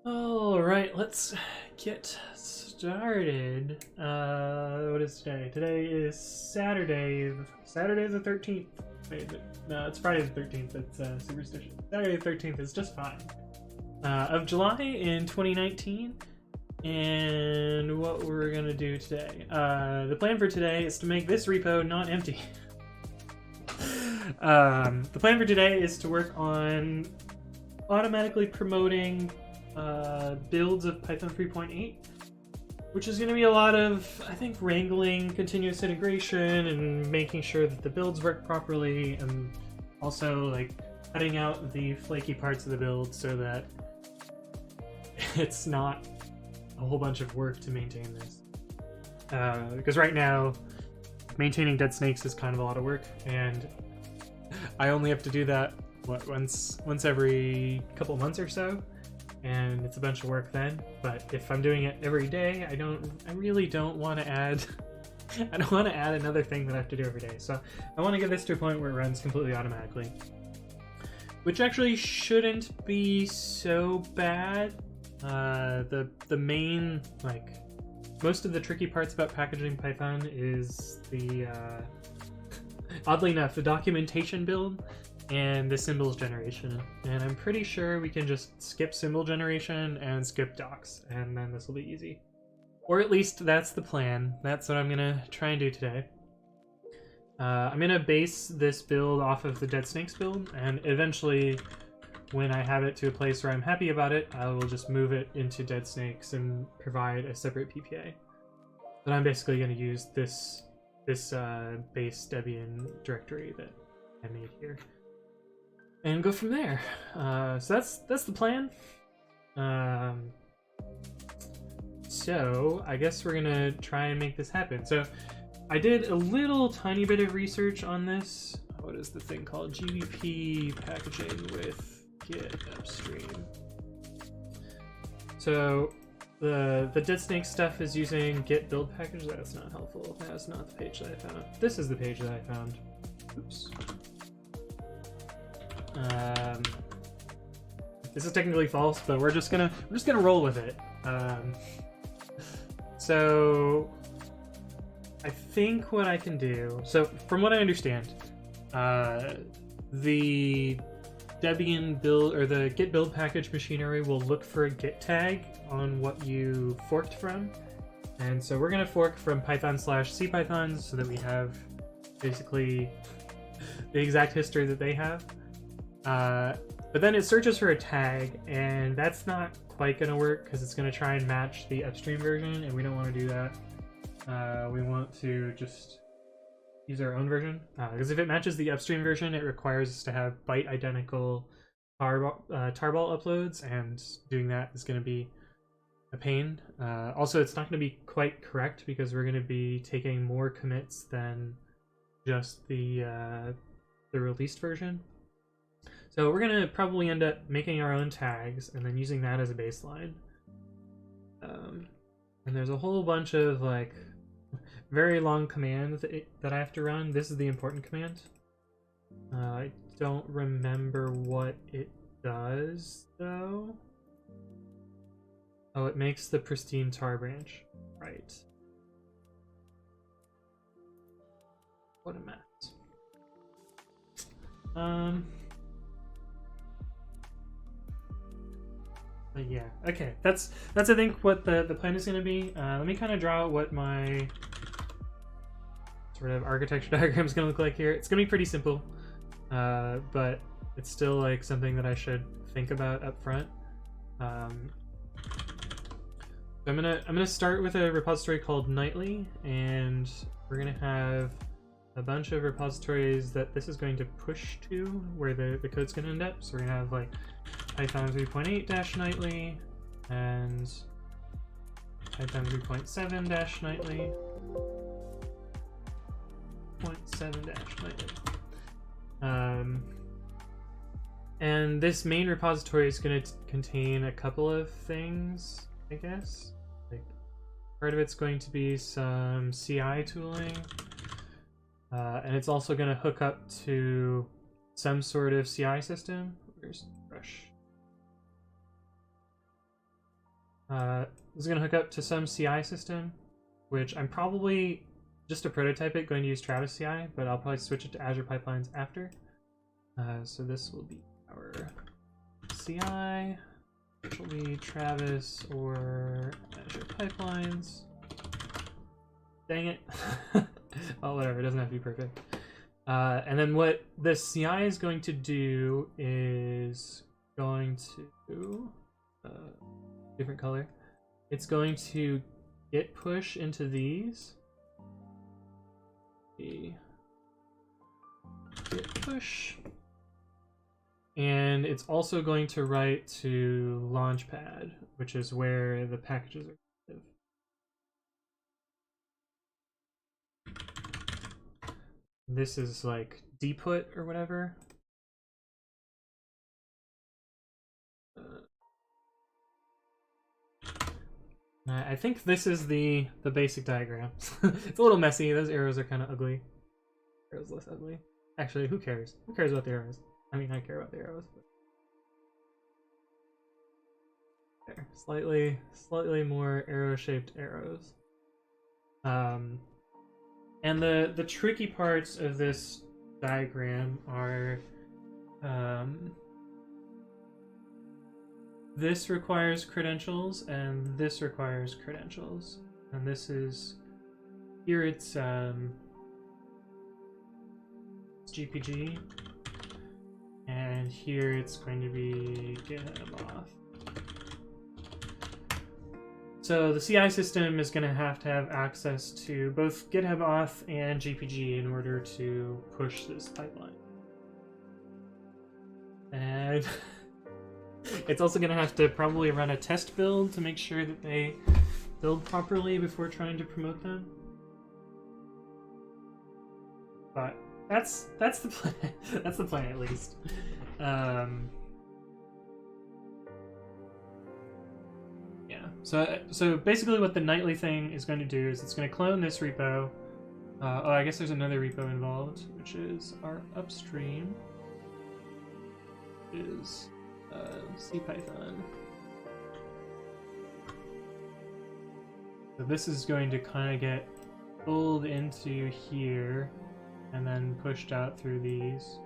All right, let's get started. What is today? Today is Saturday. Saturday the 13th. Wait, no, it's Friday the 13th. It's superstitious. Saturday the 13th is just fine. Of July in 2019. And what we're gonna do today. The plan for today is to make this repo not empty. The plan for today is to work on automatically promoting builds of Python 3.8, which is going to be a lot of, I think, wrangling continuous integration and making sure that the builds work properly, and also like cutting out the flaky parts of the build so that it's not a whole bunch of work to maintain this. Because right now, maintaining deadsnakes is kind of a lot of work, and I only have to do that once every couple months or so, and it's a bunch of work then. But if I'm doing it every day, I really don't want to add I don't want to add another thing that I have to do every day. So I want to get this to a point where it runs completely automatically, which actually shouldn't be so bad. The main, like, most of the tricky parts about packaging Python is the oddly enough, the documentation build and the symbols generation. And I'm pretty sure we can just skip symbol generation and skip docs, and then this will be easy. Or at least that's the plan. That's what I'm gonna try and do today. I'm gonna base this build off of the deadsnakes build, and eventually, when I have it to a place where I'm happy about it, I will just move it into deadsnakes and provide a separate PPA. But I'm basically gonna use this base Debian directory that I made here, and go from there. So that's the plan. So I guess we're gonna try and make this happen. So I did a little tiny bit of research on this. What is the thing called? GBP packaging with Git upstream. So the deadsnake stuff is using Git build package. That's not helpful. That's not the page that I found. This is the page that I found. Oops. This is technically false, but we're just gonna roll with it. So I think what I can do. So from what I understand, the Debian build or the Git build package machinery will look for a Git tag on what you forked from, and so we're gonna fork from Python/CPython so that we have basically the exact history that they have. But then it searches for a tag, and that's not quite gonna work because it's gonna try and match the upstream version, and we don't want to do that. We want to just use our own version, because if it matches the upstream version, it requires us to have byte identical tarball uploads, and doing that is going to be a pain. Also, it's not going to be quite correct because we're going to be taking more commits than just the released version. So we're going to probably end up making our own tags and then using that as a baseline. And there's a whole bunch of like very long commands that I have to run. This is the important command. I don't remember what it does though. Oh, it makes the pristine tar branch. Right. What a mess. But yeah, okay. That's I think what the plan is going to be. Let me kind of draw out what my sort of architecture diagram is going to look like here. It's going to be pretty simple, but it's still like something that I should think about up front. I'm gonna start with a repository called Nightly, and we're gonna have a bunch of repositories that this is going to push to where the code's gonna end up. So we're gonna have like Python 3.8-nightly and Python 3.7-nightly. 0.7-nightly. And this main repository is going to contain a couple of things, I guess. Like, part of it's going to be some CI tooling, and it's also going to hook up to some sort of CI system. Where's Brush? This is going to hook up to some CI system, which I'm probably, just to prototype it, going to use Travis CI, but I'll probably switch it to Azure Pipelines after. So this will be our CI, which will be Travis or Azure Pipelines. Dang it. Oh, whatever, it doesn't have to be perfect. And then what this CI is going to do is going to, different color, it's going to git push into these. Git push. And it's also going to write to Launchpad, which is where the packages are active. This is like dput or whatever. I think this is the basic diagram. It's a little messy. Those arrows are kind of ugly. Arrows less ugly. Actually, who cares? Who cares about the arrows? I mean, I care about the arrows. But... there, slightly more arrow-shaped arrows. And the tricky parts of this diagram are, this requires credentials and this requires credentials. And this is, here it's GPG, and here it's going to be GitHub auth. So the CI system is going to have access to both GitHub auth and GPG in order to push this pipeline. And it's also going to have to probably run a test build to make sure that they build properly before trying to promote them. But that's the plan. That's the plan, at least. Yeah. So basically, what the nightly thing is going to do is it's going to clone this repo. Oh, I guess there's another repo involved, which is our upstream. Is CPython. So this is going to kind of get pulled into here and then pushed out through these.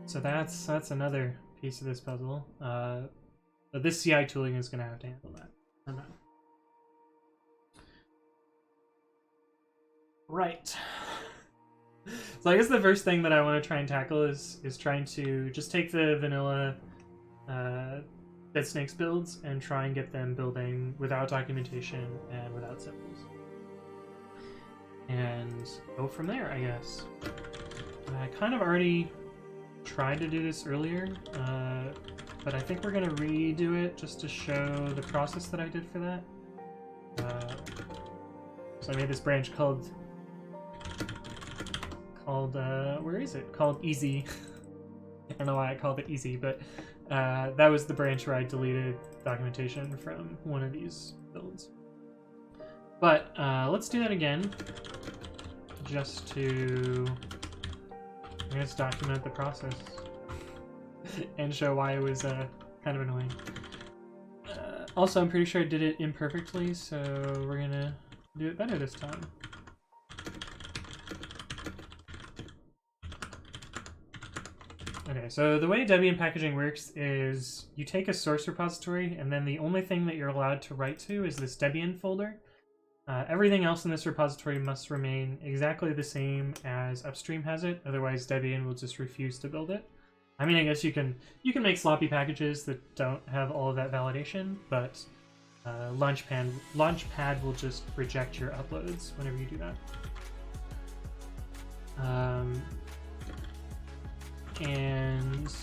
So that's another piece of this puzzle. But this CI tooling is going to have to handle that. Or not. Right. So I guess the first thing that I want to try and tackle is trying to just take the vanilla deadsnakes builds and try and get them building without documentation and without symbols. And go from there, I guess. I kind of already tried to do this earlier, but I think we're going to redo it just to show the process that I did for that. So I made this branch called where is it? Called easy. I don't know why I called it easy, but that was the branch where I deleted documentation from one of these builds. But let's do that again, just to, I guess, document the process and show why it was kind of annoying. Also, I'm pretty sure I did it imperfectly, so we're gonna do it better this time. Okay, so the way Debian packaging works is you take a source repository, and then the only thing that you're allowed to write to is this Debian folder. Everything else in this repository must remain exactly the same as upstream has it, otherwise Debian will just refuse to build it. I mean, I guess you can make sloppy packages that don't have all of that validation, but Launchpad will just reject your uploads whenever you do that. And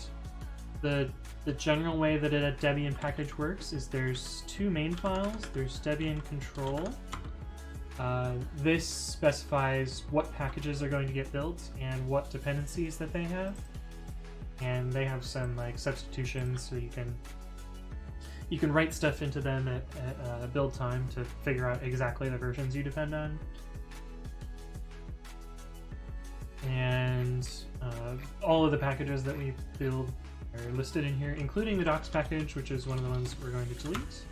the general way that a Debian package works is there's two main files. There's Debian control. This specifies what packages are going to get built and what dependencies that they have. And they have some like substitutions, so you can write stuff into them at build time to figure out exactly the versions you depend on. And all of the packages that we build are listed in here, including the docs package, which is one of the ones we're going to delete.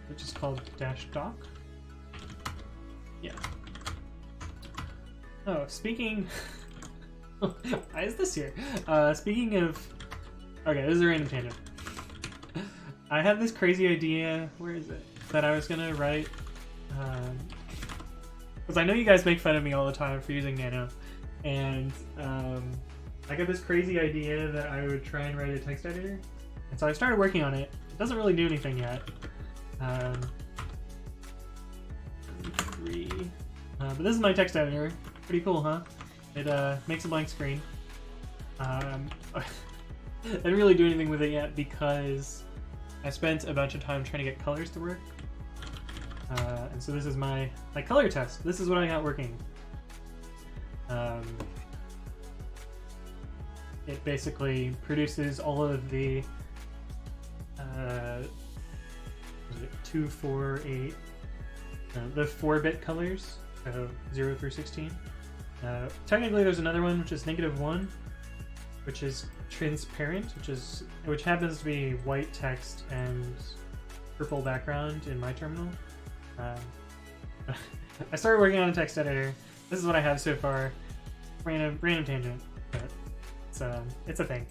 Which is called -doc. Yeah. Oh, speaking... Why is this here? Speaking of... Okay, this is a random tangent. I have this crazy idea, where is it? That I was gonna write... because I know you guys make fun of me all the time for using Nano, and I got this crazy idea that I would try and write a text editor, and so I started working on it. It doesn't really do anything yet. But this is my text editor. Pretty cool, huh? It makes a blank screen. I didn't really do anything with it yet because I spent a bunch of time trying to get colors to work. And so this is my color test. This is what I got working. It basically produces all of the 2, 4, 8, the 4-bit colors, so 0 through 16. Technically, there's another one which is -1, which is transparent, which happens to be white text and purple background in my terminal. I started working on a text editor. This is what I have so far. Random tangent, but it's a thing.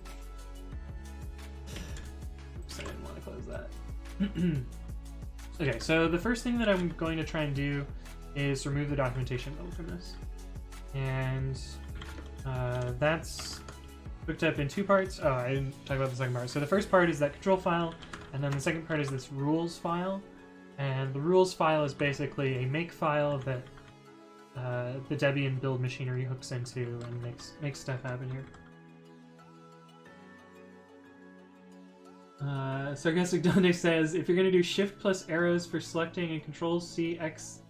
Oops, I didn't want to close that. Okay, so the first thing that I'm going to try and do is remove the documentation build from this, and that's hooked up in 2 parts. Oh, I didn't talk about the second part. So the first part is that control file, and then the second part is this rules file. And the rules file is basically a make file that the Debian build machinery hooks into and makes stuff happen here. Sarcastic Dominic says, if you're going to do Shift plus arrows for selecting and Control C X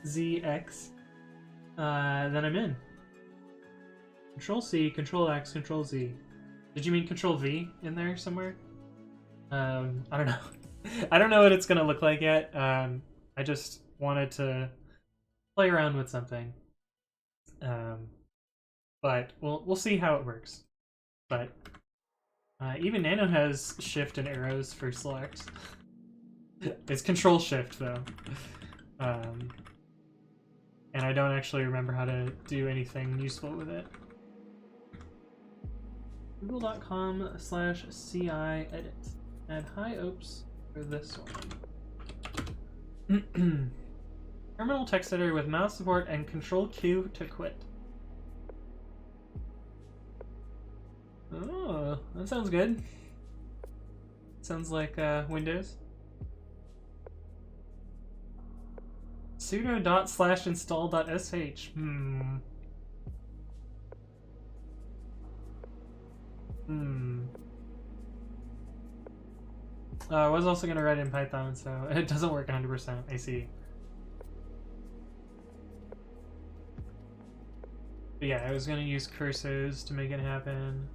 Z X, then I'm in. Control C, Control X, Control Z. Did you mean Control V in there somewhere? I don't know. I don't know what it's going to look like yet. I just wanted to play around with something. But we'll see how it works. But even Nano has shift and arrows for select. It's Control Shift though. And I don't actually remember how to do anything useful with it. Google.com/CI edit. Add high oops for this one. Terminal text editor with mouse support and Control Q to quit. Oh, that sounds good. Sounds like Windows. sudo./install.sh. I was also going to write in Python, so it doesn't work 100%. I see. But yeah, I was going to use cursors to make it happen.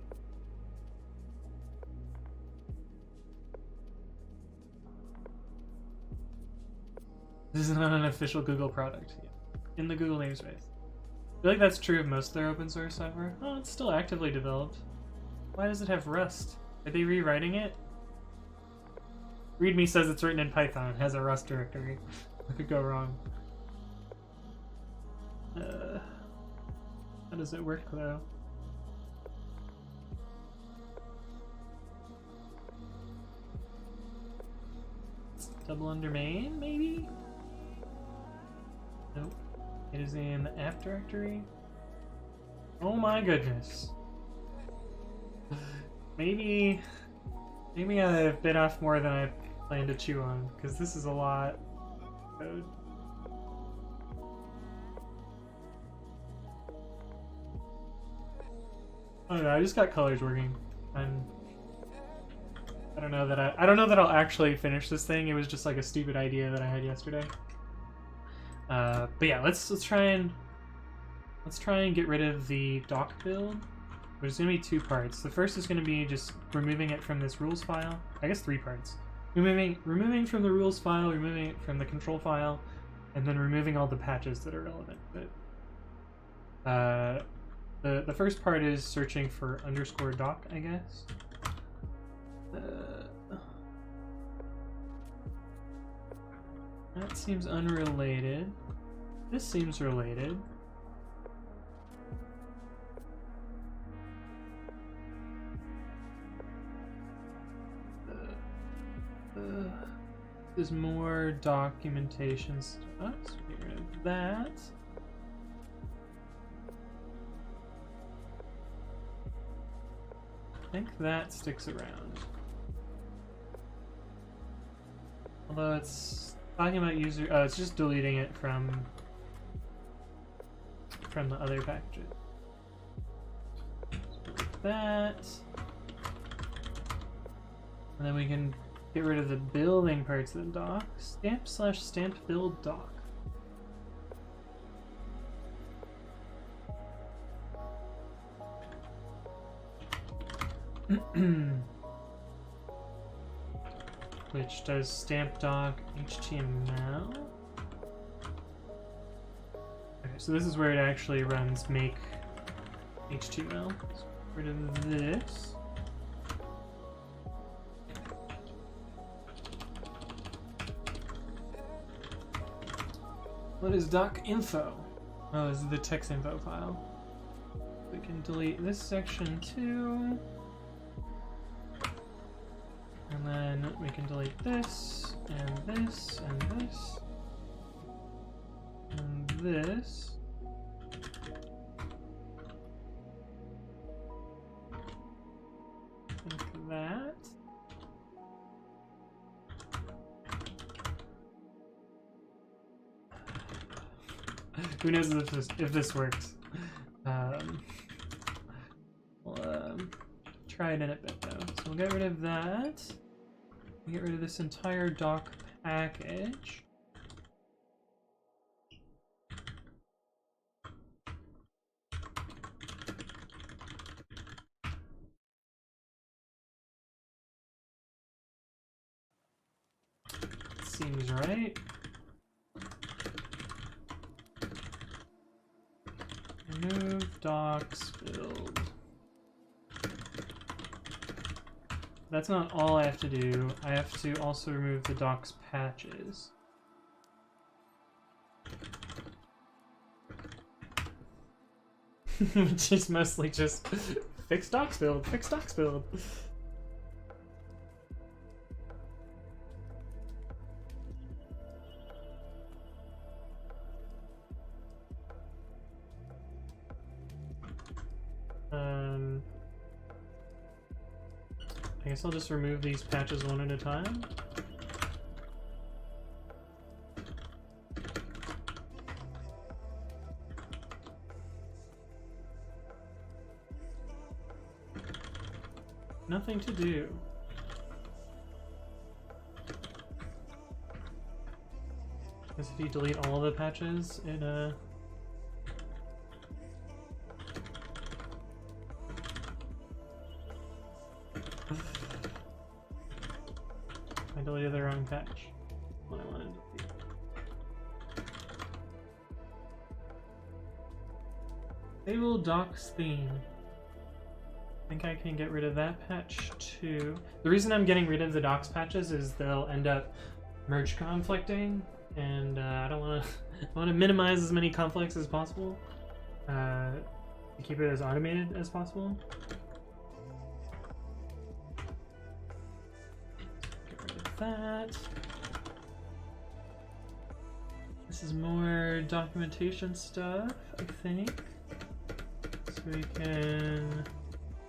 This is not an official Google product yet. In the Google namespace. I feel like that's true of most of their open source software. Oh, it's still actively developed. Why does it have Rust? Are they rewriting it? README says it's written in Python, has a Rust directory. What could go wrong? How does it work though? Double under main, maybe? Nope. It is in the app directory. Oh my goodness. Maybe I bit off more than I planned to chew on, because this is a lot of code. I don't know, I just got colors working. I don't know that I'll actually finish this thing. It was just like a stupid idea that I had yesterday. But yeah, let's try and get rid of the doc build. There's gonna be 2 parts. The first is gonna be just removing it from this rules file. I guess 3 parts. Removing from the rules file, removing it from the control file, and then removing all the patches that are relevant. But The first part is searching for underscore doc, I guess. That seems unrelated. This seems related. There's more documentation stuff. So get rid of that. I think that sticks around. Although it's talking about user, oh, it's just deleting it from the other packages. So delete that. And then we can get rid of the building parts of the doc. Stamp/stamp build doc. Which does stamp doc HTML. Okay, so this is where it actually runs make HTML. Let's get rid of this. What is doc info? Oh, this is the text info file. We can delete this section too. And then we can delete this, and this, and this, and this. Like that. Who knows if this works? We'll try it in a bit though. So we'll get rid of that. We'll get rid of this entire doc package. Seems right. Remove docs build. That's not all I have to do. I have to also remove the docs patches. Which is mostly just fix docs build, fix docs build. I guess I'll just remove these patches one at a time. Nothing to do. Because if you delete all the patches, it I deleted the wrong patch. What I wanted to delete. Stable docs theme. I think I can get rid of that patch too. The reason I'm getting rid of the docs patches is they'll end up merge conflicting, and I don't want to. I want to minimize as many conflicts as possible to keep it as automated as possible. Get rid of that. This is more documentation stuff, I think. So we can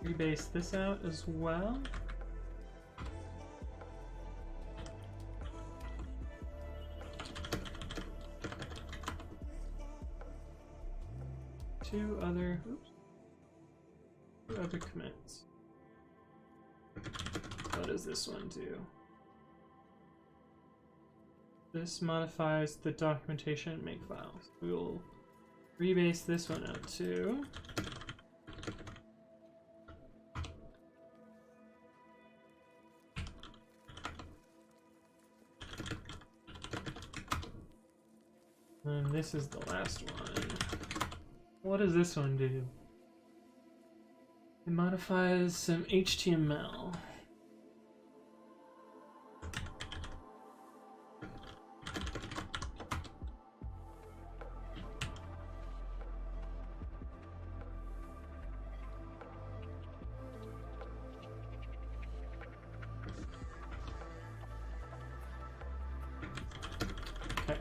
rebase this out as well. Two other commits. What does this one do? This modifies the documentation make files. We will rebase this one out too. And this is the last one. What does this one do? It modifies some HTML.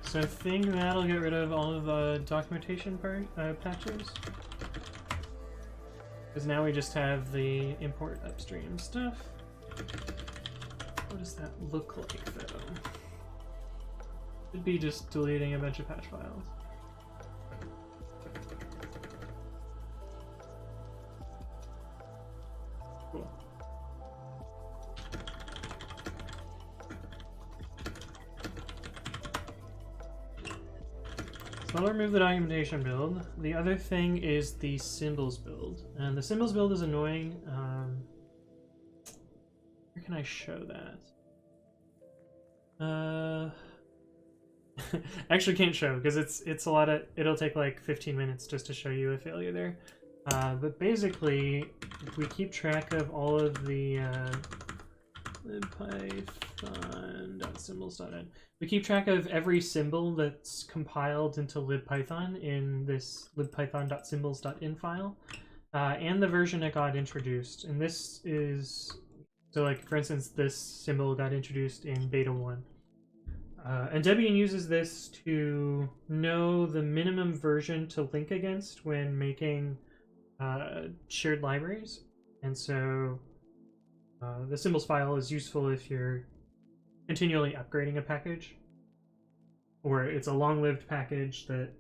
So I think that'll get rid of all of the documentation patches. Because now we just have the import upstream stuff. What does that look like, though? Should be just deleting a bunch of patch files. Cool. So I'll remove the documentation build. The other thing is the symbols build. And the symbols build is annoying. Where can I show that? Actually can't show because it's a lot of, it'll take like 15 minutes just to show you a failure there. But basically, if we keep track of all of the libpython.symbols.n. We keep track of every symbol that's compiled into libpython in this libpython.symbols.in file, and the version it got introduced. And this is, so like for instance, this symbol got introduced in beta 1. And Debian uses this to know the minimum version to link against when making shared libraries. And so the symbols file is useful if you're continually upgrading a package, or it's a long-lived package that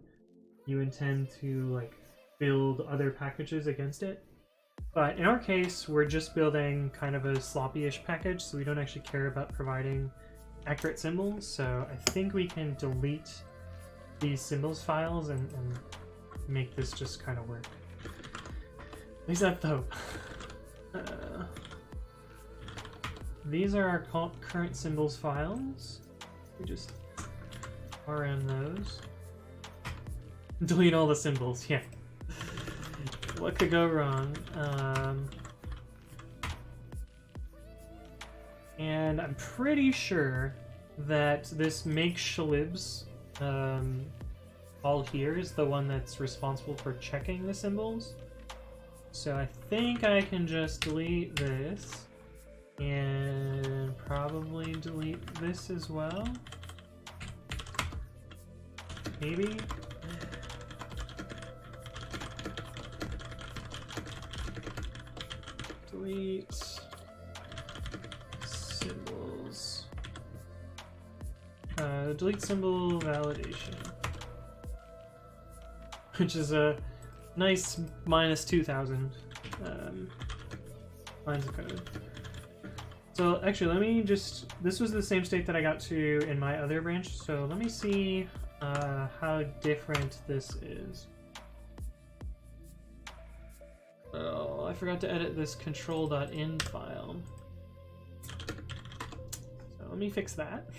you intend to like build other packages against it. But in our case, we're just building kind of a sloppy-ish package, so we don't actually care about providing accurate symbols. So I think we can delete these symbols files and make this just kind of work. At least that's the hope. These are our current symbols files. We just RM those. Delete all the symbols, yeah. What could go wrong? And I'm pretty sure that this make shlibs all here is the one that's responsible for checking the symbols. So I think I can just delete this and probably delete this as well. Maybe. Delete symbols. Delete symbol validation, which is a nice minus 2,000 lines of code. So actually, let me just, this was the same state that I got to in my other branch, so let me see how different this is. Oh, I forgot to edit this control.in file. So let me fix that.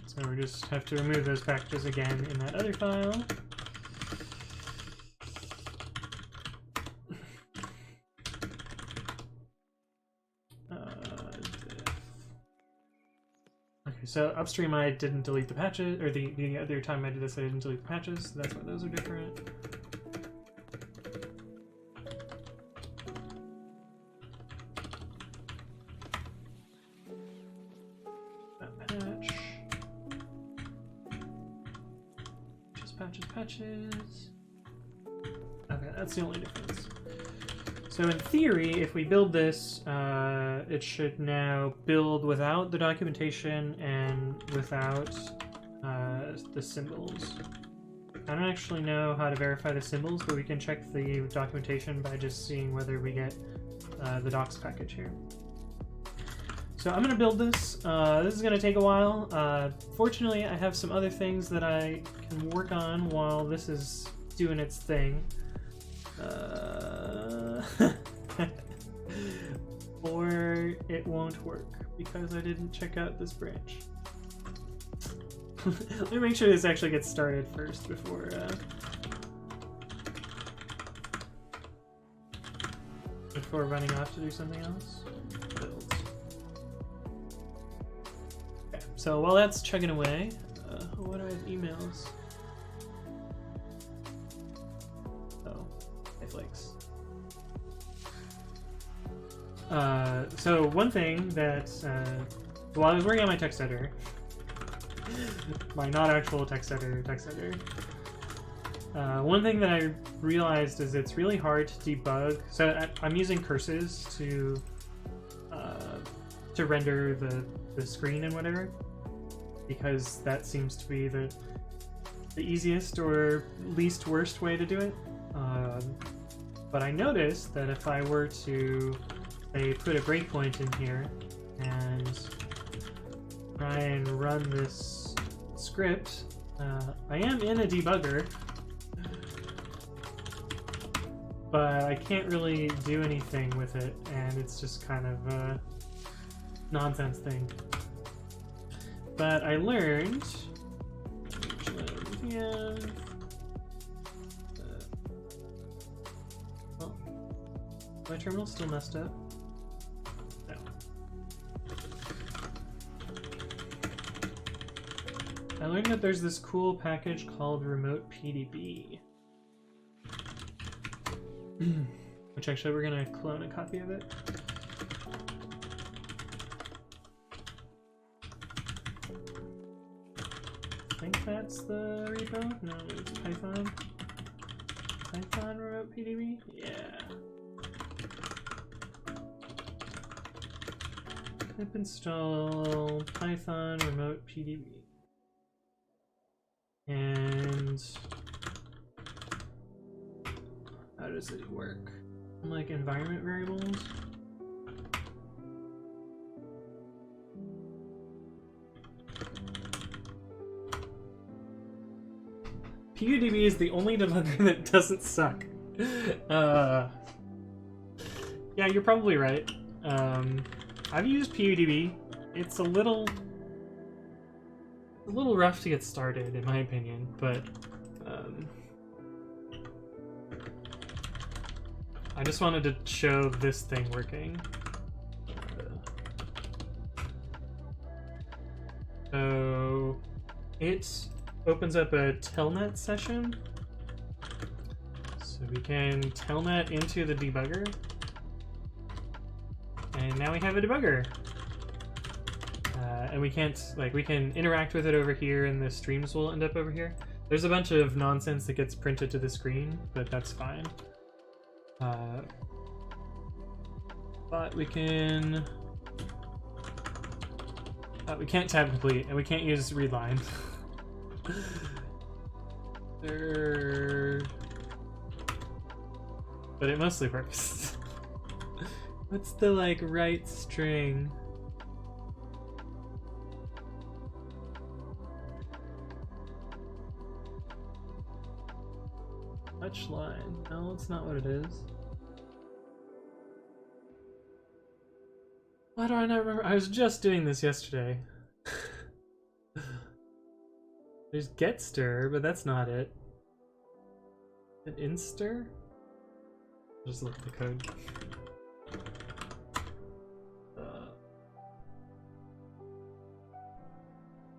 So we just have to remove those packages again in that other file. Okay, so upstream I didn't delete the patches, or the other time I did this I didn't delete the patches, so that's why those are different. Patches. Okay, that's the only difference. So in theory, if we build this, it should now build without the documentation and without the symbols. I don't actually know how to verify the symbols, but we can check the documentation by just seeing whether we get the docs package here. So I'm going to build this. This is going to take a while. Fortunately, I have some other things that I can work on while this is doing its thing. or it won't work because I didn't check out this branch. Let me make sure this actually gets started first before running off to do something else. Build. Okay, so while that's chugging away, what do I have emails? Oh, Netflix. So one thing that while I was working on my text editor, my not actual text editor, one thing that I realized is it's really hard to debug. So I'm using curses to render the screen and whatever, because that seems to be the easiest or least worst way to do it. But I noticed that if I were to, say, put a breakpoint in here and try and run this script, I am in a debugger, but I can't really do anything with it, and it's just kind of a nonsense thing. But I learned, oh, my terminal's still messed up. No. I learned that there's this cool package called Remote PDB. Which actually we're gonna clone a copy of it. I think that's the repo? No, it's Python. Python Remote PDB? Yeah. Pip install Python Remote PDB. And how does it work? Like environment variables? PUDB is the only debugger that doesn't suck. Yeah, you're probably right. I've used PUDB. It's a little rough to get started, in my opinion, but I just wanted to show this thing working. So it opens up a telnet session. So we can telnet into the debugger. And now we have a debugger. And we can't, like, we can interact with it over here, and the streams will end up over here. There's a bunch of nonsense that gets printed to the screen, but that's fine. But we can... we can't tab complete, and we can't use readline. But it mostly works. What's the, like, right string? Touchline. No, it's not what it is. Why do I not remember? I was just doing this yesterday. There's getStir, but that's not it. An instir? Just look at the code.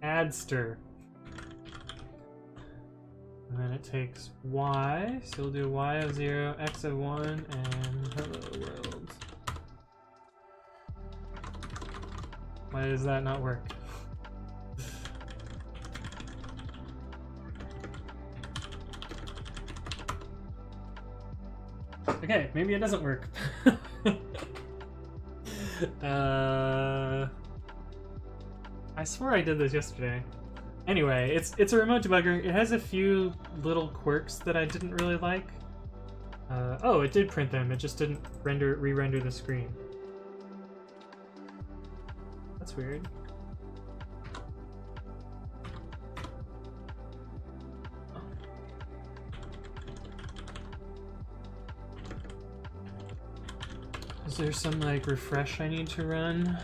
Addstir. And then it takes y, so we'll do y of 0, x of 1, and hello world. Why does that not work? Okay, maybe it doesn't work. I swore I did this yesterday. Anyway, it's a remote debugger. It has a few little quirks that I didn't really like. Oh, it did print them. It just didn't re-render the screen. That's weird. Is there some like refresh I need to run?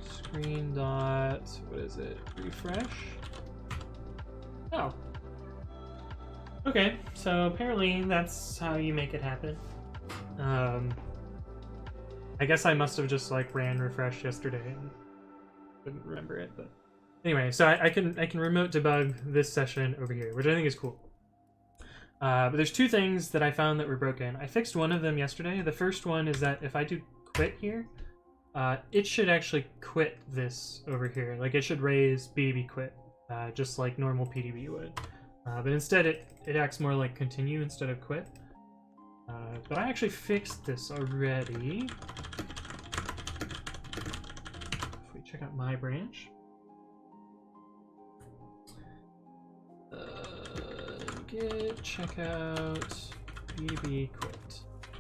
Screen dot, what is it? Refresh? Oh. Okay, so apparently that's how you make it happen. I guess I must have just like ran refresh yesterday and couldn't remember it, but anyway, so I can remote debug this session over here, which I think is cool. But there's two things that I found that were broken. I fixed one of them yesterday. The first one is that if I do quit here, it should actually quit this over here. Like it should raise BB quit, just like normal PDB would. But instead it acts more like continue instead of quit. But I actually fixed this already. If we check out my branch. Git checkout BB quit.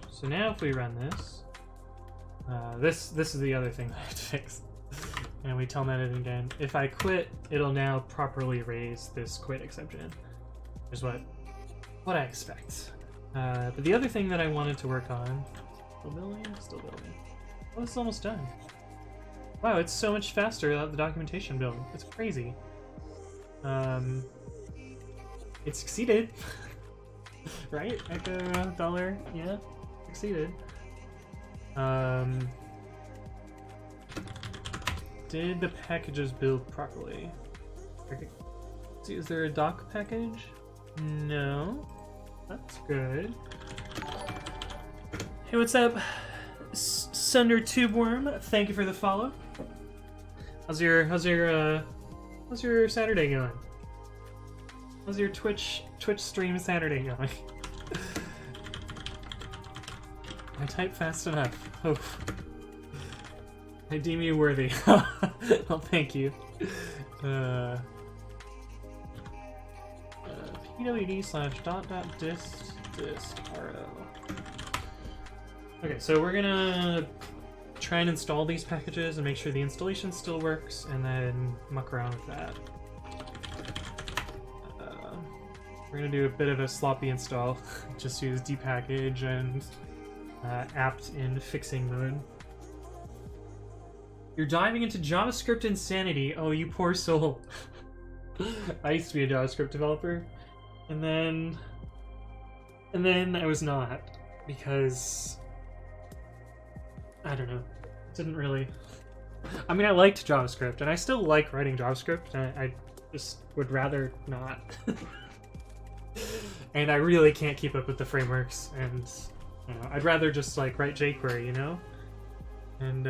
So now if we run this, this is the other thing that I have to fix. And we telnet it again. If I quit, it'll now properly raise this quit exception. Is what I expect. But the other thing that I wanted to work on, still building. Oh, it's almost done. Wow, it's so much faster without the documentation build. It's crazy. It succeeded, right? Echo $, yeah, succeeded. Did the packages build properly? See, is there a doc package? No. That's good. Hey, what's up, Sunder Tubeworm? Thank you for the follow. How's your Saturday going? How's your Twitch stream Saturday going? I type fast enough. Oh. I deem you worthy. Well, thank you. pwd/dot.dist.ro. Okay, so we're gonna try and install these packages and make sure the installation still works, and then muck around with that. We're gonna do a bit of a sloppy install. Just use dpackage and apt in fixing mode. You're diving into JavaScript insanity. Oh, you poor soul. I used to be a JavaScript developer, and then I was not, because I don't know. It didn't really. I mean, I liked JavaScript, and I still like writing JavaScript, and I just would rather not. And I really can't keep up with the frameworks, and you know, I'd rather just like write jQuery, you know. And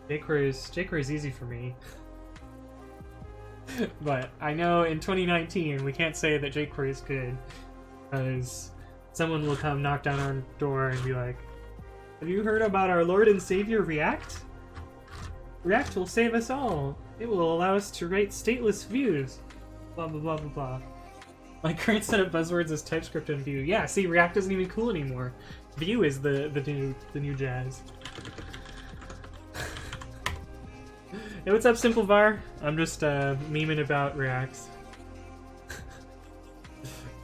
jQuery is easy for me. But I know in 2019 we can't say that jQuery is good, because someone will come knock down our door and be like, "Have you heard about our Lord and Savior React? React will save us all. It will allow us to write stateless views. Blah blah blah blah blah." My current set of buzzwords is TypeScript and Vue. Yeah, see, React isn't even cool anymore. Vue is the new jazz. Hey, what's up, Simplevar? I'm just memeing about Reacts.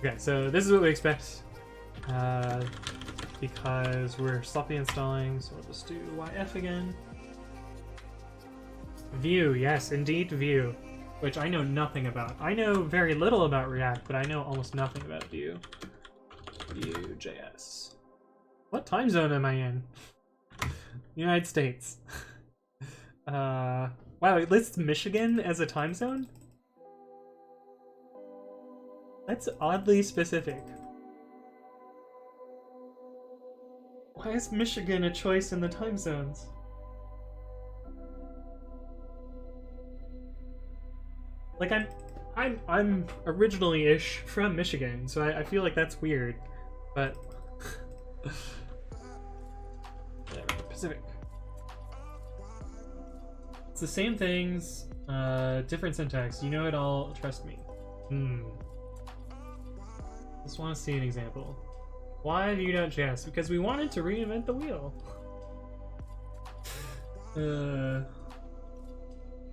Okay, so this is what we expect. Because we're sloppy installing, so we'll just do YF again. Vue, yes, indeed Vue. Which I know nothing about. I know very little about React, but I know almost nothing about Vue. Vue.js. What time zone am I in? United States. Wow, it lists Michigan as a time zone? That's oddly specific. Why is Michigan a choice in the time zones? Like, I'm originally-ish from Michigan, so I feel like that's weird, but Pacific. It's the same things, different syntax. You know it all, trust me. Just want to see an example. Why Vue.js? Because we wanted to reinvent the wheel.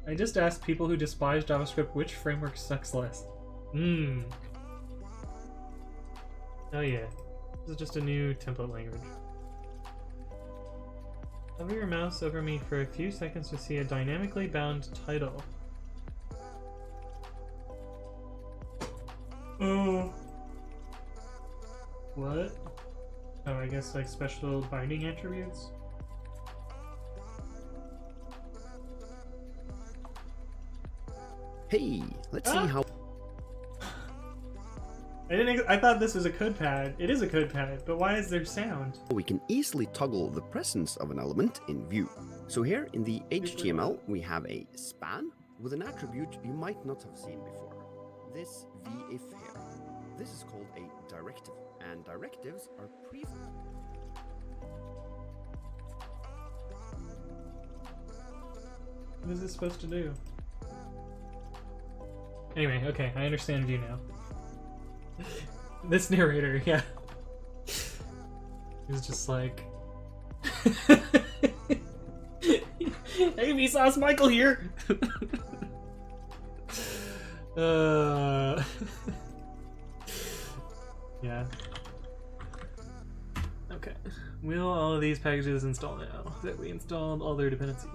I just asked people who despise JavaScript which framework sucks less. Oh yeah. This is just a new template language. Hover your mouse over me for a few seconds to see a dynamically bound title. Oh. What? Oh, I guess like special binding attributes? Hey, let's see how... I thought this was a code pad. It is a code pad, but why is there sound? we can easily toggle the presence of an element in view. So here in the HTML, we have a span with an attribute you might not have seen before. This VIF here. This is called a directive, and directives are What is this supposed to do? Anyway, okay, I understand view now. This narrator, yeah. He's just like... Hey, Vsauce, Michael here! Yeah. Okay. Will all of these packages install now that we installed all their dependencies?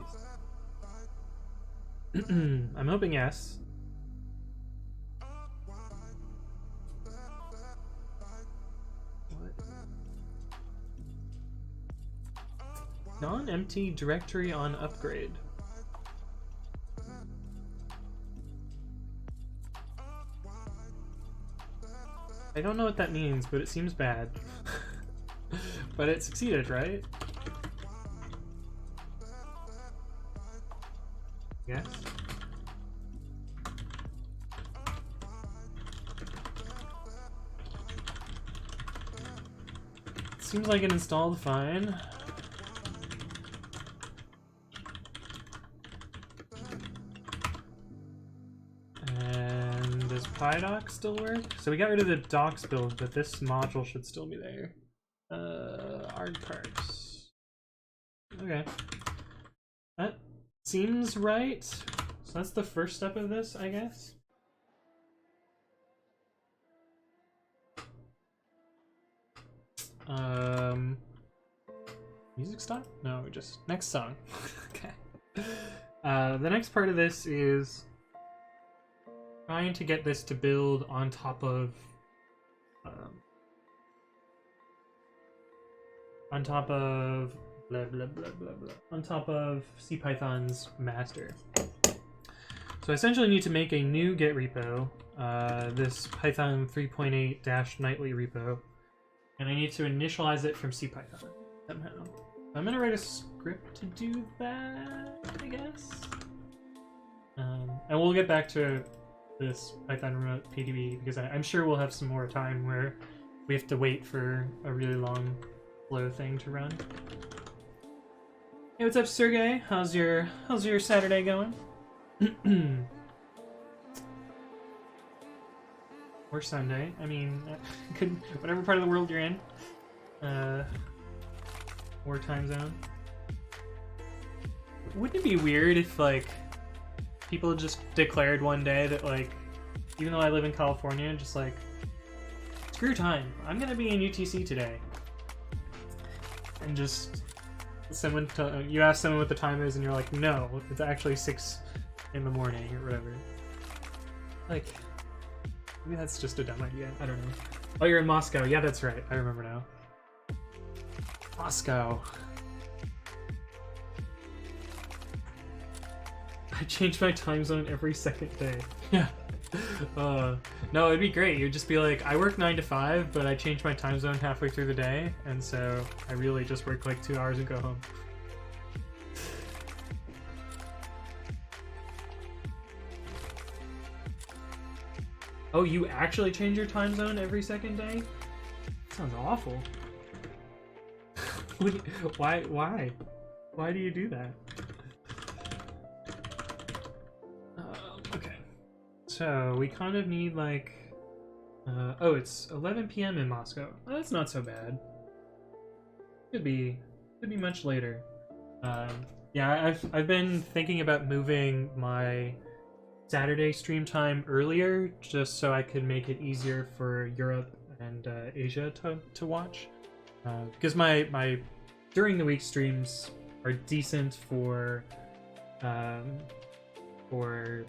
I'm hoping yes. Non-empty directory on upgrade. I don't know what that means, but it seems bad. But it succeeded, right? Yes. Seems like it installed fine. And does pydoc still work? So we got rid of the docs build, but this module should still be there. Arg parts. Okay. That seems right. So that's the first step of this, I guess. Music stop? No, just next song. Okay. The next part of this is trying to get this to build on top of blah blah blah blah blah on top of CPython's master. So I essentially need to make a new Git repo, this python3.8 nightly repo, and I need to initialize it from CPython somehow. I'm gonna write a script to do that, I guess. And we'll get back to this Python remote PDB because I'm sure we'll have some more time where we have to wait for a really long flow thing to run. Hey, what's up, Sergey? How's your Saturday going? Or Sunday. I mean, could whatever part of the world you're in. Or time zone. Wouldn't it be weird if, like, people just declared one day that, like, even though I live in California, just like, screw time, I'm gonna be in UTC today. And just someone you ask someone what the time is and you're like, no, it's actually 6 in the morning or whatever. Like, maybe that's just a dumb idea. I don't know. Oh, you're in Moscow. Yeah, that's right. I remember now. Moscow. I change my time zone every second day. Yeah. No, it'd be great. You'd just be like, I work 9 to 5, but I change my time zone halfway through the day, and so I really just work like 2 hours and go home. Oh, you actually change your time zone every second day? Sounds awful. Why? Why do you do that? Okay. So, we kind of need, like... oh, it's 11 p.m. in Moscow. Oh, that's not so bad. Could be much later. Yeah, I've been thinking about moving my Saturday stream time earlier, just so I could make it easier for Europe and Asia to watch. Because my during the week streams are decent for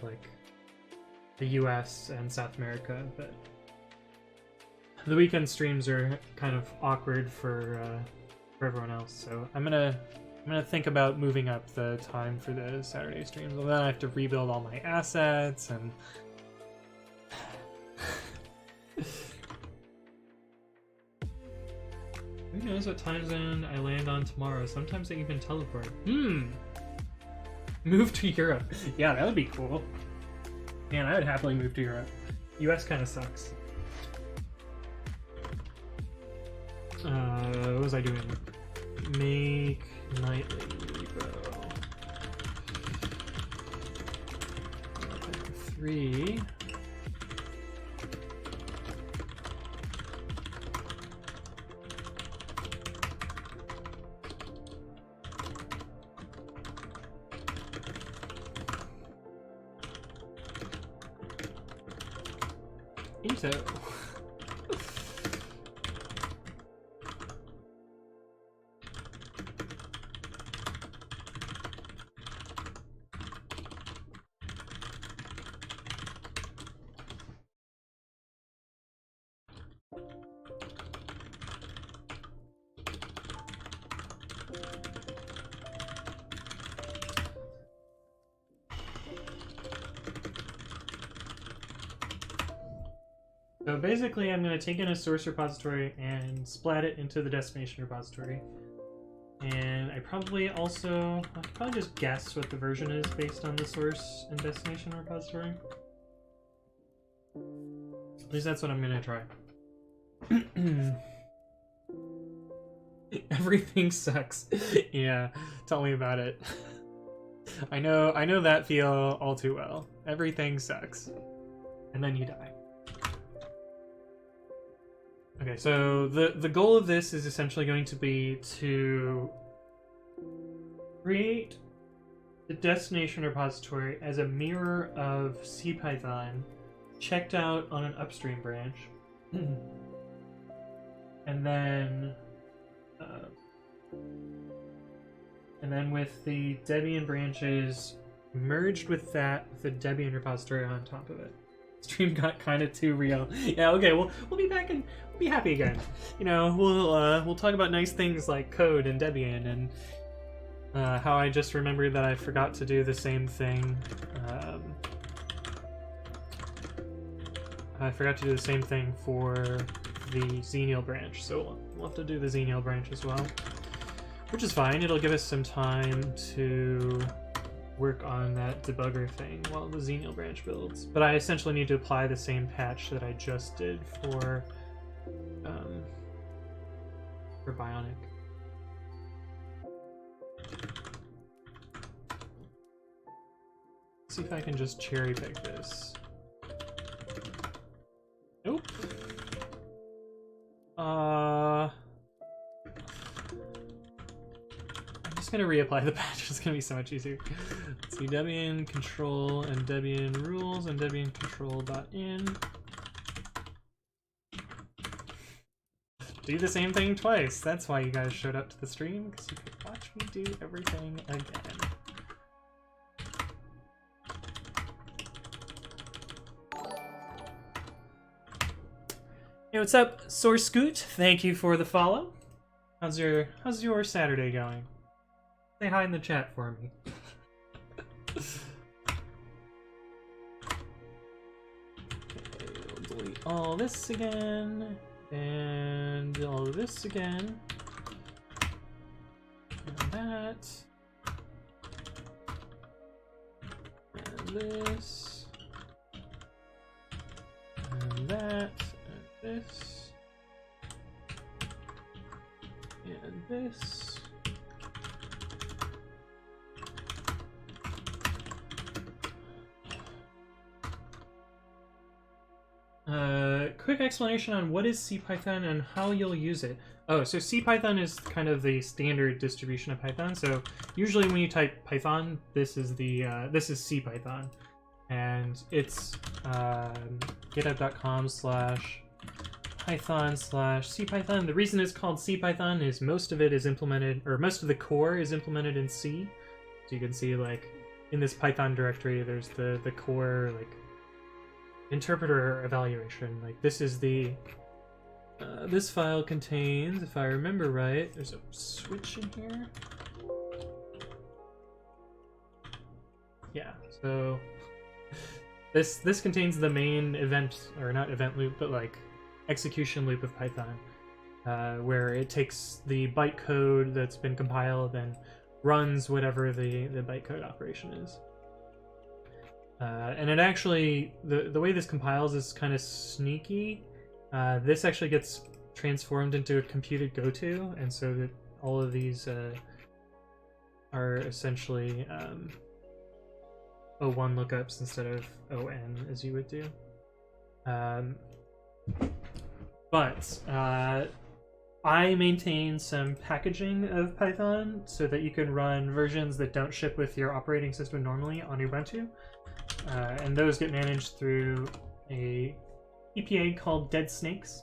like the US and South America, but the weekend streams are kind of awkward for everyone else. So I'm gonna think about moving up the time for the Saturday streams. Well, then I have to rebuild all my assets and who knows what time zone I land on tomorrow. Sometimes I even teleport. Move to Europe. Yeah, that would be cool. Man, I would happily move to Europe. US kind of sucks. What was I doing? Make nightly repo. 3. Ito. So basically, I'm going to take in a source repository and splat it into the destination repository. And I probably also, I'll probably just guess what the version is based on the source and destination repository. At least that's what I'm going to try. Everything sucks. Yeah, tell me about it. I know that feel all too well. Everything sucks. And then you die. Okay, so the goal of this is essentially going to be to create the destination repository as a mirror of CPython checked out on an upstream branch. And then with the Debian branches merged with that, with the Debian repository on top of it. Stream got kind of too real. Yeah, okay, we'll be back and we'll be happy again. You know, we'll talk about nice things like code and Debian and how I just remembered that I forgot to do the same thing. I forgot to do the same thing for the Xenial branch, so we'll have to do the Xenial branch as well. Which is fine, it'll give us some time to work on that debugger thing while the Xenial branch builds. But I essentially need to apply the same patch that I just did for Bionic. See if I can just cherry pick this. Nope. I'm just gonna reapply the patch. It's gonna be so much easier. Let's see, Debian control and Debian rules and Debian control.in. Do the same thing twice. That's why you guys showed up to the stream, because you could watch me do everything again. Hey, what's up, Source Scoot? Thank you for the follow. How's your Saturday going? Say hi in the chat for me. Okay, we'll delete all this again, and all this again, and that, and this, and that. This and this. Quick explanation on what is CPython and how you'll use it. Oh, so CPython is kind of the standard distribution of Python. So usually when you type Python, this is CPython, and it's github.com/python python/cpython. The reason it's called cpython is most of it is implemented, or most of the core is implemented in C. So you can see, like, in this Python directory, there's the core, like, interpreter evaluation. Like, this is the this file contains, if I remember right, there's a switch in here. Yeah, so this contains the main event, or not event loop, but like execution loop of Python, where it takes the bytecode that's been compiled and runs whatever the bytecode operation is. And it actually, the way this compiles is kind of sneaky. This actually gets transformed into a computed goto, and so that all of these are essentially O1 lookups instead of ON as you would do. But I maintain some packaging of Python so that you can run versions that don't ship with your operating system normally on Ubuntu. And those get managed through a EPA called deadsnakes,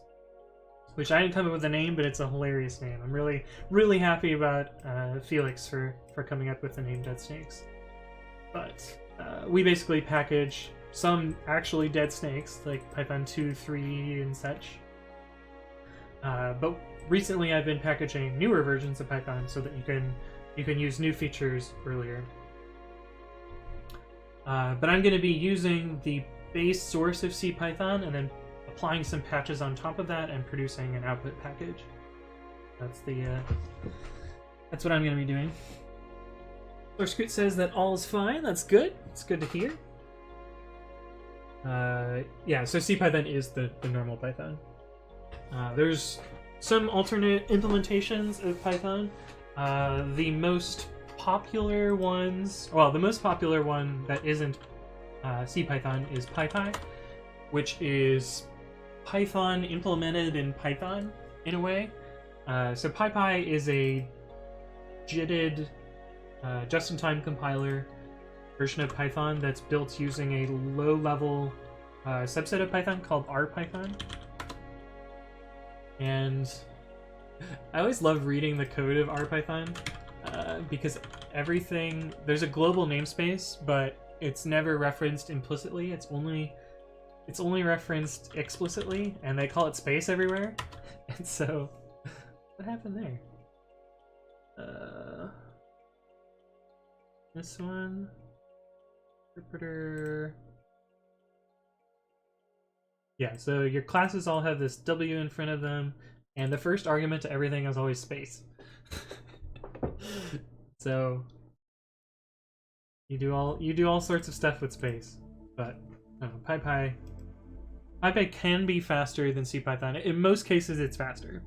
which I didn't come up with a name, but it's a hilarious name. I'm really, really happy about Felix for coming up with the name deadsnakes. But we basically package some actually dead snakes, like Python 2.3 and such. But recently I've been packaging newer versions of Python so that you can use new features earlier. But I'm going to be using the base source of CPython and then applying some patches on top of that and producing an output package. That's what I'm going to be doing. SourceScoot says that all is fine. That's good. It's good to hear. Yeah, so CPython is the normal Python. There's some alternate implementations of Python. The most popular ones, well, the most popular one that isn't CPython is PyPy, which is Python implemented in Python in a way. So PyPy is a JITted just-in-time compiler version of Python that's built using a low-level subset of Python called RPython. And I always love reading the code of RPython because there's a global namespace, but it's never referenced implicitly. It's only referenced explicitly, and they call it space everywhere. And so, what happened there? This one, interpreter. Yeah, so your classes all have this W in front of them, and the first argument to everything is always space. So you do all sorts of stuff with space, but PyPy can be faster than CPython. In most cases, it's faster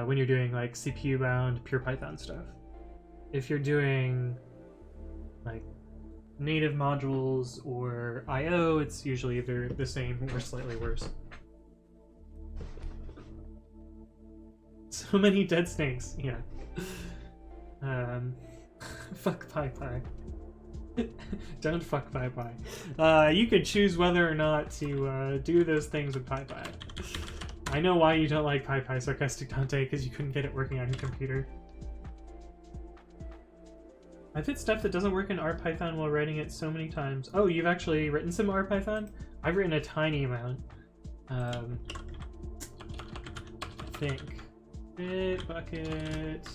when you're doing like CPU-bound pure Python stuff. If you're doing like native modules or I/O, it's usually either the same or slightly worse. So many dead snakes, yeah. Fuck PyPy. Don't fuck PyPy. You could choose whether or not to do those things with PyPy. I know why you don't like PyPy, Sarcastic Dante, because you couldn't get it working on your computer. I've hit stuff that doesn't work in RPython while writing it so many times. Oh, you've actually written some RPython? I've written a tiny amount. I think. Bit, bucket.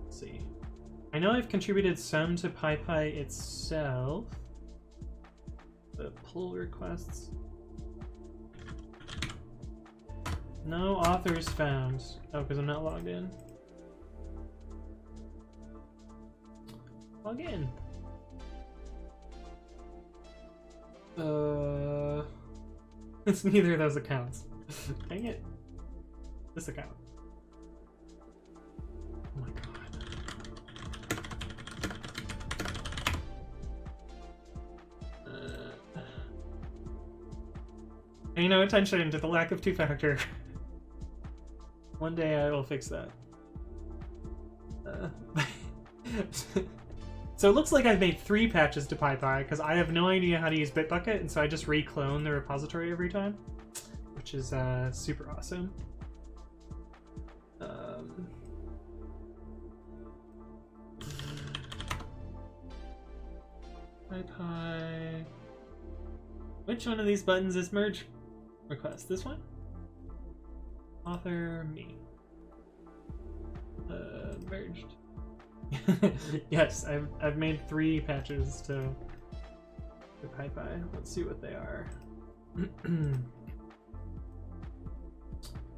Let's see. I know I've contributed some to PyPy itself. The pull requests. No authors found. Oh, because I'm not logged in. Log in. It's neither of those accounts. Dang it. This account. Oh my god. Pay no attention to the lack of two-factor. One day I will fix that. So it looks like I've made 3 patches to PyPy because I have no idea how to use Bitbucket, and so I just re-clone the repository every time, which is super awesome. PyPy. Which one of these buttons is merge request? This one? Author me. Merged. Yes, I've made 3 patches to PyPy. Let's see what they are.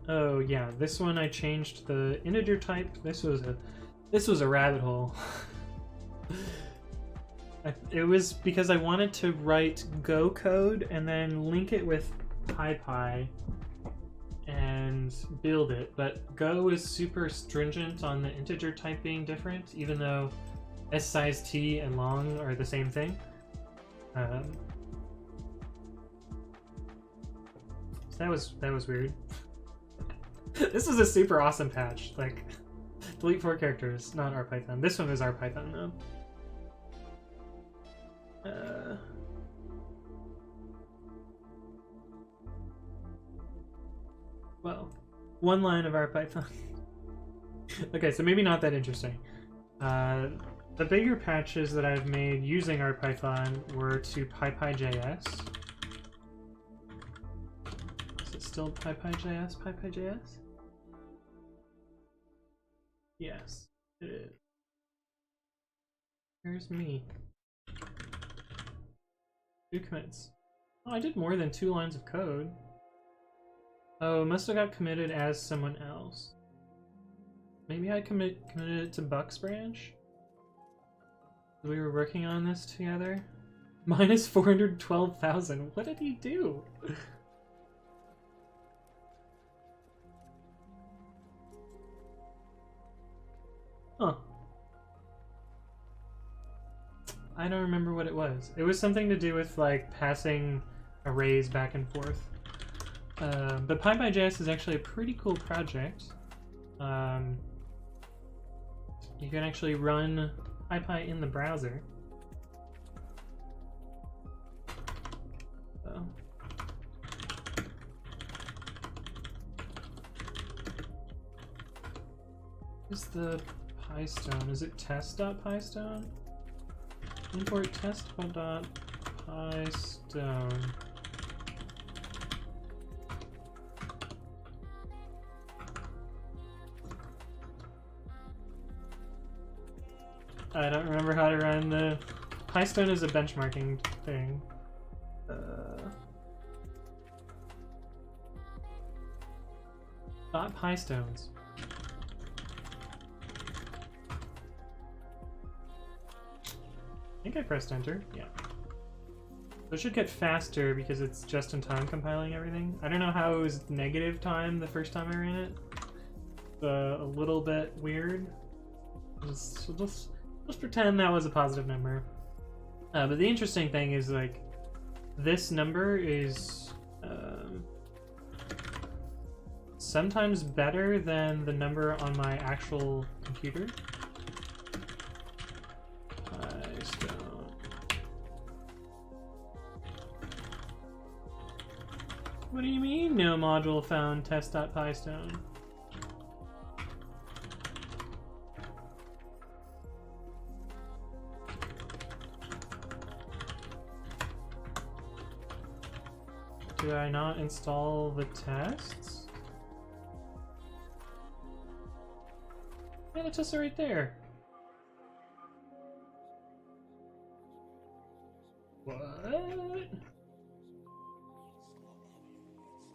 Oh yeah, this one I changed the integer type. This was a rabbit hole. It was because I wanted to write Go code and then link it with PyPy and build it, but Go is super stringent on the integer type being different, even though size t and long are the same thing. So that was weird. This is a super awesome patch. Like, delete 4 characters, not our Python. This one is our Python though. Well, 1 line of our Python. Okay, so maybe not that interesting. The bigger patches that I've made using our Python were to PyPy.js. Is it still PyPy.js? PyPy.js? Yes, it is. Here's me. 2 commits. Oh, I did more than 2 lines of code. Oh, it must have got committed as someone else. Maybe I committed it to Buck's branch? We were working on this together? Minus 412,000. What did he do? Huh. I don't remember what it was. It was something to do with like passing arrays back and forth. But PyPy.js is actually a pretty cool project. You can actually run PyPy in the browser. So. What's the PyStone? Is it test.pystone? Import test.pystone. I don't remember how to run the... Pystone is a benchmarking thing. .pystones. I think I pressed enter. Yeah. So it should get faster because it's just in time compiling everything. I don't know how it was negative time the first time I ran it. A little bit weird. Just pretend that was a positive number. But the interesting thing is, like, this number is sometimes better than the number on my actual computer. What do you mean no module found test.pystone? Did I not install the tests? Yeah, the tests are right there. What?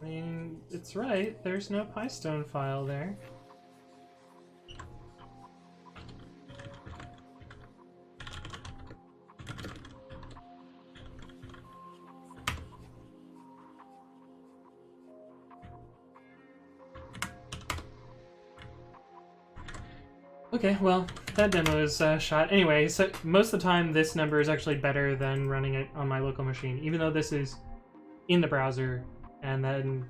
I mean, it's right. There's no Pystone file there. Okay, well, that demo is shot. Anyway, so most of the time this number is actually better than running it on my local machine, even though this is in the browser and then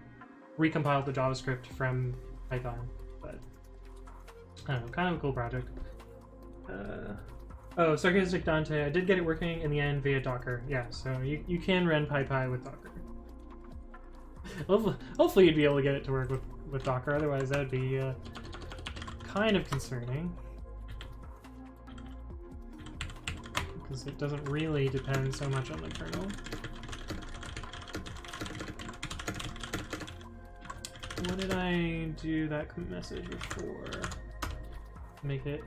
recompiled the JavaScript from Python. But I don't know, kind of a cool project. Oh, Sarcastic Dante, I did get it working in the end via Docker. Yeah, so you can run PyPy with Docker. Hopefully you'd be able to get it to work with Docker, otherwise that would be kind of concerning. Because it doesn't really depend so much on the kernel. What did I do that message before? Make it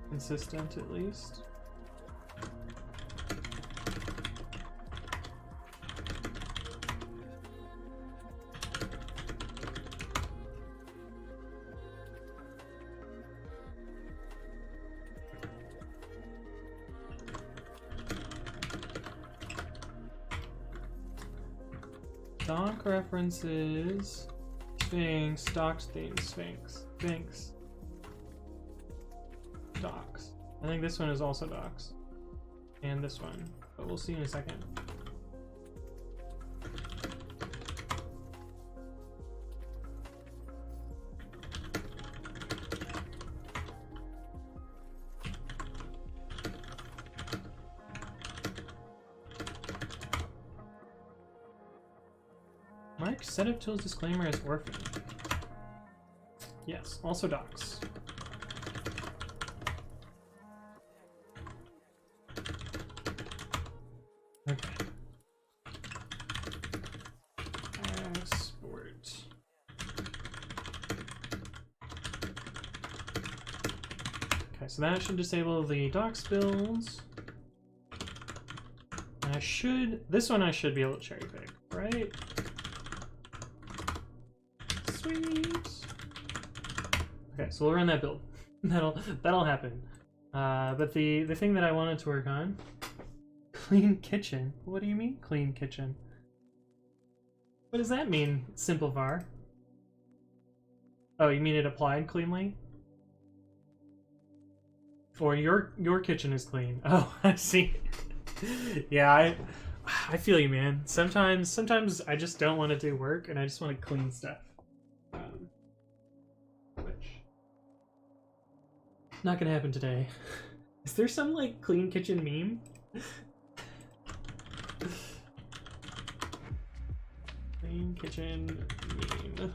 consistent at least. Doc references Sphinx, docs themes, Sphinx, docs. I think this one is also docs. And this one, but we'll see in a second. Mark setup tools disclaimer as orphan. Yes, also docs. Okay. Export. Okay, so that should disable the docs builds. And this one I should be able to cherry pick, right? Sweet. Okay, so we'll run that build. that'll happen. But the thing that I wanted to work on, clean kitchen. What do you mean, clean kitchen? What does that mean, simple var? Oh, you mean it applied cleanly? Or your kitchen is clean. Oh, I see. Yeah, I feel you, man. Sometimes I just don't want to do work and I just want to clean stuff. Which not gonna happen today. Is there some like clean kitchen meme? Clean kitchen meme.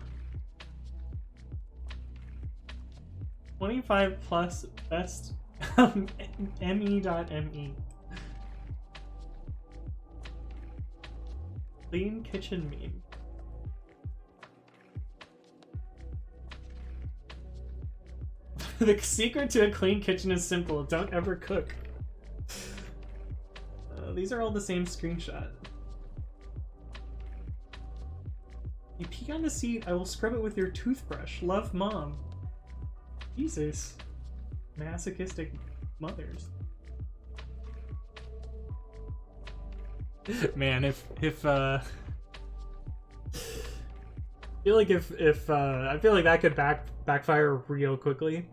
25 plus best me.me. Clean kitchen meme. The secret to a clean kitchen is simple. Don't ever cook. These are all the same screenshot. You pee on the seat, I will scrub it with your toothbrush. Love, Mom. Jesus. Masochistic mothers. Man, I feel like if I feel like that could backfire real quickly.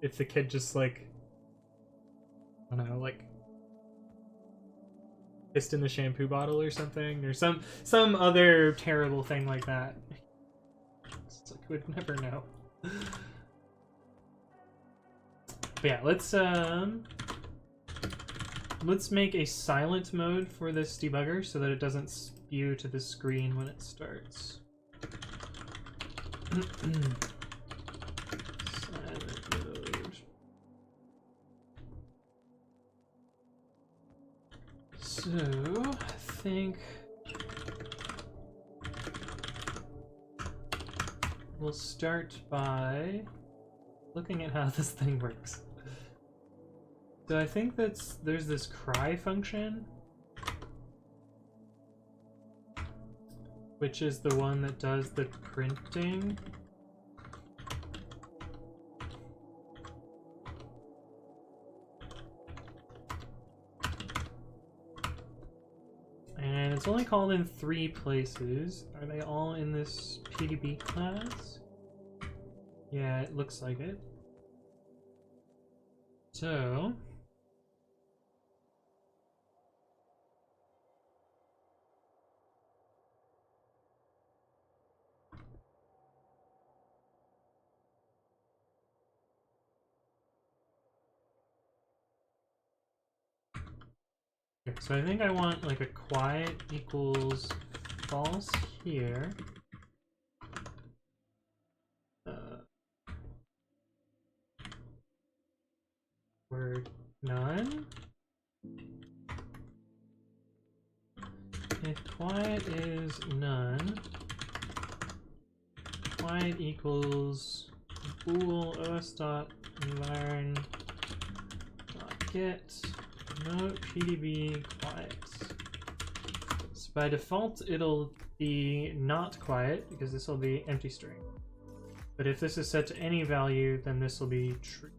If the kid just like, I don't know, like pissed in the shampoo bottle or something, or some other terrible thing like that. It's like we'd never know. But yeah, let's make a silent mode for this debugger so that it doesn't spew to the screen when it starts. Silent mode. So, I think we'll start by looking at how this thing works. So I think there's this cry function, which is the one that does the printing. And it's only called in 3 places. Are they all in this PDB class? Yeah, it looks like it. So Okay, so I think I want like a quiet equals false here. Word none. If quiet is none, quiet equals bool os.learn get note pdb quiet. So by default it'll be not quiet because this will be empty string. But if this is set to any value, then this will be true.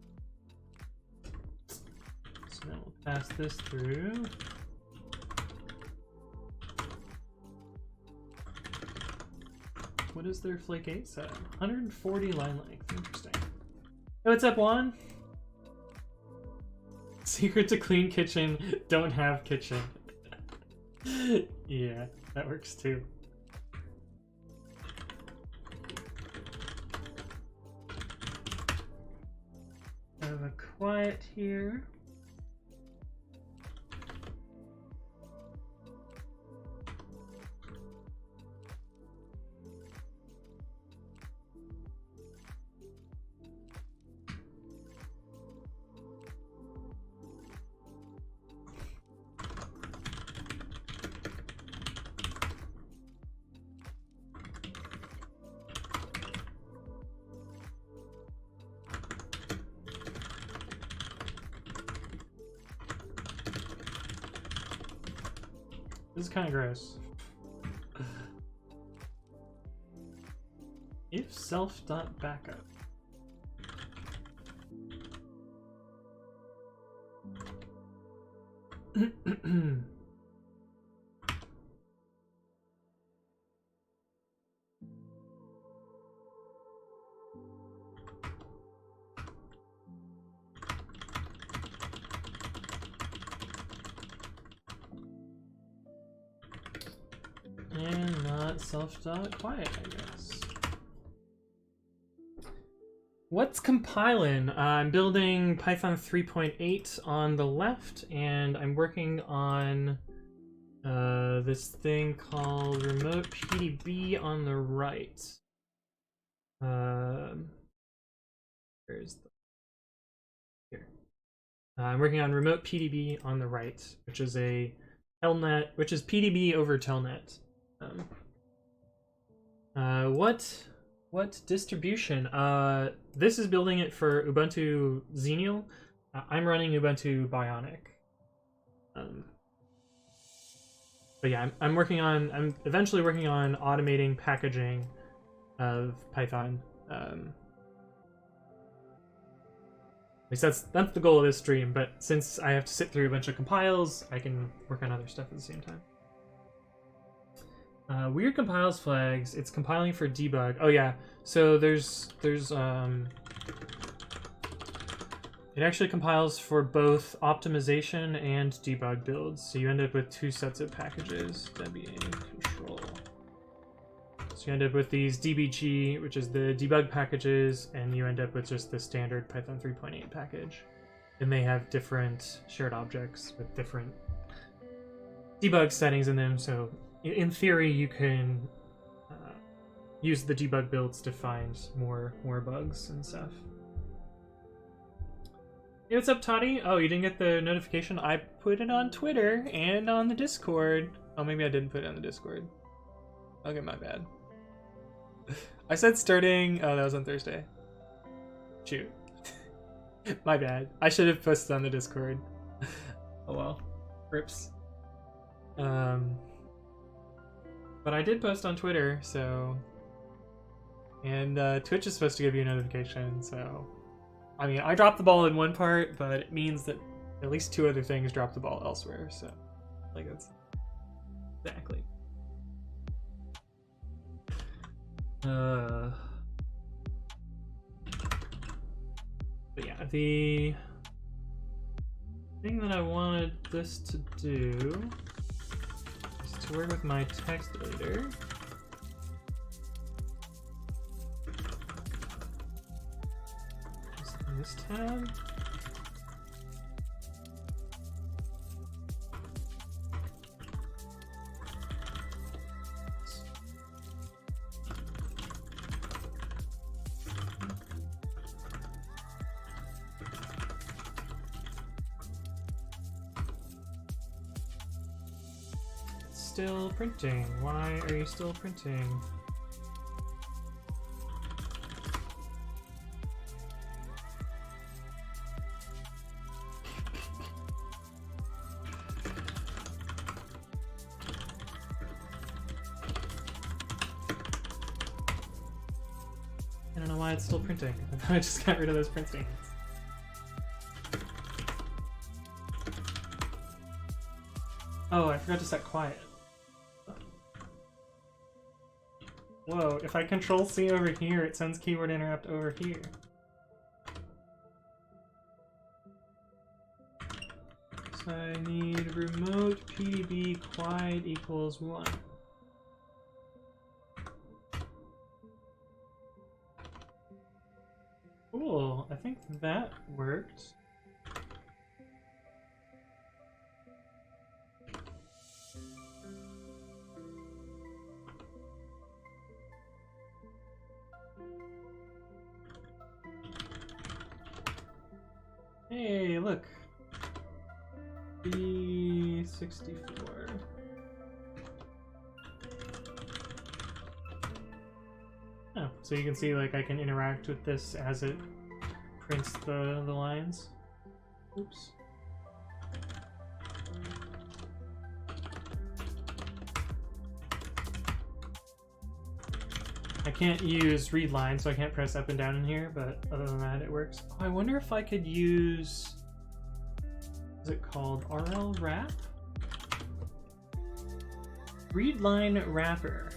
So then we'll pass this through. What is their flake 8 set? 140 line length. Interesting. Hey, what's up, Juan? Secret to clean kitchen, don't have kitchen. Yeah, that works too. I have a quiet here. This is kind of gross. If self.backup. And not self.quiet, I guess. What's compiling? I'm building Python 3.8 on the left, and I'm working on this thing called remote PDB on the right. Where's the... Here. I'm working on remote PDB on the right, which is a telnet, which is PDB over telnet. What distribution? This is building it for Ubuntu Xenial. I'm running Ubuntu Bionic. But yeah, I'm eventually working on automating packaging of Python. At least that's the goal of this stream, but since I have to sit through a bunch of compiles, I can work on other stuff at the same time. Weird compiles flags. It's compiling for debug. Oh yeah, so there's it actually compiles for both optimization and debug builds. So you end up with two sets of packages, WA control. So you end up with these dbg, which is the debug packages, and you end up with just the standard Python 3.8 package. And they have different shared objects with different debug settings in them, so in theory, you can use the debug builds to find more bugs and stuff. Hey, what's up, Toddy? Oh, you didn't get the notification? I put it on Twitter and on the Discord. Oh, maybe I didn't put it on the Discord. Okay, my bad. I said starting... Oh, that was on Thursday. Shoot. My bad. I should have posted on the Discord. Oh well. Rips. But I did post on Twitter, so... And Twitch is supposed to give you a notification, so... I mean, I dropped the ball in one part, but it means that at least two other things dropped the ball elsewhere, so... Like, that's... Exactly. But yeah, the thing that I wanted this to do... to work with my text editor. Just in this tab. still printing? Why are you still printing? I don't know why it's still printing. I thought I just got rid of those print statements. Oh, I forgot to set quiet. Whoa, if I control C over here, it sends keyword interrupt over here. So I need remote PDB quiet equals 1. Cool, I think that worked. Hey, look. B64. Oh, so you can see like I can interact with this as it prints the lines. Oops. I can't use read line, so I can't press up and down in here, but other than that, it works. Oh, I wonder if I could use, is it called RL wrap? Read line wrapper.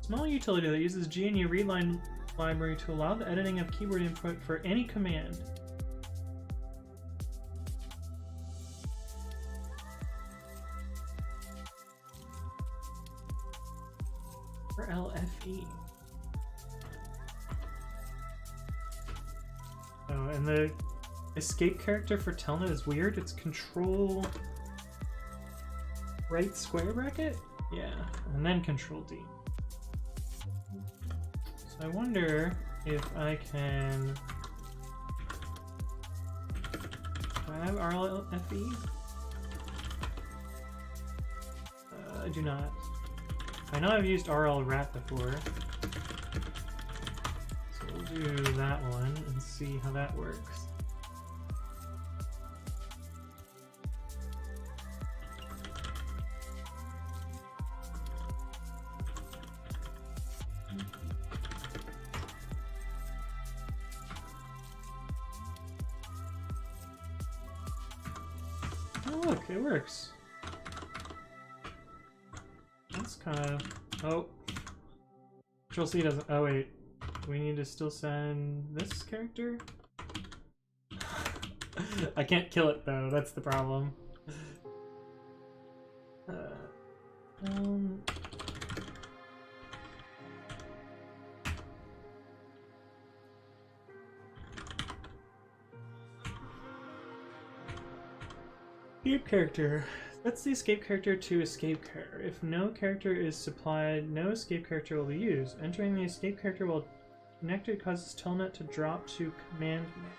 Small utility that uses GNU readline library to allow the editing of keyboard input for any command. For LFE. Oh, and the escape character for Telnet is weird. It's control right square bracket? Yeah, and then control D. So I wonder if I can... Do I have RLFE? I do not. I know I've used RL wrap before. So we'll do that one and see how that works. Oh look, it works. That's kind of... Oh. Control C doesn't... Oh wait. We need to still send this character? I can't kill it though, that's the problem. Escape character. That's the escape character to escape character. If no character is supplied, no escape character will be used. Entering the escape character while connected causes Telnet to drop to command mode.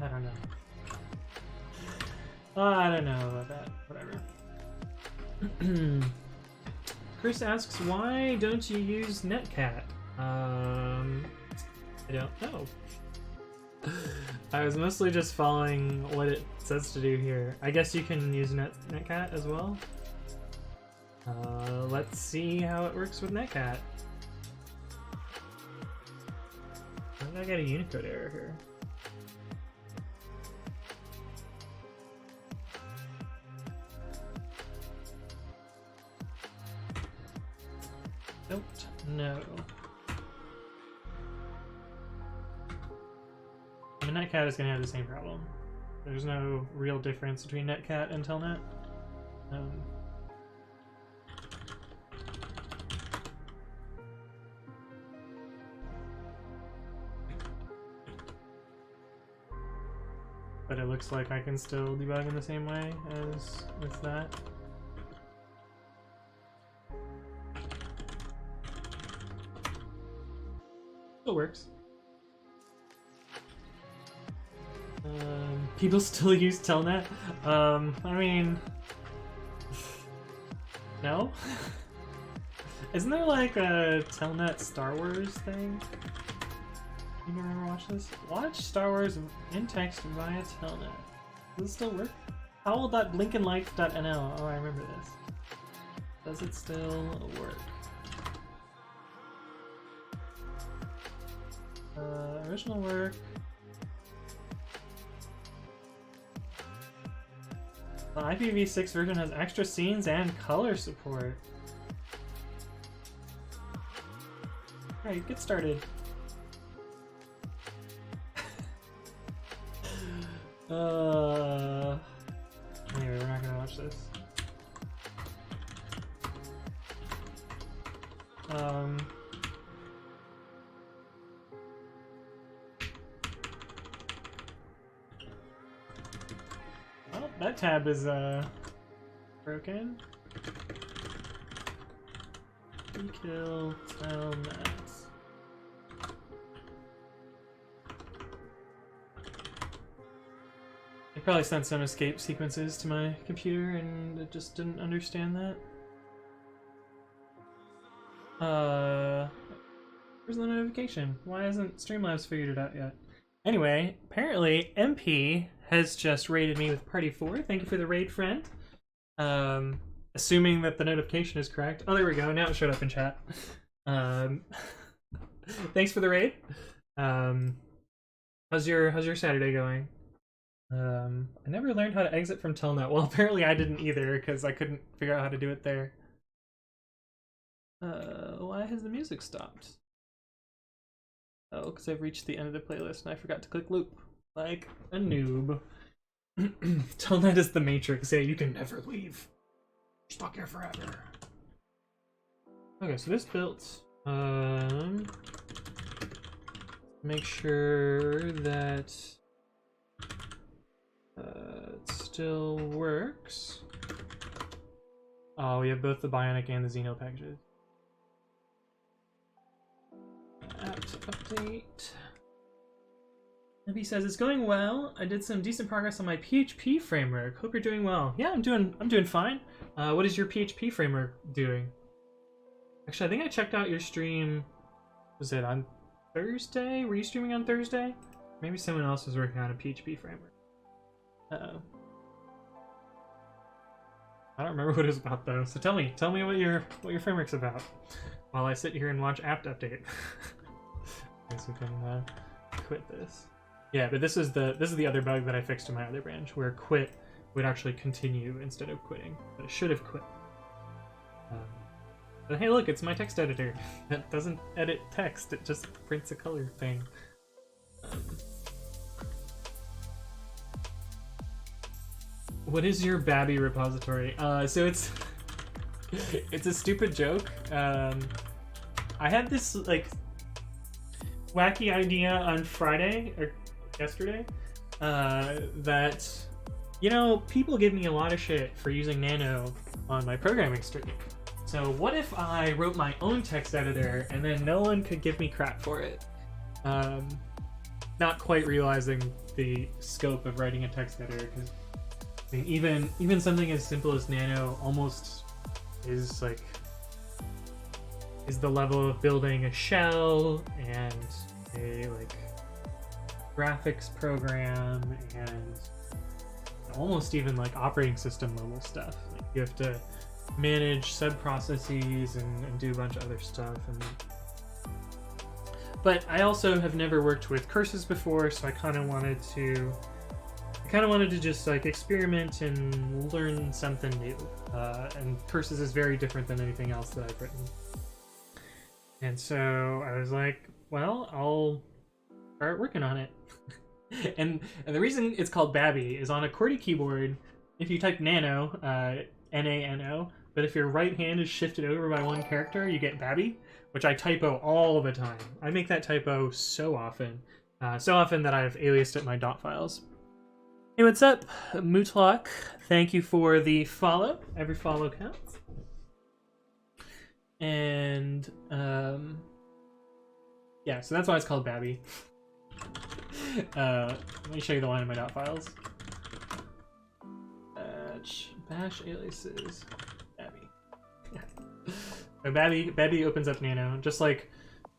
I don't know. I don't know about that. Whatever. Chris asks, why don't you use netcat? I don't know. I was mostly just following what it says to do here. I guess you can use netcat as well. Let's see how it works with netcat. Why did I get a Unicode error here? Don't know. I mean, netcat is going to have the same problem. There's no real difference between netcat and telnet. but it looks like I can still debug in the same way as with that. Still works. People still use Telnet? I mean... No? Isn't there like a Telnet Star Wars thing? You never watch this? Watch Star Wars in text via Telnet. Does it still work? Howl.blinkenlight.nl. Oh, I remember this. Does it still work? Original work. The IPv6 version has extra scenes and color support. Alright, get started. Anyway, we're not gonna watch this. Well, that tab is broken. Kill Telnet. I probably sent some escape sequences to my computer and it just didn't understand that. Where's the notification? Why hasn't Streamlabs figured it out yet? Anyway, apparently MP has just raided me with Party 4. Thank you for the raid, friend. Assuming that the notification is correct. Oh, there we go. Now it showed up in chat. Thanks for the raid. How's your Saturday going? I never learned how to exit from Telnet. Well, apparently I didn't either, because I couldn't figure out how to do it there. Why has the music stopped? Oh, because I've reached the end of the playlist and I forgot to click loop. Like a noob. Telnet is the Matrix. Yeah, you can never leave. You're stuck here forever. Okay, so this built. Make sure that it still works. Oh, we have both the Bionic and the Xeno packages. Apt update. He says it's going well. I did some decent progress on my PHP framework. Hope you're doing well. Yeah, I'm doing fine. What is your PHP framework doing? Actually, I think I checked out your stream. Was it on Thursday? Were you streaming on Thursday? Maybe someone else was working on a PHP framework. Uh-oh. I don't remember what it was about though. So tell me what your framework's about, while I sit here and watch apt update. I guess we can quit this. Yeah, but this is the other bug that I fixed in my other branch, where quit would actually continue instead of quitting, but it should have quit. But hey, look, it's my text editor. That doesn't edit text; it just prints a color thing. What is your Babby repository? So it's a stupid joke. I had this like wacky idea on Friday or yesterday that, you know, people give me a lot of shit for using Nano on my programming stream. So what if I wrote my own text editor and then no one could give me crap for it? Not quite realizing the scope of writing a text editor, because I mean, even something as simple as Nano almost is the level of building a shell and a like graphics program and almost even like operating system level stuff. Like you have to manage sub-processes and do a bunch of other stuff. But I also have never worked with curses before, so I kind of wanted to just like experiment and learn something new. And curses is very different than anything else that I've written. And so I was like, well, I'll start working on it. and the reason it's called Babby is on a QWERTY keyboard, if you type nano, N-A-N-O, but if your right hand is shifted over by one character, you get Babby, which I typo all the time. I make that typo so often that I've aliased it in my dot files. Hey, what's up, Mootlock? Thank you for the follow. Every follow counts. And yeah, so that's why it's called Babby. Let me show you the line of my dot files. Bash aliases Babby. So Babby opens up Nano, just like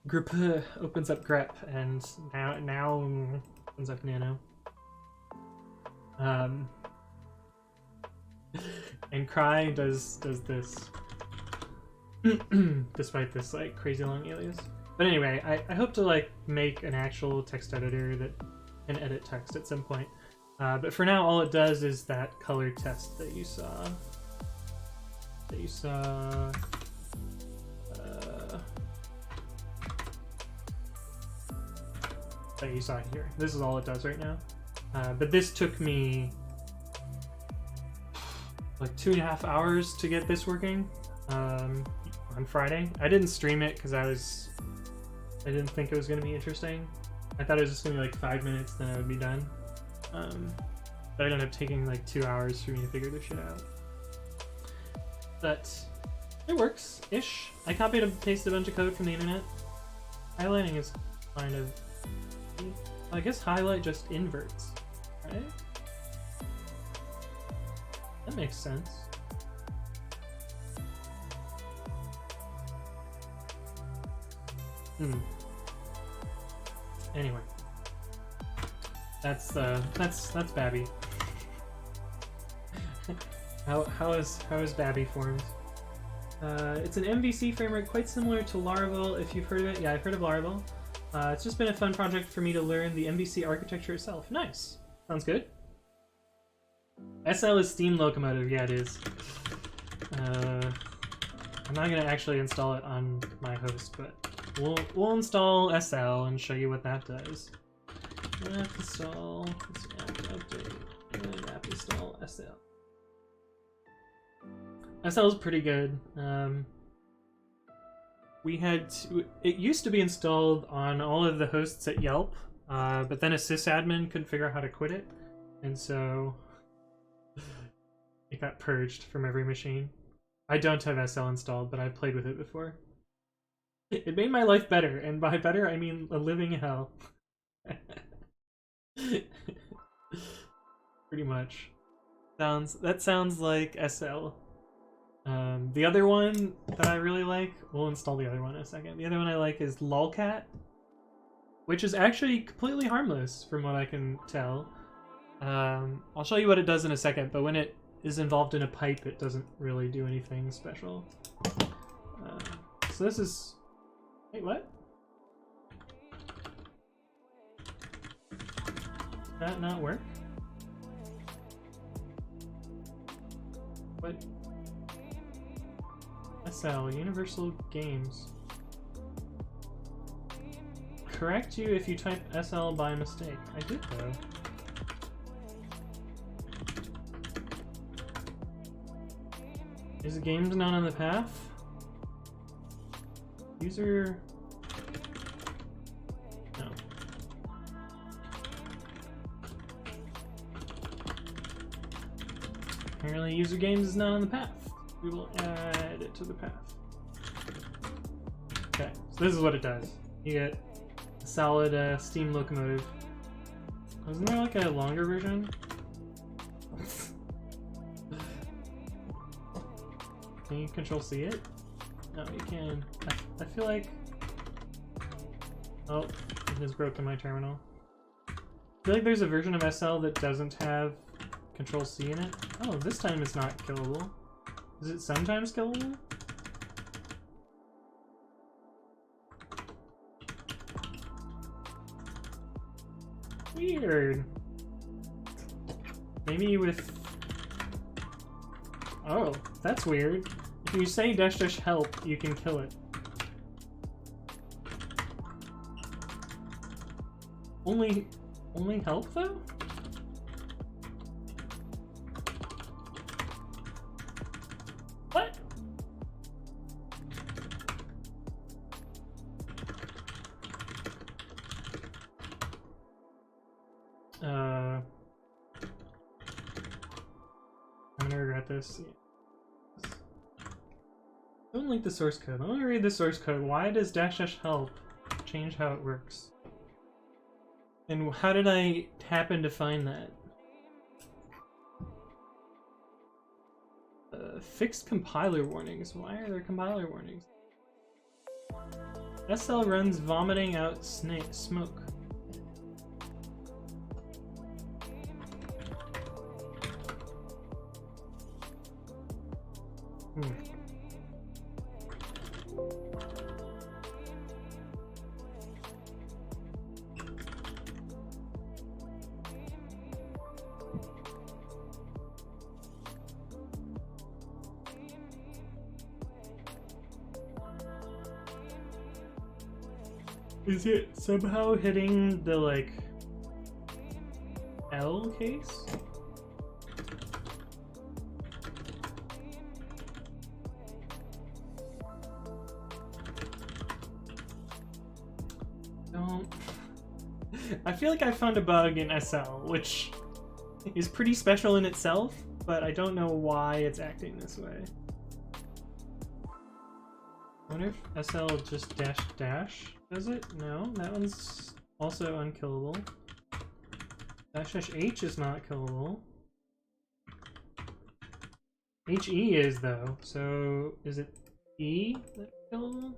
grep opens up grep, and now opens up Nano. And Cry does this, despite this like crazy long alias. But anyway, I hope to like make an actual text editor that can edit text at some point. But for now, all it does is that color test that you saw. That you saw here. This is all it does right now. But this took me like 2.5 hours to get this working on Friday. I didn't stream it because I didn't think it was going to be interesting. I thought it was just going to be like 5 minutes, then I would be done. But it ended up taking like 2 hours for me to figure this shit out. But it works-ish. I copied and pasted a bunch of code from the internet. Highlighting is kind of... I guess highlight just inverts, right? That makes sense. Anyway, that's Babby. how is Babby formed? It's an MVC framework quite similar to Laravel, if you've heard of it. Yeah, I've heard of Laravel. It's just been a fun project for me to learn the MVC architecture itself. Nice. Sounds good. SL is Steam Locomotive. Yeah, it is. I'm not gonna actually install it on my host, but we'll install SL and show you what that does. App install, update, and app install SL. SL is pretty good. It used to be installed on all of the hosts at Yelp, but then a sysadmin couldn't figure out how to quit it, and so it got purged from every machine. I don't have SL installed, but I've played with it before. It made my life better, and by better I mean a living hell. Pretty much. That sounds like SL. The other one that I really like, we'll install the other one in a second. The other one I like is lolcat, which is actually completely harmless from what I can tell. I'll show you what it does in a second, but when it is involved in a pipe, it doesn't really do anything special. So this is... Wait, what? Did that not work? What? SL, Universal Games. Correct you if you type SL by mistake. I did though. Is the games not on the path? User... No. Apparently user games is not on the path. We will add it to the path. Okay, so this is what it does. You get a solid Steam Locomotive. Wasn't there like a longer version? Can you Control-C it? No, you can. I feel like... Oh, it has broken my terminal. I feel like there's a version of SL that doesn't have Control-C in it. Oh, this time it's not killable. Is it sometimes killable? Weird. Maybe with... Oh, that's weird. If you say -- help, you can kill it. Only help though? What? gonna regret this. Don't link the source code. I want to read the source code. Why does --help change how it works? And how did I happen to find that? Fixed compiler warnings. Why are there compiler warnings? SL runs vomiting out smoke. Is it somehow hitting the, like, L case? Don't... I feel like I found a bug in SL, which is pretty special in itself, but I don't know why it's acting this way. I wonder if SL just dash does it? No, that one's also unkillable. --H is not killable. HE is though, so is it E that's killable?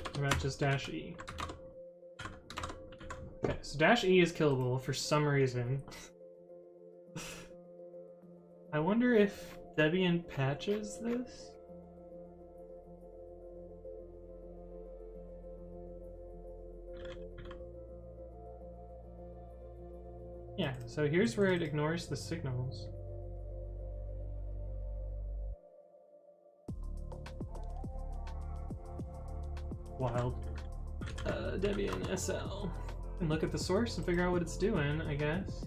What about just -E? Okay, so -E is killable for some reason. I wonder if Debian patches this? Yeah, so here's where it ignores the signals. Wild. Debian SL. And look at the source and figure out what it's doing, I guess.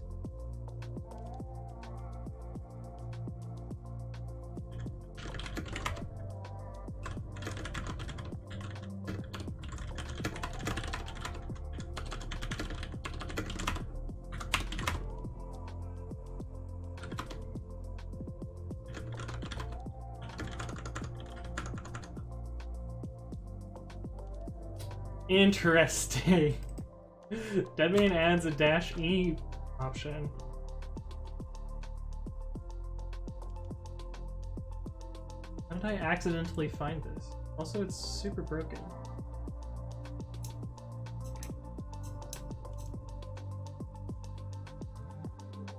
Interesting. Debian adds a -E option. How did I accidentally find this? Also, it's super broken.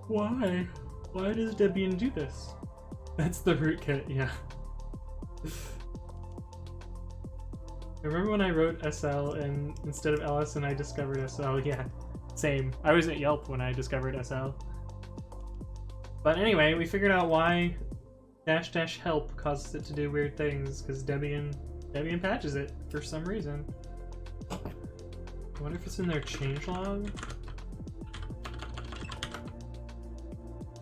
Why? Why does Debian do this? That's the rootkit, yeah. Remember when I wrote SL and instead of LS and I discovered SL? Yeah, same. I was at Yelp when I discovered SL. But anyway, we figured out why --help causes it to do weird things, because Debian patches it for some reason. I wonder if it's in their changelog.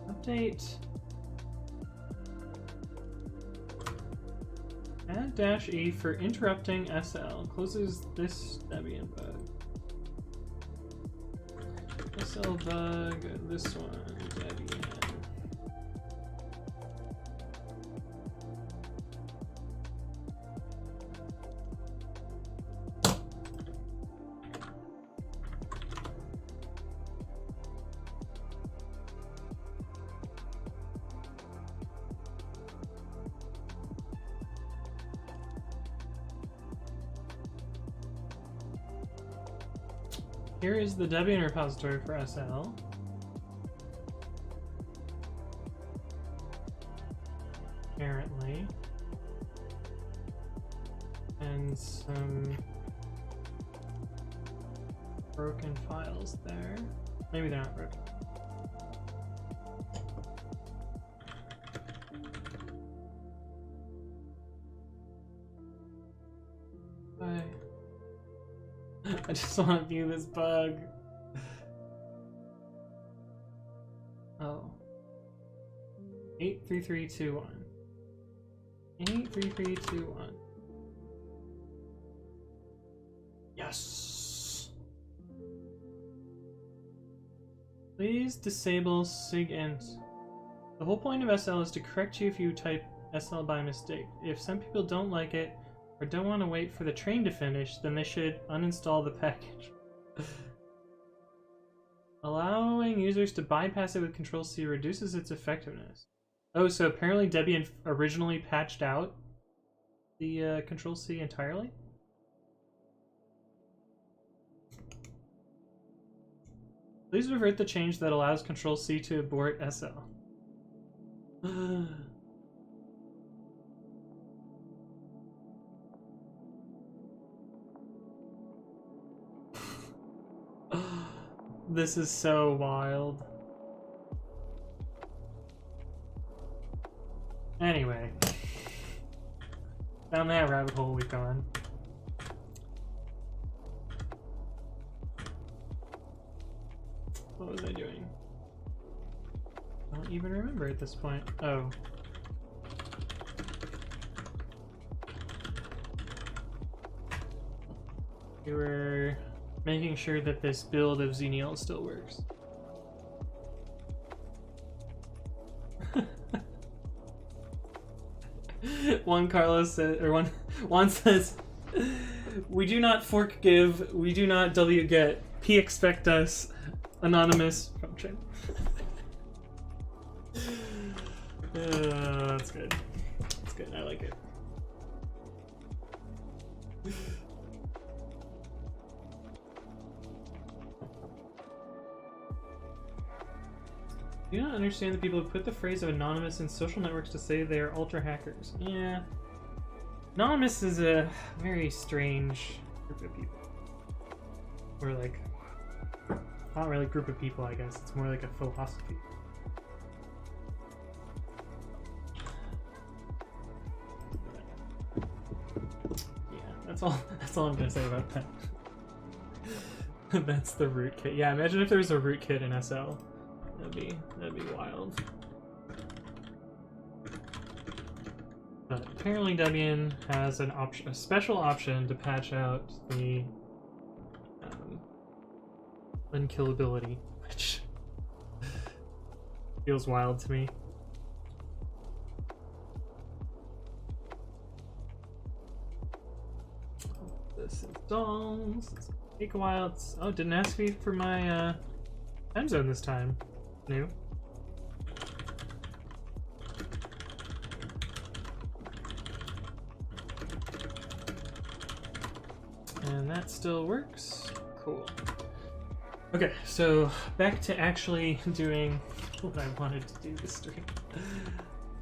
Update. Add -E for interrupting SL. Closes this Debian bug. SL bug, this one, Debian. Here is the Debian repository for SL. Apparently. And some broken files there. Maybe they're not broken. I just want to view this bug. Oh. 83321. 83321. Yes! Please disable sigint. The whole point of SL is to correct you if you type SL by mistake. If some people don't like it or don't want to wait for the train to finish, then they should uninstall the package. Allowing users to bypass it with Control-C reduces its effectiveness. Oh, so apparently Debian originally patched out the Control-C entirely? Please revert the change that allows Control-C to abort SL. This is so wild. Anyway. Down that rabbit hole we've gone. What was I doing? I don't even remember at this point. Oh. We were making sure that this build of Xenial still works. Carlos says, or Juan says, we do not forgive, we do not W get, P expect us, anonymous function. That's good. That's good, I like it. Do you not understand the people who put the phrase of anonymous in social networks to say they are ultra hackers? Yeah. Anonymous is a very strange group of people. Or like, not really a group of people, I guess. It's more like a philosophy. Yeah, that's all I'm gonna say about that. That's the rootkit. Yeah, imagine if there was a rootkit in SL. That'd be wild. But apparently Debian has an option, a special option to patch out the unkillability, which feels wild to me. This installs. It's gonna take a while. Oh, it didn't ask me for my time zone this time. New. And that still works. Cool. Okay, so back to actually doing what I wanted to do this stream.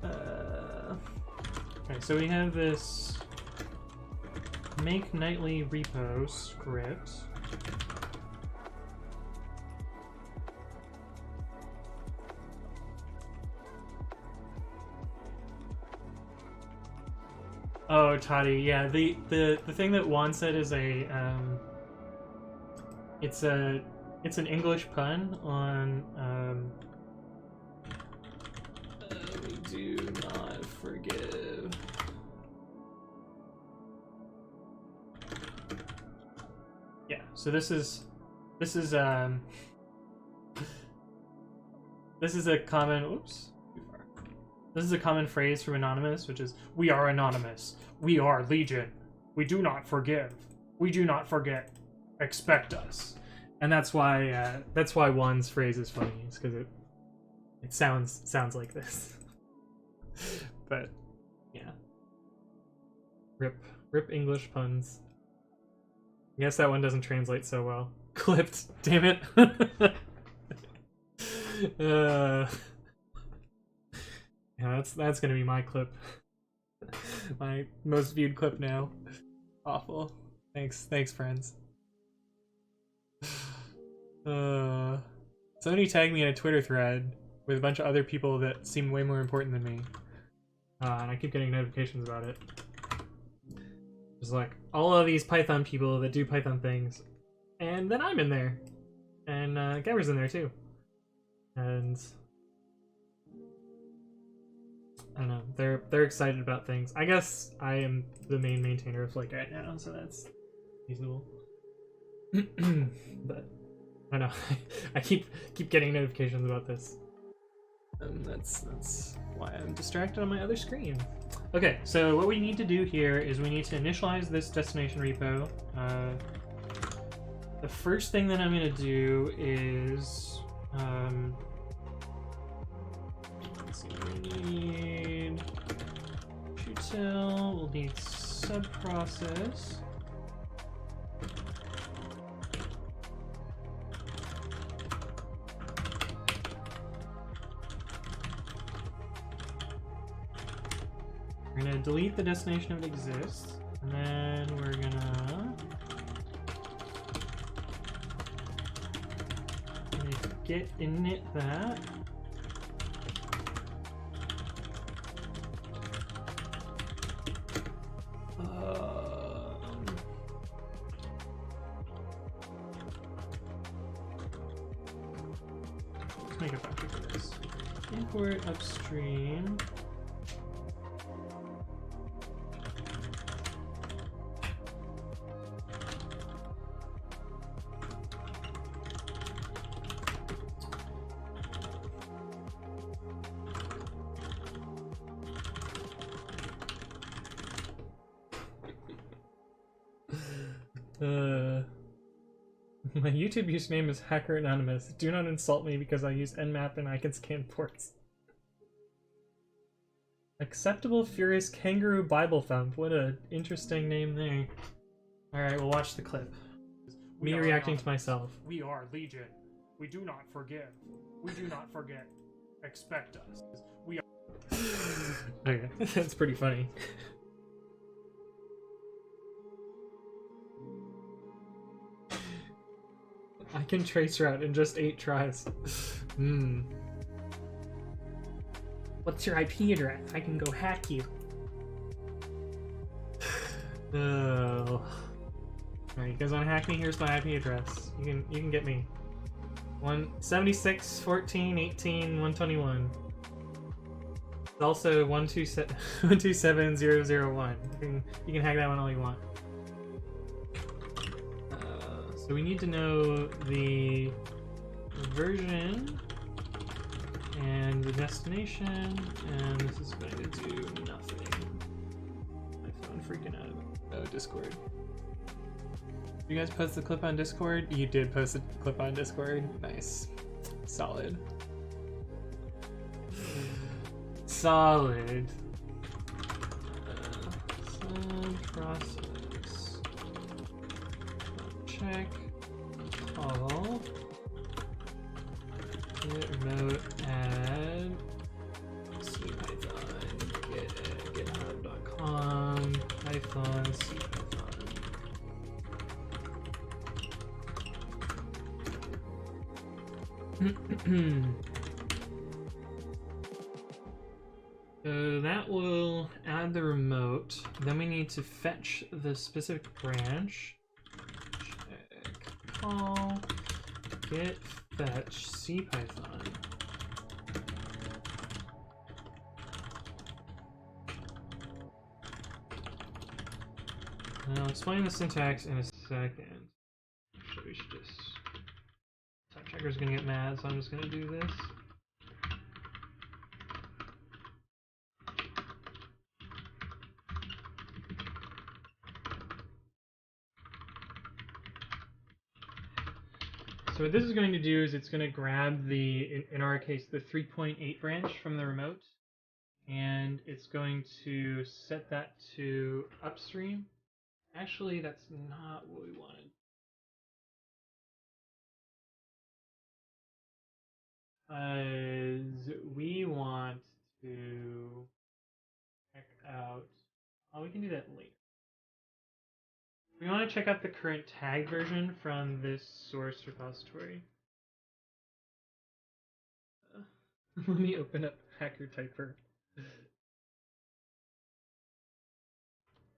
Okay, so we have this make nightly repo script. Oh, Toddy, yeah. The thing that Juan said is a it's an English pun on we do not forgive. Yeah. So this is this is a common. Oops. This is a common phrase from Anonymous, which is, "We are Anonymous. We are Legion. We do not forgive. We do not forget. Expect us." And that's why Juan's phrase is funny. It's because it sounds like this. But yeah, rip English puns. I guess that one doesn't translate so well. Clipped. Damn it. Yeah, that's gonna be my clip. My most viewed clip now. Awful. Thanks, friends. Somebody tagged me in a Twitter thread with a bunch of other people that seem way more important than me. And I keep getting notifications about it. There's like all of these Python people that do Python things. And then I'm in there. And Gabri's in there too. And I don't know, they're excited about things. I guess I am the main maintainer of Flake right now, so that's reasonable. But I know. I keep getting notifications about this. That's why I'm distracted on my other screen. Okay, so what we need to do here is we need to initialize this destination repo. The first thing that I'm going to do is let's see, we need util, we'll need subprocess. We're gonna delete the destination if it exists, and then we're gonna get init that. Let's make a function for this. Import upstream. My YouTube username is Hacker Anonymous. Do not insult me because I use Nmap and I can scan ports. Acceptable Furious Kangaroo Bible Thump. What a interesting name there. Alright, we'll watch the clip. Me reacting to myself. We are Legion. We do not forgive. We do not forget. Expect us. We are. Okay, that's pretty funny. I can trace route in just 8 tries. What's your IP address? I can go hack you. Oh. Alright, you guys wanna hack me? Here's my IP address. You can get me. 176 14 18 121. It's also 127 001. You can hack that one all you want. So we need to know the version and the destination, and this is going to do nothing. My phone freaking out. Oh, Discord. You guys post the clip on Discord? You did post the clip on Discord. Nice. Solid. Solid. Process. Check. Call. Get remote add. C Python. GitHub.com. Python. C Python. So that will add the remote. Then we need to fetch the specific branch. Check call get fetch CPython. I'll explain the syntax in a second. Actually, we should just. Type checker's gonna get mad, so I'm just gonna do this. So what this is going to do is it's going to grab the, in our case, the 3.8 branch from the remote, and it's going to set that to upstream. Actually, that's not what we wanted. We want to check out, oh, we can do that later. We want to check out the current tag version from this source repository. Let me open up Hacker Typer.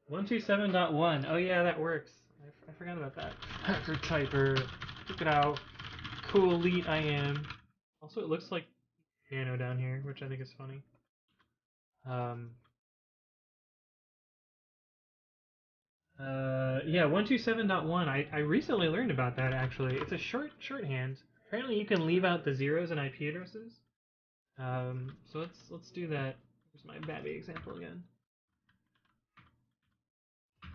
127.1. Oh yeah, that works. I forgot about that. Hacker Typer. Check it out. Cool elite I am. Also, it looks like piano down here, which I think is funny. yeah, 127.1. I recently learned about that actually. It's a shorthand. Apparently, you can leave out the zeros and IP addresses. So let's do that. Here's my Babby example again.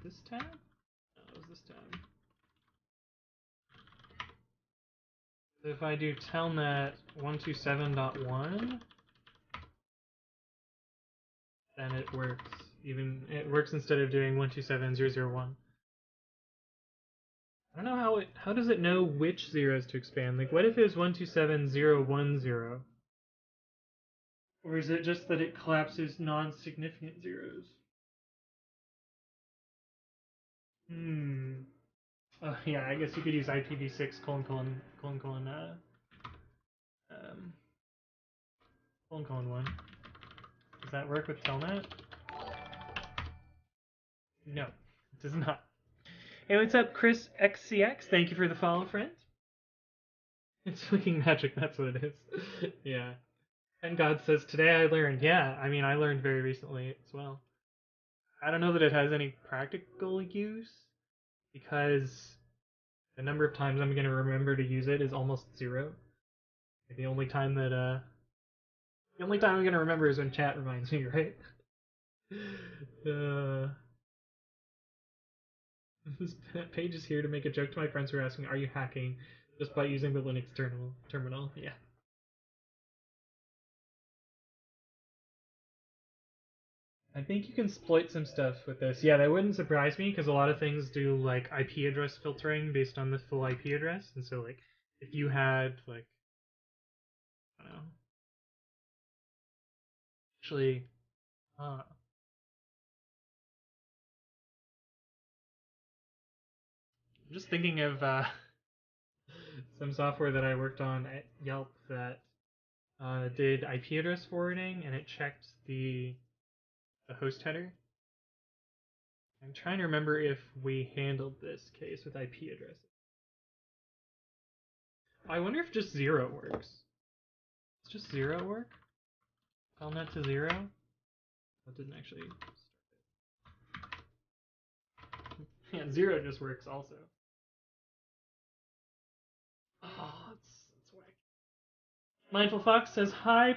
This tab? No, it was this tab. So if I do telnet 127.1, then it works. It works instead of doing 127.0.0.1. I don't know how does it know which zeros to expand? Like, what if it was 127.0.1.0? Or is it just that it collapses non-significant zeros? Yeah, I guess you could use IPv6 : ::1. Does that work with telnet? No, it does not. Hey, what's up, Chris XCX? Thank you for the follow, friend. It's fucking magic, that's what it is. Yeah. And God says, today I learned. Yeah, I mean, I learned very recently as well. I don't know that it has any practical use, because the number of times I'm going to remember to use it is almost zero. The only time I'm going to remember is when chat reminds me, right? This page is here to make a joke to my friends who are asking, are you hacking? Just by using the Linux terminal. Yeah. I think you can exploit some stuff with this. Yeah, that wouldn't surprise me, because a lot of things do like IP address filtering based on the full IP address. And so, like, if you had, like, I don't know. Actually, I'm just thinking of some software that I worked on at Yelp that did IP address forwarding, and it checked the host header. I'm trying to remember if we handled this case with IP addresses. I wonder if just 0 works. Does just 0 work? Telnet to 0? That didn't actually start it. Yeah, 0 just works also. Oh, that's whack. Mindful Fox says, hi,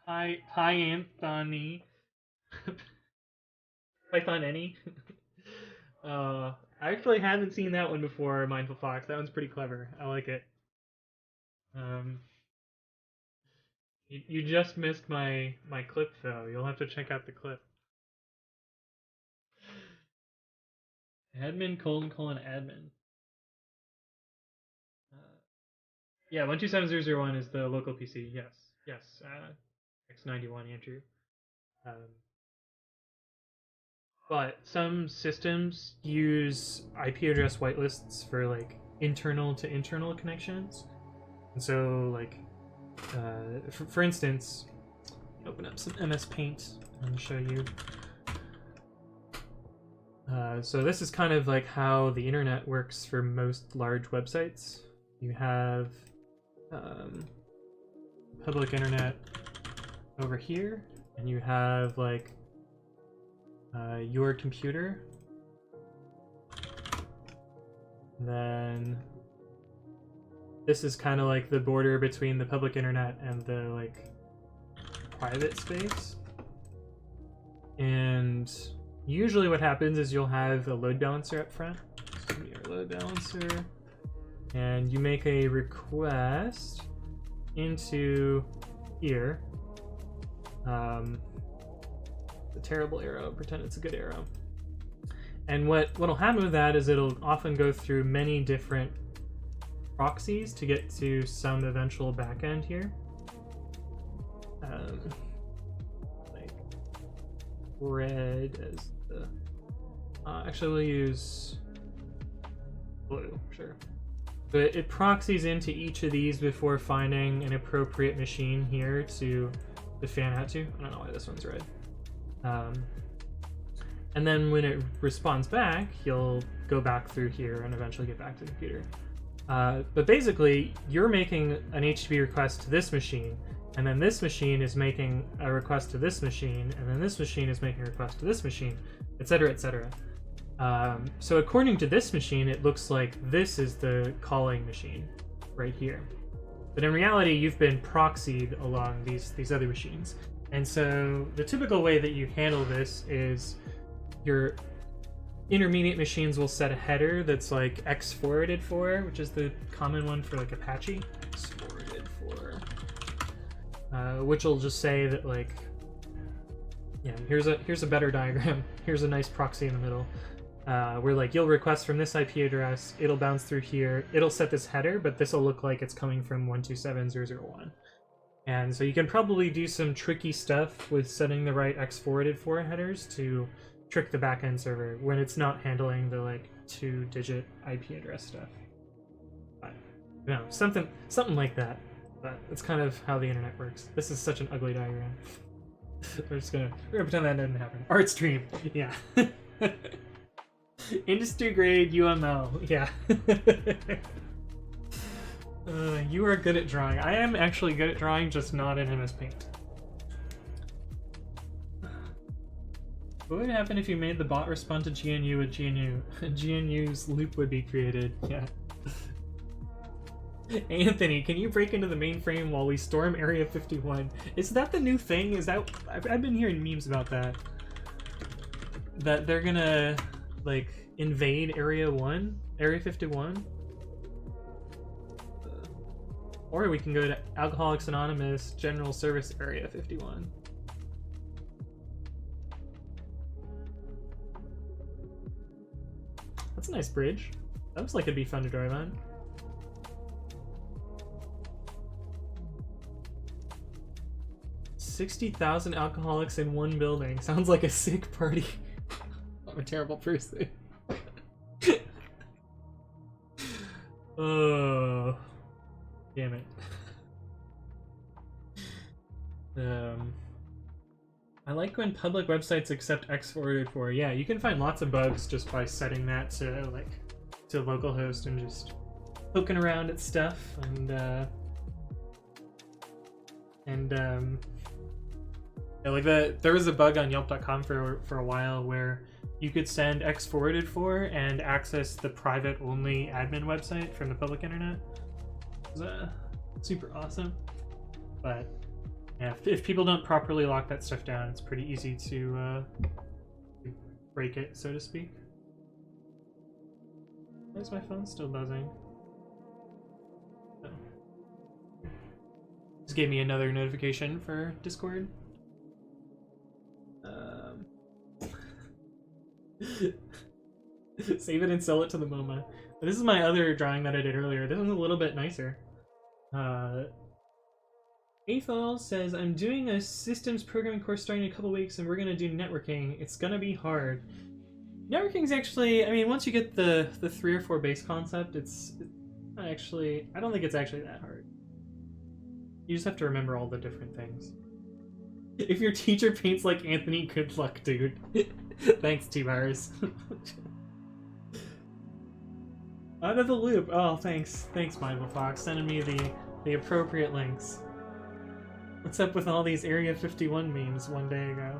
Anthony. Python any? I actually haven't seen that one before, Mindful Fox. That one's pretty clever. I like it. You just missed my clip, though. You'll have to check out the clip. Admin : admin. Yeah, 127.0.0.1 is the local PC. Yes. X91, Andrew. But some systems use IP address whitelists for, like, internal to internal connections. And so, like, for instance, open up some MS Paint and show you. So this is kind of like how the internet works for most large websites. You have public internet over here, and you have, like, your computer. And then this is kind of like the border between the public internet and the, like, private space. And usually what happens is you'll have a load balancer up front. So give me your load balancer. And you make a request into here. The terrible arrow, pretend it's a good arrow. And what'll happen with that is it'll often go through many different proxies to get to some eventual backend here. Like red as the actually we'll use blue, sure. But it proxies into each of these before finding an appropriate machine here to fan out to. I don't know why this one's red. And then when it responds back, you'll go back through here and eventually get back to the computer. But basically, you're making an HTTP request to this machine, and then this machine is making a request to this machine, and then this machine is making a request to this machine, etc., etc. So according to this machine, it looks like this is the calling machine right here. But in reality, you've been proxied along these other machines. And so the typical way that you handle this is your intermediate machines will set a header that's like X forwarded for, which is the common one for like Apache. X forwarded for, which will just say that like, yeah, here's a better diagram. Here's a nice proxy in the middle. Where like you'll request from this IP address, it'll bounce through here, it'll set this header, but this will look like it's coming from 127.0.0.1. And so you can probably do some tricky stuff with setting the right X forwarded for headers to trick the backend server when it's not handling the like 2-digit IP address stuff. But, you know, something like that. But that's kind of how the internet works. This is such an ugly diagram. we're gonna pretend that didn't happen. Art stream, yeah. Industry grade UML, yeah. You are good at drawing. I am actually good at drawing, just not in MS Paint. What would happen if you made the bot respond to GNU with GNU? GNU's loop would be created, yeah. Anthony, can you break into the mainframe while we storm Area 51? Is that the new thing? Is that... I've been hearing memes about that. That they're gonna, like, invade Area 51? Or we can go to Alcoholics Anonymous General Service Area 51. That's a nice bridge. That looks like it'd be fun to drive on. $60,000 alcoholics in one building. Sounds like a sick party. I'm a terrible person. Oh, damn it. I like when public websites accept X forwarded for. Yeah, you can find lots of bugs just by setting that to like to localhost and just poking around at stuff and yeah, like there was a bug on Yelp.com for a while where you could send X forwarded for and access the private only admin website from the public internet. It was super awesome. But yeah, if people don't properly lock that stuff down, it's pretty easy to break it, so to speak. Why is my phone still buzzing? Oh. Just gave me another notification for Discord. Save it and sell it to the MoMA. But this is my other drawing that I did earlier. This one's a little bit nicer. Athol says, I'm doing a systems programming course starting in a couple weeks and we're going to do networking. It's going to be hard. Networking's actually, I mean, once you get the 3 or 4 base concept, it's not actually, I don't think it's actually that hard. You just have to remember all the different things. If your teacher paints like Anthony, good luck, dude. Thanks, T-Virus. Out of the loop. Oh, thanks. Thanks, Bible Fox, sending me the appropriate links. What's up with all these Area 51 memes one day ago?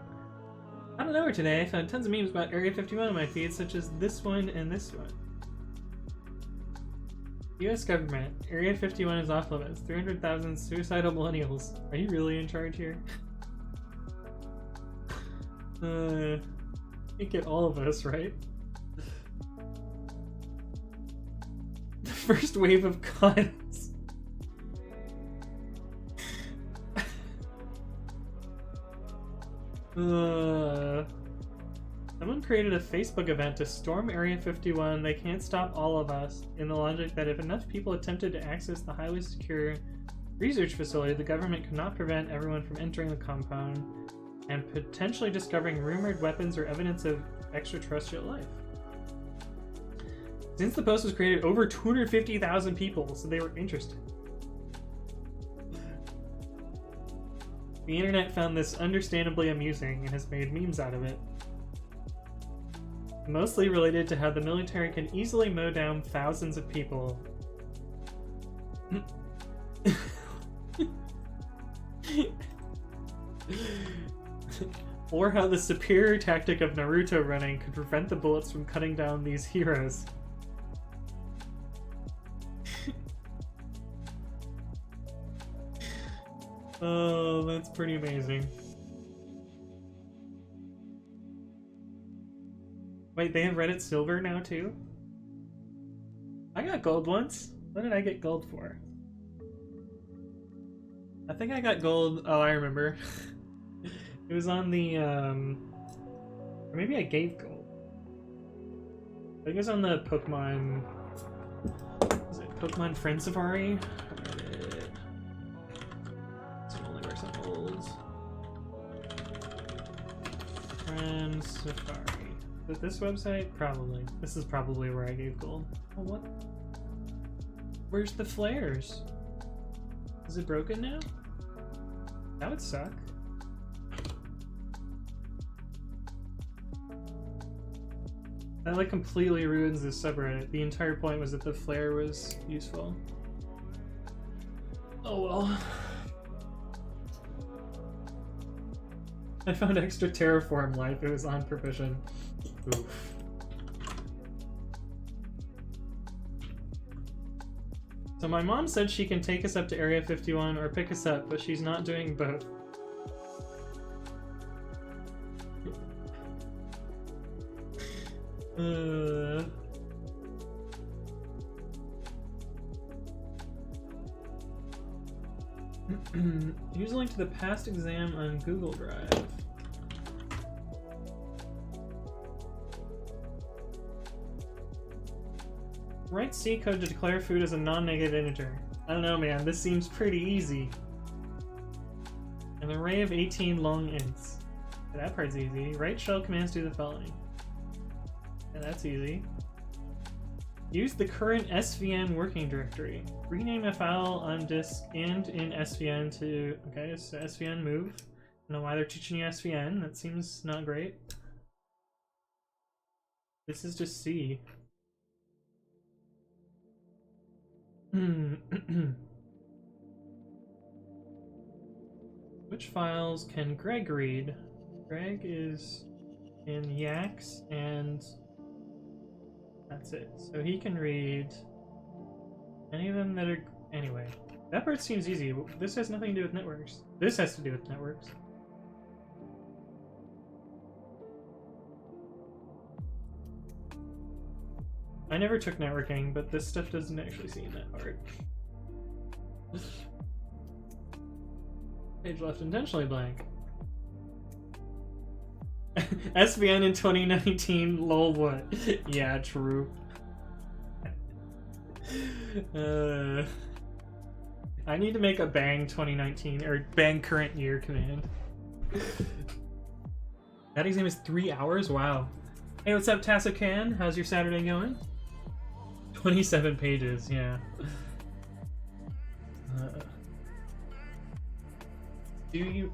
I don't know where today. I found tons of memes about Area 51 on my feed, such as this one and this one. U.S. government. Area 51 is off limits. 300,000 suicidal millennials. Are you really in charge here? Can't get all of us, right? The first wave of cons. Someone created a Facebook event to storm Area 51. They can't stop all of us, in the logic that if enough people attempted to access the highly secure research facility, the government could not prevent everyone from entering the compound and potentially discovering rumored weapons or evidence of extraterrestrial life. Since the post was created, over 250,000 people said they were interested. The internet found this understandably amusing and has made memes out of it. Mostly related to how the military can easily mow down thousands of people. explore how the superior tactic of Naruto running could prevent the bullets from cutting down these heroes. Oh, that's pretty amazing. Wait, they have Reddit Silver now too? I got gold once. What did I get gold for? I think I got gold. Oh, I remember. It was on the, or maybe I gave gold. I think it was on the Pokemon, was it Pokemon Friend Safari? This one only works on old. Friend Safari. Is it this website? Probably. This is probably where I gave gold. Oh, what? Where's the flares? Is it broken now? That would suck. That like completely ruins this subreddit. The entire point was that the flare was useful. Oh well. I found extra terraform life. It was on provision. Oof. So my mom said she can take us up to Area 51 or pick us up, but she's not doing both. Use a link to the past exam on Google Drive. Write C code to declare food as a non-negative integer. I don't know, man. This seems pretty easy. An array of 18 long ints. Yeah, that part's easy. Write shell commands to do the following. Yeah, that's easy. Use the current SVN working directory. Rename a file on disk and in SVN to... Okay, so SVN move. I don't know why they're teaching you SVN. That seems not great. This is just C. Which files can Greg read? Greg is in Yax and that's it. So he can read any of them that are... Anyway, that part seems easy. This has nothing to do with networks. This has to do with networks. I never took networking, but this stuff doesn't actually seem that hard. Page left intentionally blank. SVN in 2019, lol what? Yeah, true. I need to make a bang 2019, or bang current year command. That exam is 3 hours? Wow. Hey, what's up, Tassocan? How's your Saturday going? 27 pages, yeah.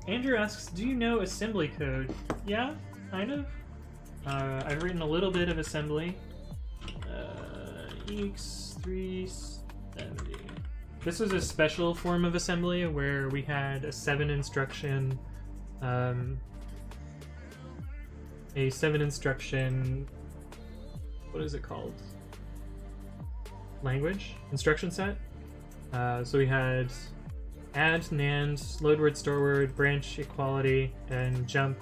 Andrew asks, do you know assembly code? Yeah, kind of. I've written a little bit of assembly. EX370. This was a special form of assembly where we had a 7 instruction, what is it called? Language? Instruction set? So we had add, NAND, load word, store word, branch, equality, and jump.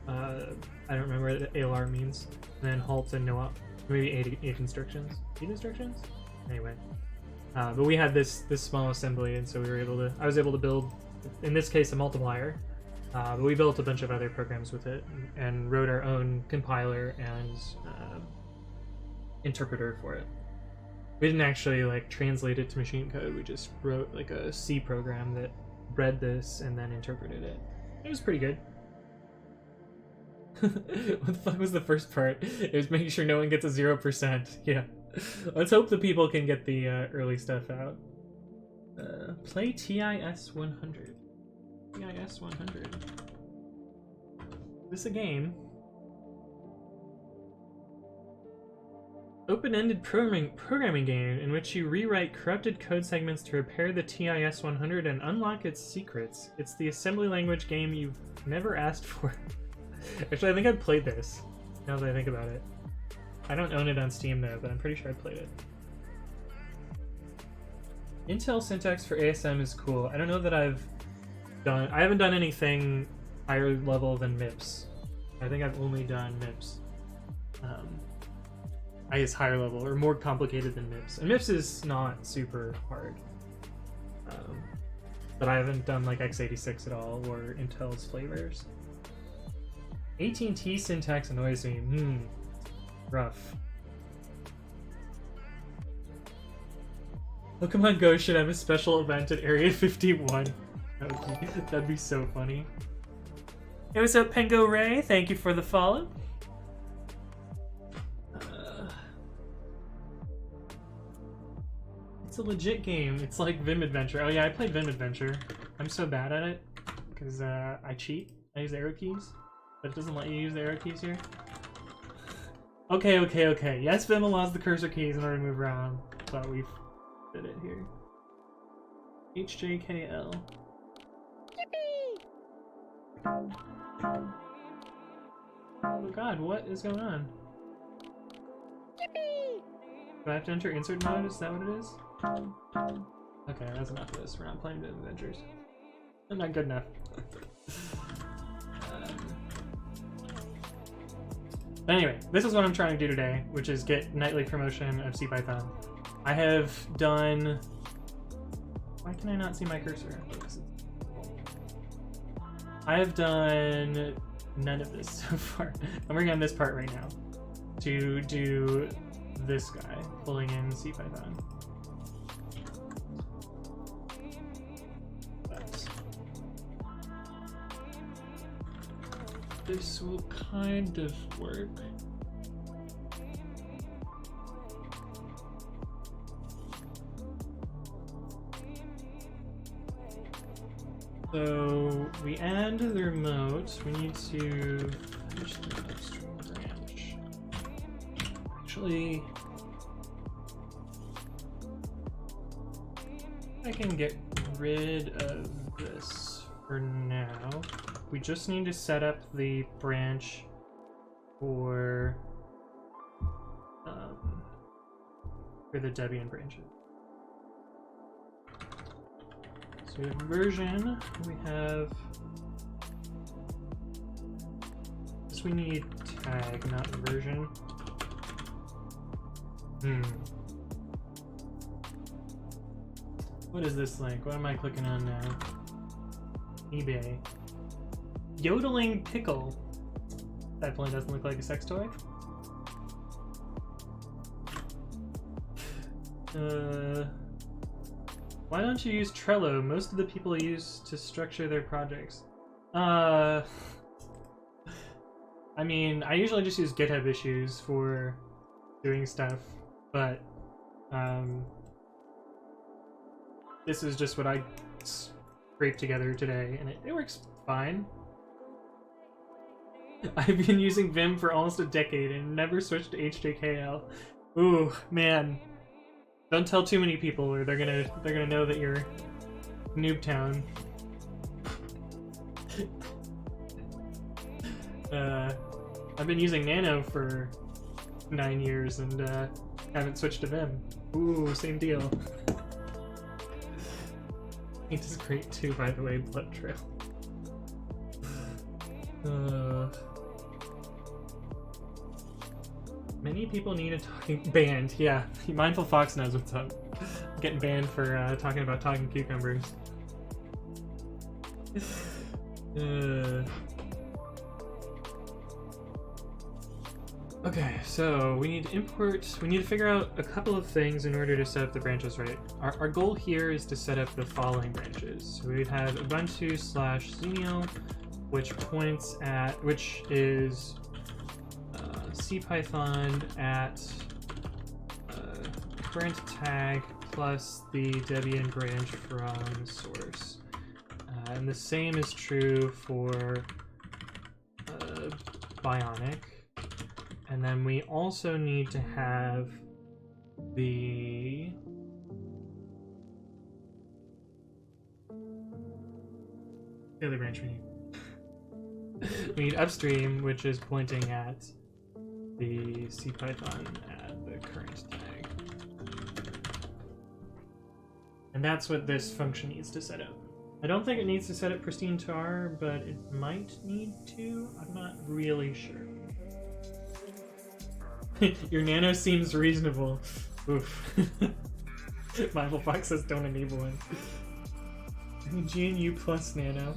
I don't remember what ALR means. And then halt and no op. Maybe 8 instructions. 8 instructions? Anyway. But we had this small assembly, and so we were able to... I was able to build, in this case, a multiplier. But we built a bunch of other programs with it, and wrote our own compiler and interpreter for it. We didn't actually like translate it to machine code. We just wrote like a C program that read this and then interpreted it. It was pretty good. What the fuck was the first part? It was making sure no one gets a 0%. Yeah. Let's hope the people can get the early stuff out. Play TIS 100. TIS 100. Is this a game? Open-ended programming game in which you rewrite corrupted code segments to repair the TIS 100 and unlock its secrets. It's the assembly language game you've never asked for. Actually, I think I played this, now that I think about it. I don't own it on Steam though, but I'm pretty sure I played it. Intel syntax for ASM is cool. I don't know that I haven't done anything higher level than MIPS. I think I've only done MIPS. I guess higher level, or more complicated than MIPS. And MIPS is not super hard. But I haven't done like x86 at all, or Intel's flavors. AT&T syntax annoys me. Rough. Pokemon Go should have a special event at Area 51. That'd be so funny. Hey, what's up, Pengo Ray? Thank you for the follow. It's a legit game. It's like Vim Adventure. Oh yeah, I played Vim Adventure. I'm so bad at it because I cheat. I use arrow keys, but it doesn't let you use the arrow keys here. Okay. Yes, Vim allows the cursor keys in order to move around, but we've did it here. HJKL. Oh god, what is going on? Do I have to enter insert mode? Is that what it is? Okay, that's enough of this. We're not playing Vim Adventures. I'm not good enough. But anyway, this is what I'm trying to do today, which is get nightly promotion of CPython. I have done... Why can I not see my cursor? I have done none of this so far. I'm working on this part right now to do this guy, pulling in CPython. But this will kind of work. So we add the remote. We need to finish the upstream branch. Actually, I can get rid of this for now. We just need to set up the branch for the Debian branches. So we have version, we have, this we need tag, not version. What is this link? What am I clicking on now? eBay. Yodeling pickle. Definitely doesn't look like a sex toy. Why don't you use Trello? Most of the people use to structure their projects. I mean, I usually just use GitHub issues for doing stuff, but this is just what I scraped together today, and it works fine. I've been using Vim for almost a decade and never switched to HJKL. Ooh, man. Don't tell too many people, or they're gonna know that you're Noob Town. I've been using Nano for 9 years and haven't switched to Vim. Ooh, same deal. It is great too, by the way, Blood Trail. Many people need a talking banned. Yeah, Mindful Fox knows what's up. I'm getting banned for talking about talking cucumbers. Okay, so we need to import. We need to figure out a couple of things in order to set up the branches right. Our goal here is to set up the following branches. So we'd have Ubuntu/Xenial, which is CPython at current tag plus the Debian branch from source. And the same is true for Bionic. And then we also need to have the other branch we need. We need upstream, which is pointing at the CPython at the current tag. And that's what this function needs to set up. I don't think it needs to set up pristine tar, but it might need to. I'm not really sure. Your nano seems reasonable. Oof. Bible Fox says don't enable it. GNU plus nano.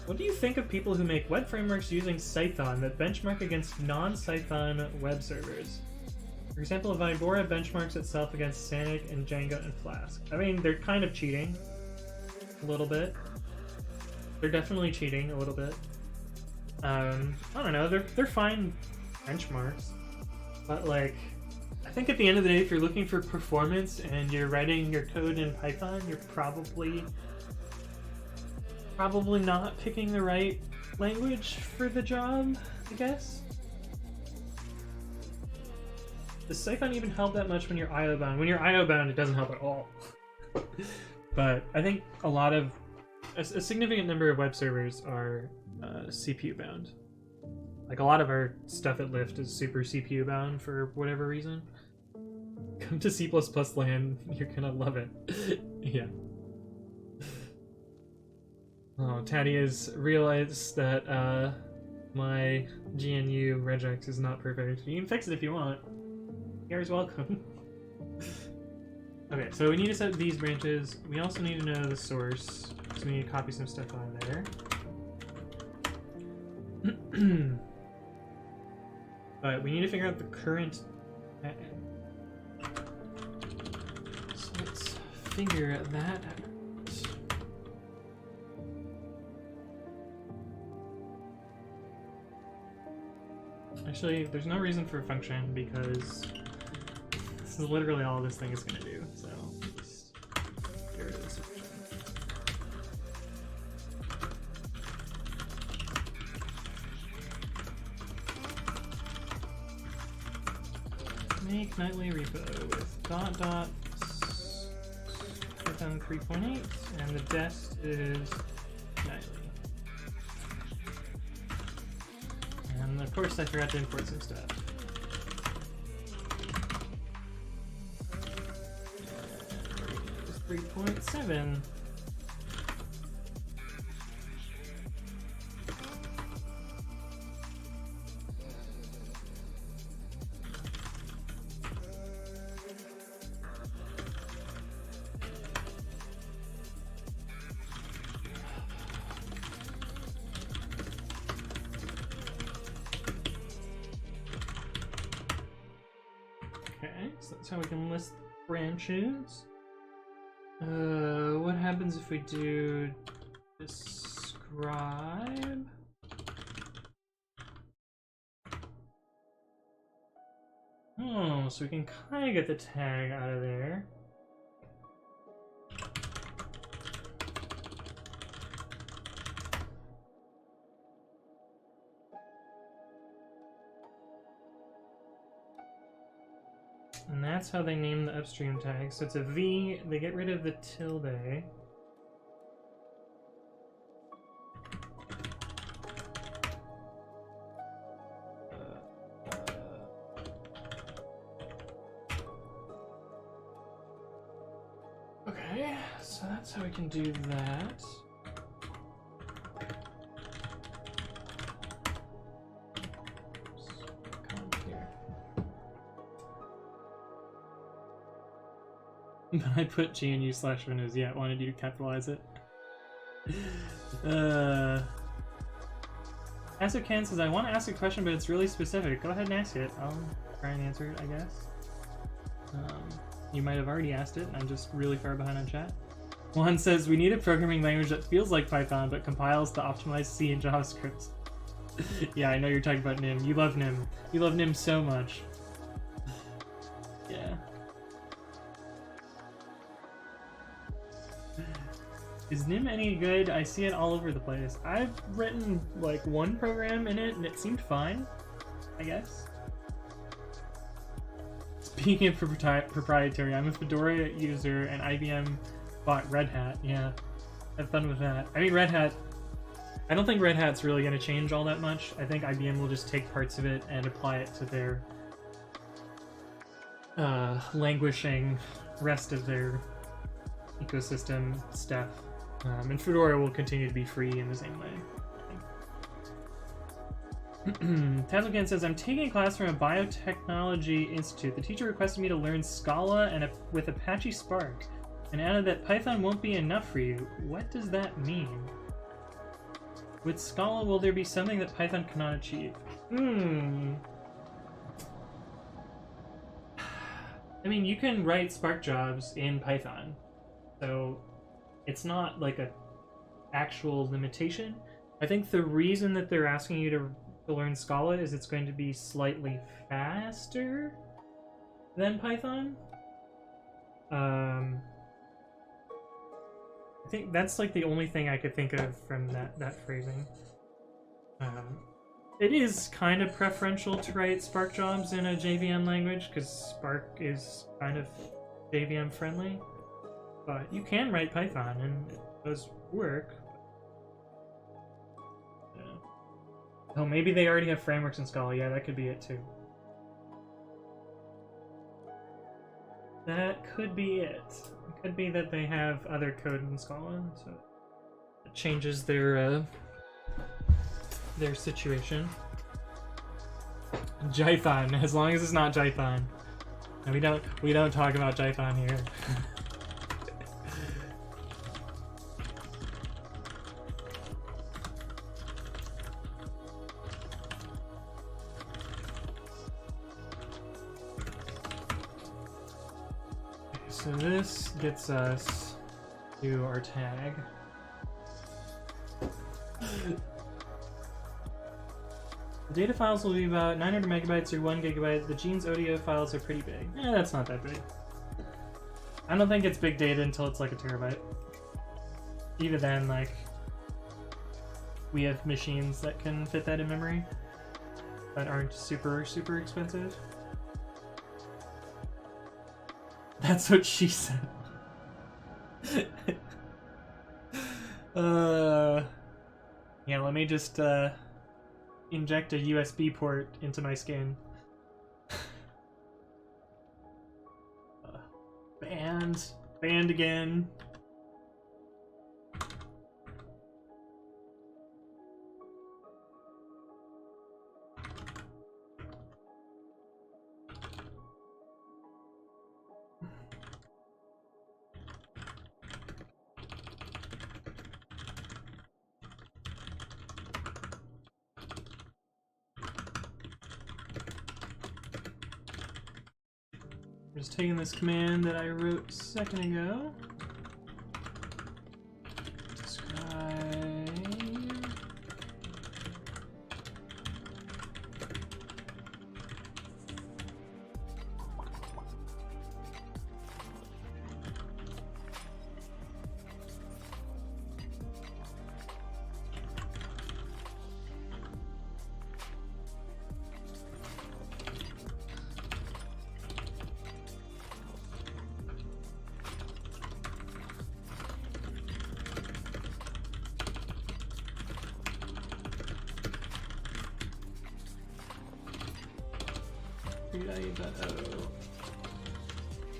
What do you think of people who make web frameworks using Python that benchmark against non-Python web servers? For example, Vibora benchmarks itself against Sonic and Django and Flask. I mean, they're kind of cheating. A little bit. They're definitely cheating a little bit. I don't know, they're fine benchmarks. But like, I think at the end of the day, if you're looking for performance and you're writing your code in Python, you're probably not picking the right language for the job, I guess. Does Python even help that much when you're IO bound? When you're IO bound, it doesn't help at all. But I think a significant number of web servers are CPU bound. Like a lot of our stuff at Lyft is super CPU bound for whatever reason. Come to C++ land, you're gonna love it. Yeah. Oh, Taddy has realized that my GNU regex is not perfect. You can fix it if you want. You're as welcome. Okay, so we need to set these branches. We also need to know the source, so we need to copy some stuff on there. But we need to figure out the current. So let's figure that out. Actually, there's no reason for a function because this is literally all this thing is going to do. So just get rid of this function. Make nightly repo with python3.8 and the dest is nightly. And of course I forgot to import some stuff. 3.7. Okay, so that's how we can list branches. What happens if we do describe? Oh, so we can kind of get the tag out of there. And that's how they name the upstream tag. So it's a V, they get rid of the tilde. Okay, so that's how we can do that. But I put GNU/Windows, yeah, wanted you to capitalize it. Asokan says, I want to ask a question, but it's really specific. Go ahead and ask it. I'll try and answer it, I guess. You might have already asked it, and I'm just really far behind on chat. Juan says, we need a programming language that feels like Python, but compiles to optimize C and JavaScript. Yeah, I know you're talking about Nim. You love Nim. You love Nim so much. Yeah. Is Nim any good? I see it all over the place. I've written like one program in it and it seemed fine, I guess. Speaking of proprietary, I'm a Fedora user and IBM bought Red Hat. Yeah, have fun with that. I mean, Red Hat. I don't think Red Hat's really going to change all that much. I think IBM will just take parts of it and apply it to their languishing rest of their ecosystem stuff. And Fedora will continue to be free in the same way. Tazlecan says, I'm taking a class from a biotechnology institute. The teacher requested me to learn Scala and with Apache Spark, and added that Python won't be enough for you. What does that mean? With Scala, will there be something that Python cannot achieve? I mean, you can write Spark jobs in Python, so it's not like a actual limitation. I think the reason that they're asking you to learn Scala is it's going to be slightly faster than Python. I think that's like the only thing I could think of from that phrasing. It is kind of preferential to write Spark jobs in a JVM language because Spark is kind of JVM friendly, but you can write Python and it does work. Oh, maybe they already have frameworks in Scala. Yeah, that could be it too. That could be it. It could be that they have other code in Scala, so it changes their situation. Jython, as long as it's not Jython. And we don't talk about Jython here. So this gets us to our tag. The data files will be about 900 megabytes or 1 gigabyte. The genes audio files are pretty big. That's not that big. I don't think it's big data until it's like a terabyte. Even then, like, we have machines that can fit that in memory that aren't super, super expensive. That's what she said. Yeah, let me just inject a USB port into my skin. Banned again. Just taking this command that I wrote a second ago. Describe.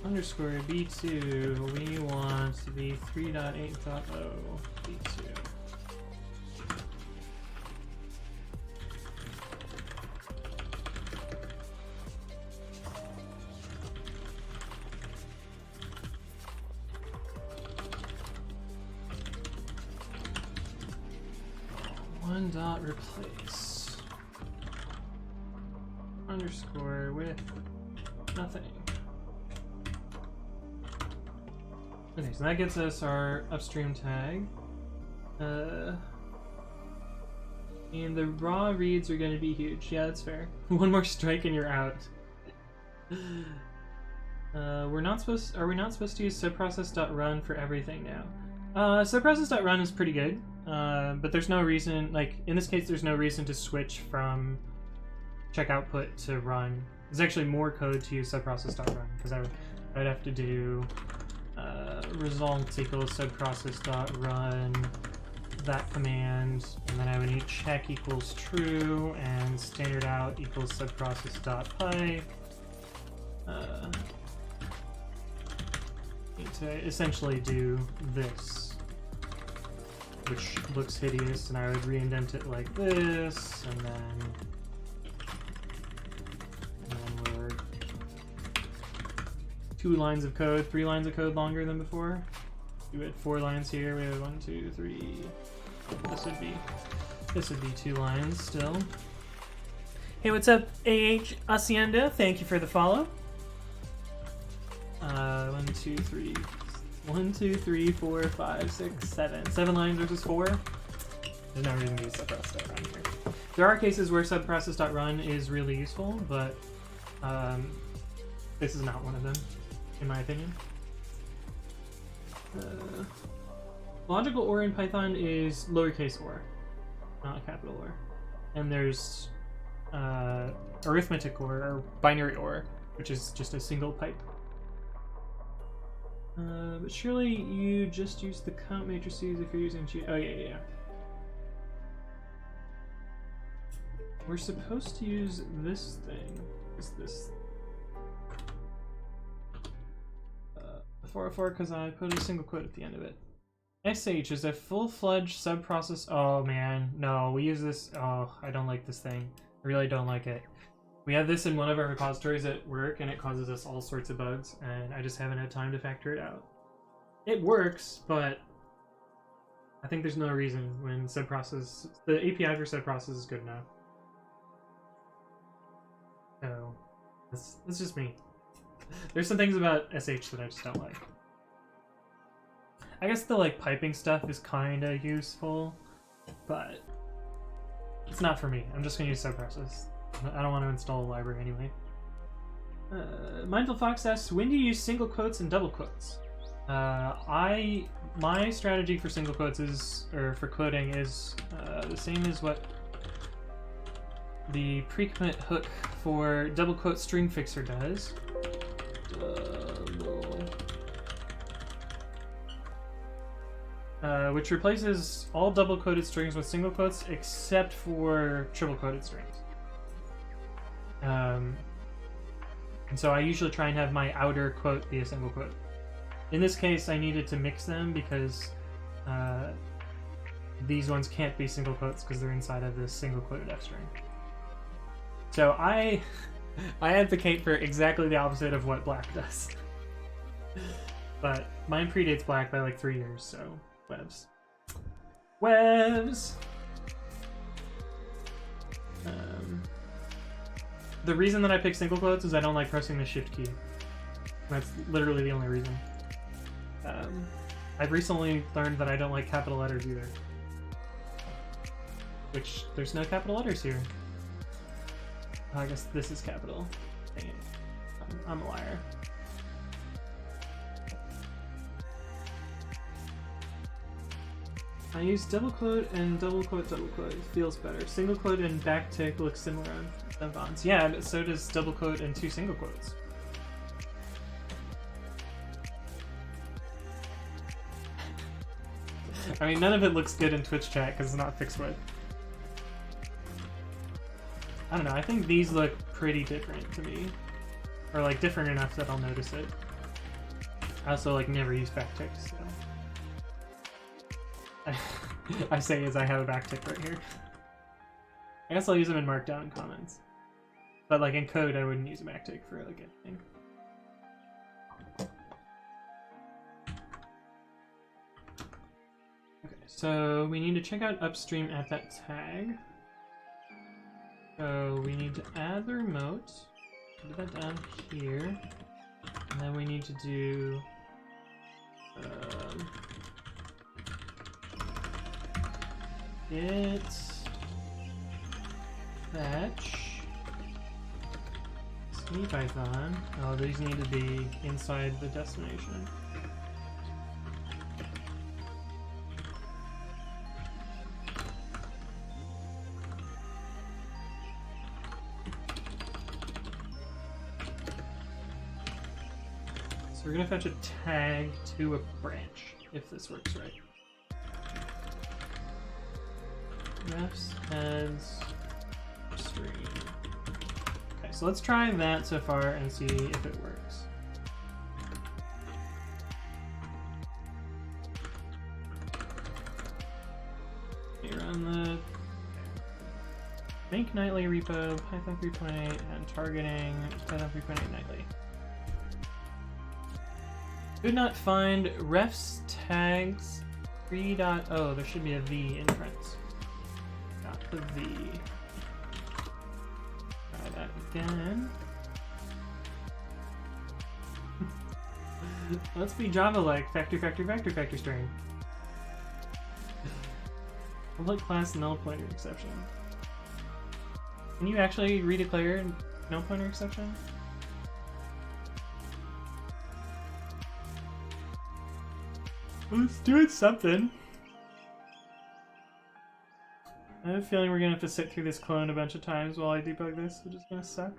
Underscore B2, we want to be 3.8.0 B2. One dot replace underscore with nothing. Okay, so that gets us our upstream tag. And the raw reads are going to be huge. Yeah, that's fair. One more strike and you're out. Are we not supposed to use subprocess.run for everything now? Subprocess.run is pretty good, but there's no reason, like in this case, there's no reason to switch from check output to run. There's actually more code to use subprocess.run because I would have to do results equals subprocess.run that command, and then I would need check equals true and standard out equals subprocess.py. Need to essentially do this, which looks hideous, and I would re-indent it like this, and then we're 2 lines of code, 3 lines of code longer than before. We had 4 lines here. We have 1, 2, 3. This would be 2 lines still. Hey, what's up, AH Hacienda? Thank you for the follow. 1, 2, 3. 1, 2, 3, 4, 5, 6, 7. 7 lines versus 4. There's no reason to use subprocess.run here. There are cases where subprocess.run is really useful, but this is not one of them, in my opinion. Logical OR in Python is lowercase OR, not a capital OR. And there's arithmetic OR, or binary OR, which is just a single pipe. But surely you just use the count matrices if you're using oh yeah. We're supposed to use this thing. Is this 404 because I put a single quote at the end of it. SH is a full-fledged subprocess. Oh man, no, we use this. Oh, I don't like this thing. I really don't like it. We have this in one of our repositories at work, and it causes us all sorts of bugs, and I just haven't had time to factor it out. It works, but I think there's no reason when subprocess, the API for subprocess is good enough. So, that's just me. There's some things about SH that I just don't like. I guess the piping stuff is kind of useful, but it's not for me. I'm just gonna use subprocess. I don't want to install a library anyway. Mindful Fox asks, when do you use single quotes and double quotes? My strategy for single quotes is, or for quoting, is the same as what the pre-commit hook for double quote string fixer does. Which replaces all double-quoted strings with single quotes except for triple-quoted strings. And so I usually try and have my outer quote be a single quote. In this case, I needed to mix them because these ones can't be single quotes because they're inside of this single-quoted f string. So I advocate for exactly the opposite of what Black does. But mine predates Black by 3 years, so webs. Webs! The reason that I pick single quotes is I don't like pressing the shift key. That's literally the only reason. I've recently learned that I don't like capital letters either. Which, there's no capital letters here. Oh, I guess this is capital. Dang it. I'm a liar. I use double quote and double quote double quote. It feels better. Single quote and backtick looks similar on fonts. Yeah, so does double quote and 2 single quotes. I mean, none of it looks good in Twitch chat because it's not fixed width. I don't know, I think these look pretty different to me. Or different enough that I'll notice it. I also never use backtick, so... I say as I have a backtick right here. I guess I'll use them in Markdown and comments. But in code, I wouldn't use a backtick for anything. Okay, so we need to check out upstream at that tag. So we need to add the remote. Put that down here. And then we need to do git fetch Python. Oh, these need to be inside the destination. So we're gonna fetch a tag to a branch, if this works right. Refs, heads, stream. Okay, so let's try that so far and see if it works. Here on the make nightly repo, Python 3.8, and targeting Python 3.8 nightly. Could not find refs tags 3.0. There should be a V in front. Got the V. Try that again. Let's be Java-like. Factory string. Public class null pointer exception. Can you actually redeclare null pointer exception? Let's do it something. I have a feeling we're gonna have to sit through this clone a bunch of times while I debug this, which is gonna suck.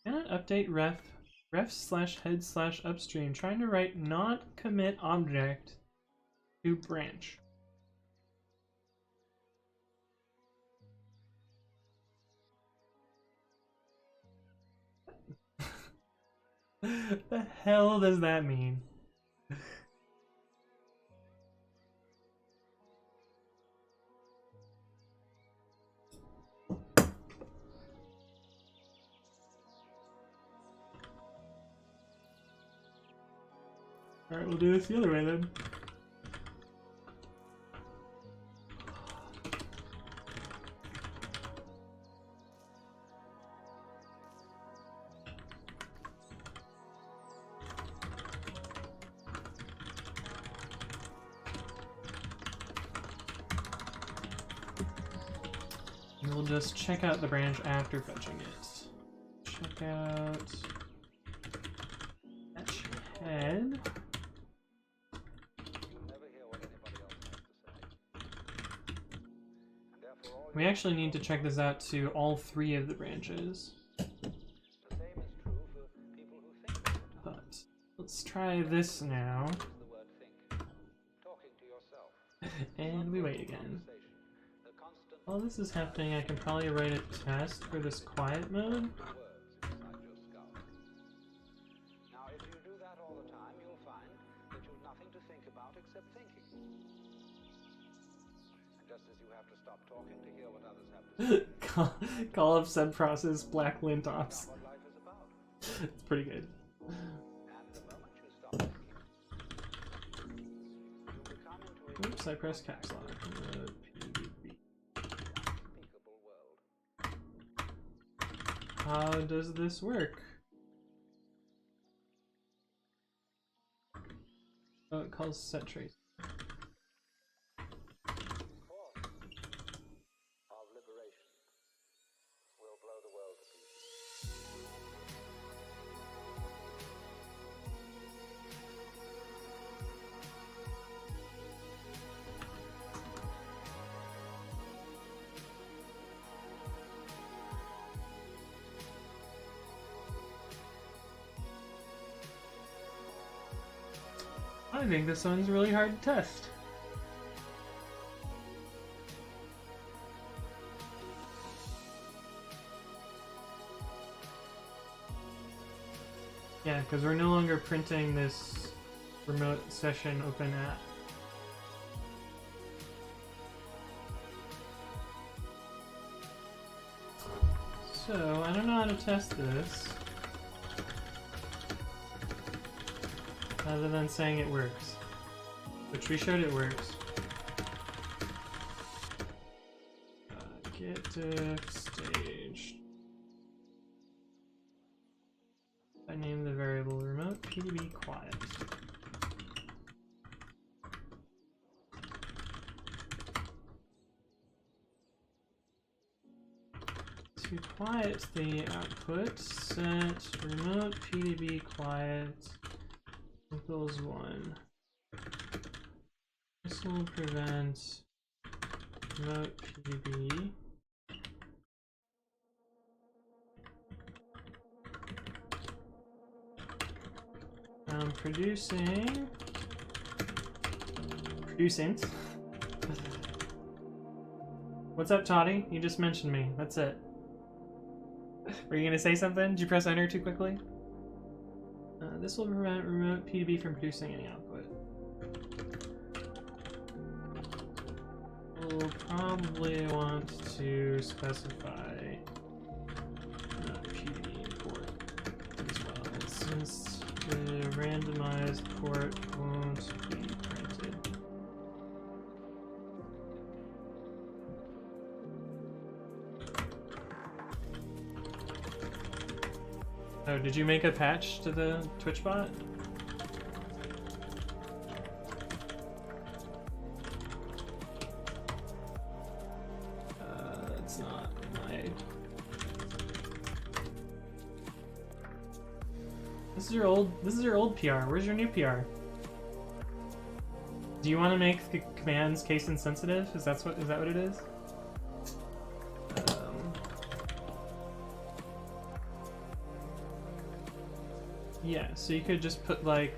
Cannot update ref/head/upstream. Trying to write not commit object to branch. The hell does that mean? Alright, we'll do this the other way then. We'll just check out the branch after fetching it. Check out fetch head. We actually need to check this out to all 3 of the branches. But let's try this now. And we wait again. While this is happening, I can probably write a test for this quiet mode. Now, if you do that all the time, you'll find that you've nothing to think about except thinking. And just as you have to stop talking to hear what others have to say, Call up subprocess black lint ops. what life is about. It's pretty good. And the moment you stop thinking, you become into a Oops, I pressed caps lock. PDB. unspeakable world. How does this work? Oh, it calls set trace. Force of liberation will blow the world to pieces. I think this one's really hard to test. Yeah, because we're no longer printing this remote session open app. So, I don't know how to test this. Other than saying it works. Which we showed it works. Get diff stage. I name the variable remote PDB quiet. To quiet the output, set remote PDB quiet equals 1. This will prevent remote PDB. Producing. What's up, Toddy? You just mentioned me. That's it. Were you gonna say something? Did you press enter too quickly? This will prevent remote PDB from producing any output. We'll probably want to specify PDB port as well, since the randomized port won't be printed. Oh, did you make a patch to the Twitch bot? It's not my... This is your old PR. Where's your new PR? Do you want to make the commands case insensitive? Is that what it is? Yeah, so you could just put like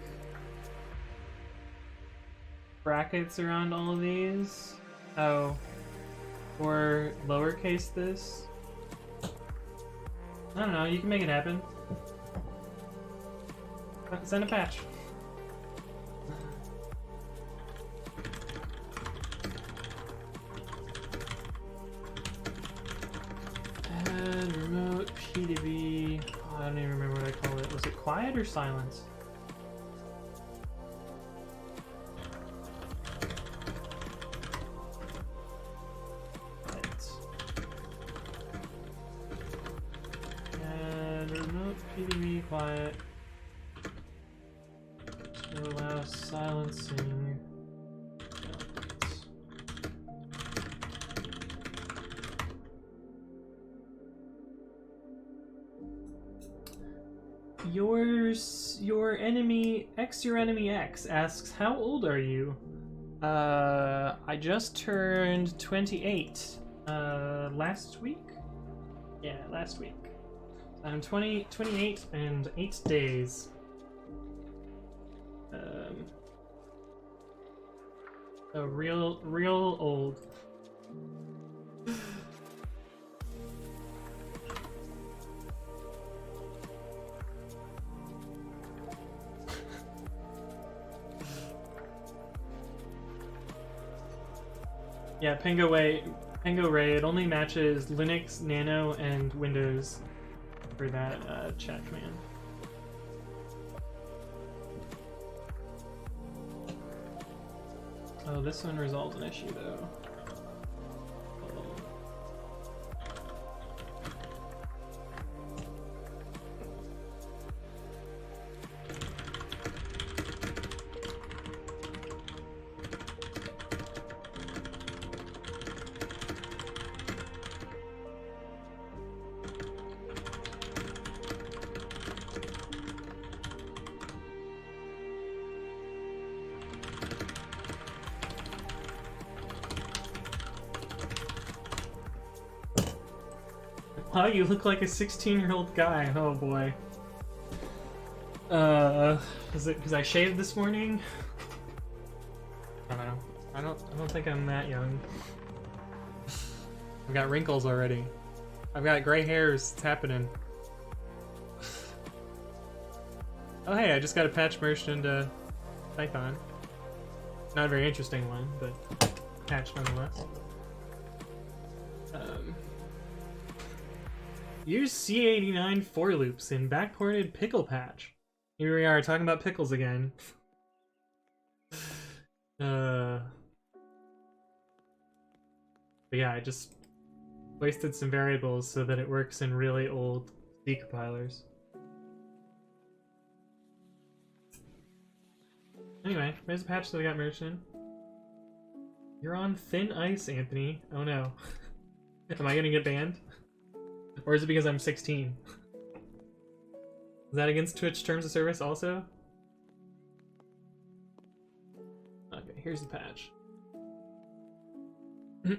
brackets around all of these. Oh, or lowercase this. I don't know, you can make it happen. Send a patch. Add remote PDB. Oh, I don't even remember what I called it. Was it quiet or silence? Right. Add remote PDB quiet to allow silencing. Your enemy X asks, how old are you? I just turned 28 last week? Yeah, last week. I'm 28 and 8 days. So real old. Yeah, Pango Ray, it only matches Linux, Nano, and Windows for that chat command. Oh, this one resolved an issue though. Wow, you look like a 16-year-old guy. Oh boy. Is it because I shaved this morning? I don't know. I don't think I'm that young. I've got wrinkles already. I've got gray hairs. It's happening. Oh hey, I just got a patch merged into Python. Not a very interesting one, but patch nonetheless. Use C89 for loops in backported pickle patch. Here we are talking about pickles again. But yeah, I just wasted some variables so that it works in really old C compilers. Anyway, there's a patch that I got merged in. You're on thin ice, Anthony. Oh no. Am I gonna get banned? Or is it because I'm 16? Is that against Twitch terms of service also? Okay, here's the patch. Yeah.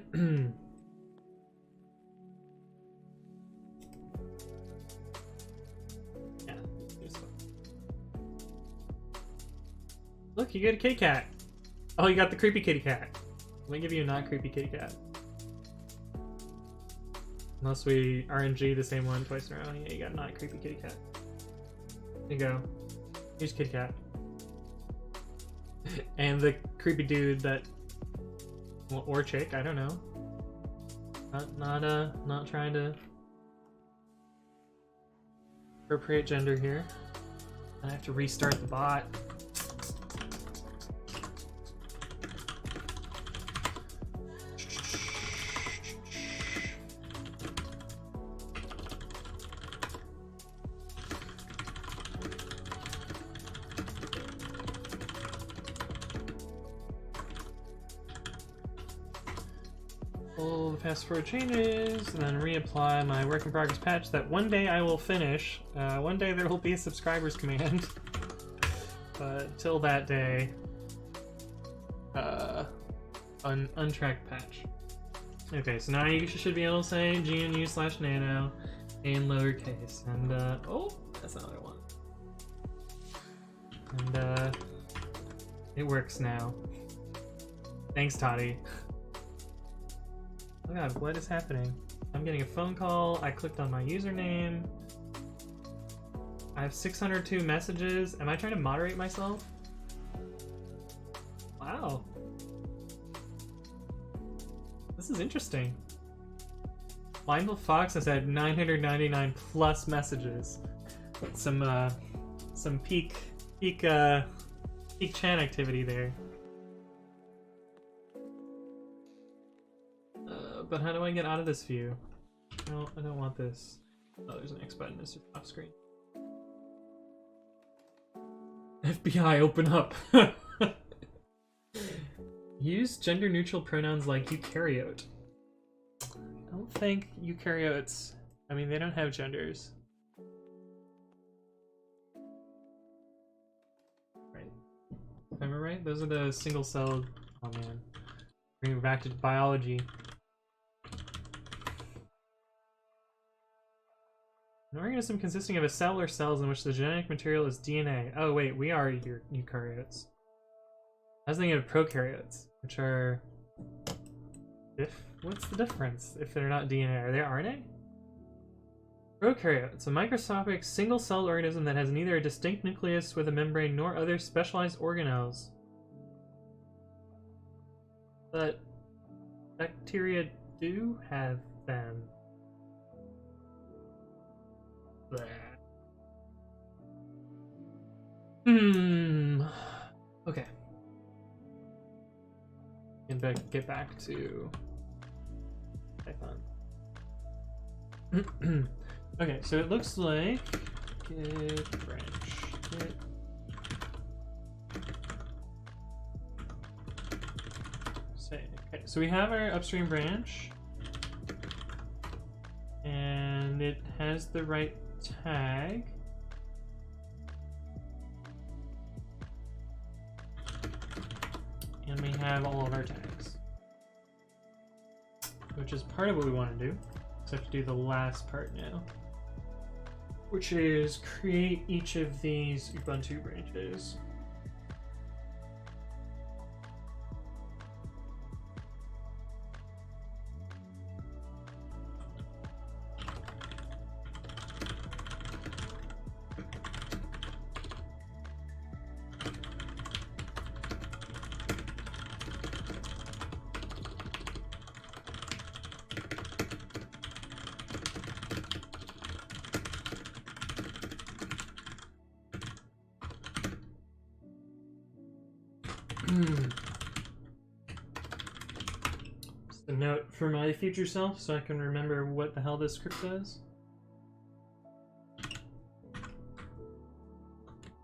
Look, you get a kitty cat. Oh, you got the creepy kitty cat. Let me give you a not creepy kitty cat. Unless we RNG the same one twice in a row. Yeah, you got a not creepy kitty cat. There you go. Here's kitty cat. And the creepy dude that, well, or chick, I don't know. Not trying to appropriate gender here. I have to restart the bot. Pull the password changes, and then reapply my work in progress patch that one day I will finish. One day there will be a subscribers command. But until that day, untracked patch. Okay, so now you should be able to say GNU/nano in lowercase. And, oh, that's not what I want. And, it works now. Thanks, Toddy. Oh god, what is happening? I'm getting a phone call. I clicked on my username. I have 602 messages. Am I trying to moderate myself? Wow. This is interesting. Mindful Fox has had 999 plus messages. Some peak chat activity there. But how do I get out of this view? No, I don't want this. Oh, there's an X button. It's just off screen. FBI, open up. Use gender-neutral pronouns like eukaryote. I don't think eukaryotes... I mean, they don't have genders. Right. Am I right? Those are the single-celled... Oh, man. Bring it back to biology. An organism consisting of a cell or cells in which the genetic material is DNA. Oh wait, we are eukaryotes. I was thinking of prokaryotes, which are... What's the difference if they're not DNA? Are they RNA? Prokaryote. It's a microscopic single-celled organism that has neither a distinct nucleus with a membrane nor other specialized organelles. But bacteria do have them. Okay. Get back to Python. Okay, so it looks like git branch. Git. Okay, so we have our upstream branch, and it has the right tag. And we have all of our tags, which is part of what we want to do. So I have to do the last part now, which is create each of these Ubuntu branches. Just a note for my future self so I can remember what the hell this script does.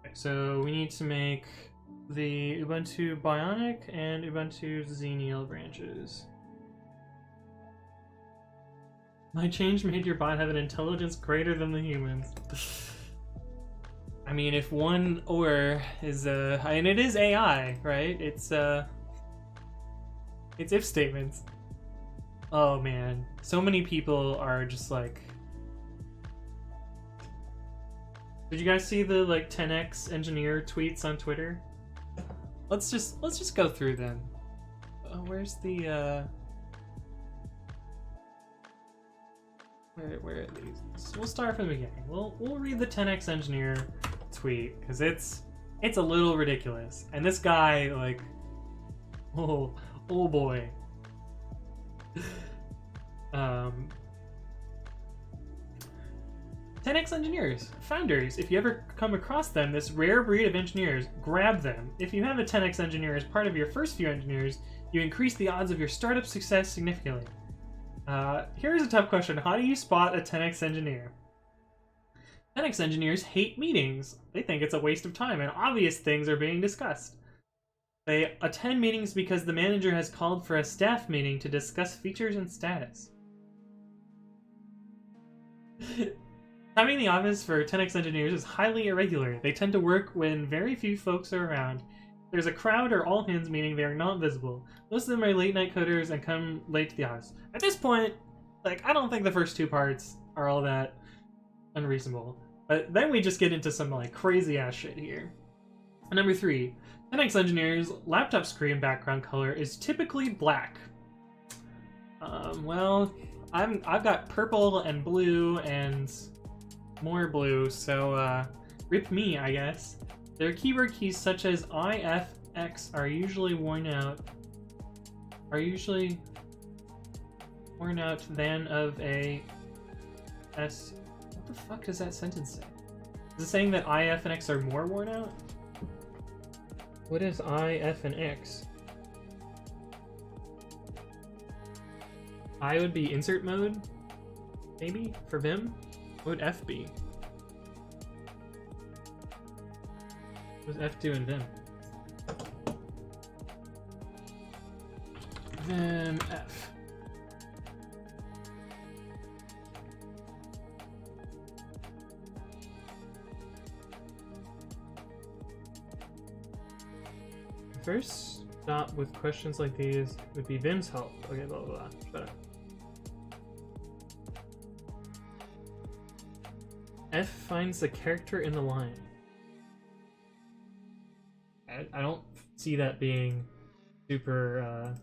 Okay, so we need to make the Ubuntu Bionic and Ubuntu Xenial branches. My change made your bot have an intelligence greater than the humans. I mean, if one or is and it is AI, right? It's if statements. Oh man, so many people are just like. Did you guys see the like 10x engineer tweets on Twitter? Let's just go through them. Where's the where are these? We'll start from the beginning. We'll read the 10x engineer tweet because it's a little ridiculous. And this guy like, oh boy. 10x engineers, founders. If you ever come across them, this rare breed of engineers, grab them. If you have a 10x engineer as part of your first few engineers, you increase the odds of your startup success significantly. Here's a tough question. How do you spot a 10x engineer? 10x engineers hate meetings. They think it's a waste of time and obvious things are being discussed. They attend meetings because the manager has called for a staff meeting to discuss features and status. Timing in the office for 10x engineers is highly irregular. They tend to work when very few folks are around. If there's a crowd or all hands meeting, they are not visible. Most of them are late night coders and come late to the office. At this point, like, I don't think the first two parts are all that unreasonable. But then we just get into some like crazy ass shit here. Number 3, 10x engineers' laptop screen background color is typically black. Well, I've got purple and blue and more blue, so rip me, I guess. Their keyboard keys such as I, F, X are usually worn out than of a S. What the fuck does that sentence say? Is it saying that I, F, and X are more worn out? What is I, F, and X? I would be insert mode, maybe, for Vim? What would F be? What does F do in Vim? Vim F. First stop with questions like these would be Vim's help. Okay, blah blah blah. Shut up. F finds the character in the line. I don't see that being super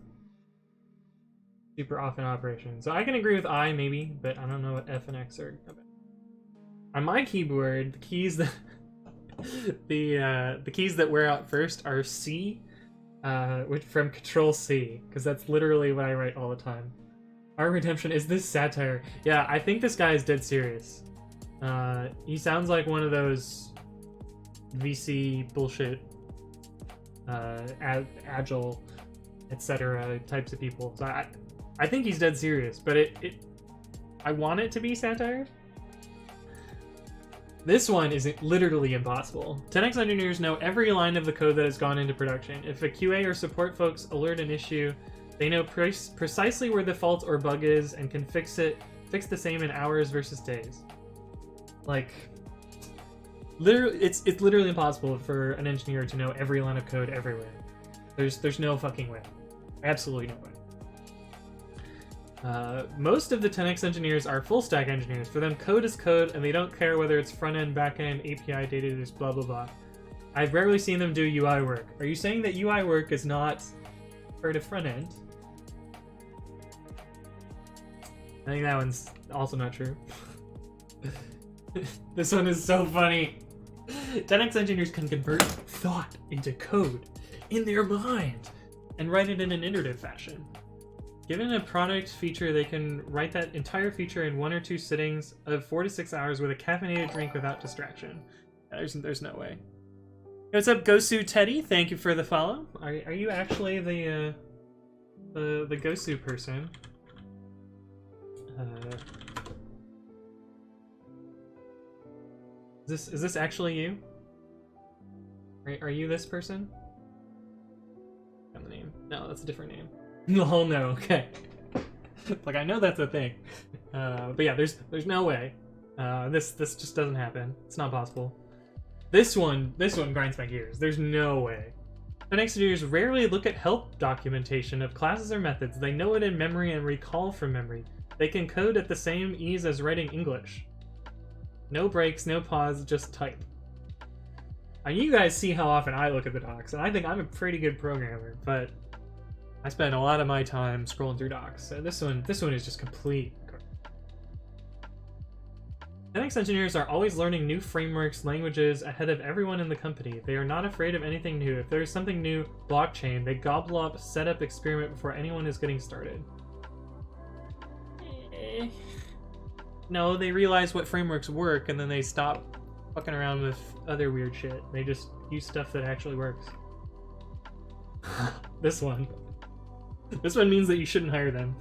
super often operation. So I can agree with I maybe, but I don't know what F and X are about. On my keyboard, the keys that the keys that wear out first are C, which from Control C, because that's literally what I write all the time. Our redemption, is this satire? Yeah, I think this guy is dead serious. He sounds like one of those VC bullshit, agile, etc. types of people. So I think he's dead serious, but I want it to be satire. This one is literally impossible. 10x engineers know every line of the code that has gone into production. If a QA or support folks alert an issue, they know precisely where the fault or bug is and can fix the same in hours versus days. Like, literally, it's literally impossible for an engineer to know every line of code everywhere. There's no fucking way. Absolutely no way. Most of the 10x engineers are full stack engineers. For them, code is code, and they don't care whether it's front end, back end, API, data, blah blah blah. I've rarely seen them do UI work. Are you saying that UI work is not part of front end? I think that one's also not true. This one is so funny. 10x engineers can convert thought into code in their mind and write it in an iterative fashion. Given a product feature, they can write that entire feature in 1 or 2 sittings of 4 to 6 hours with a caffeinated drink without distraction. There's no way. Hey, what's up, Gosu Teddy? Thank you for the follow. Are you actually the Gosu person? Is this actually you? Are you this person? Got the name? No, that's a different name. No, no, okay. Like, I know that's a thing. But yeah, there's no way. This just doesn't happen. It's not possible. This one grinds my gears. There's no way. engineers rarely look at help documentation of classes or methods. They know it in memory and recall from memory. They can code at the same ease as writing English. No breaks, no pause, just type. You guys see how often I look at the docs, and I think I'm a pretty good programmer, but I spend a lot of my time scrolling through docs. So this one is just complete. Linux engineers are always learning new frameworks, languages ahead of everyone in the company. They are not afraid of anything new. If there's something new, blockchain, they gobble up, set up, experiment before anyone is getting started. No, they realize what frameworks work, and then they stop fucking around with other weird shit. They just use stuff that actually works. This one means that you shouldn't hire them.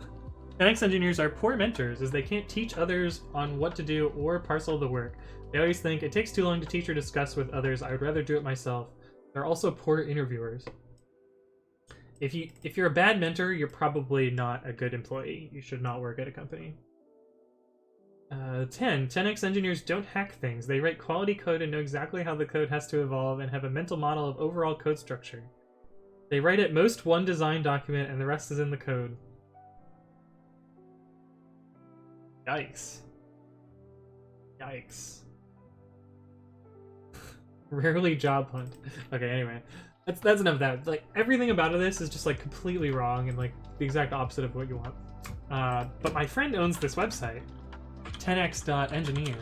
Linux engineers are poor mentors, as they can't teach others on what to do or parcel the work. They always think, it takes too long to teach or discuss with others, I would rather do it myself. They're also poor interviewers. If you're a bad mentor, you're probably not a good employee. You should not work at a company. 10x engineers don't hack things. They write quality code and know exactly how the code has to evolve and have a mental model of overall code structure. They write at most one design document and the rest is in the code. Yikes. Yikes. Rarely job hunt. Okay, anyway. That's enough of that. Like, everything about this is just, like, completely wrong and, like, the exact opposite of what you want. But my friend owns this website, 10x.engineer,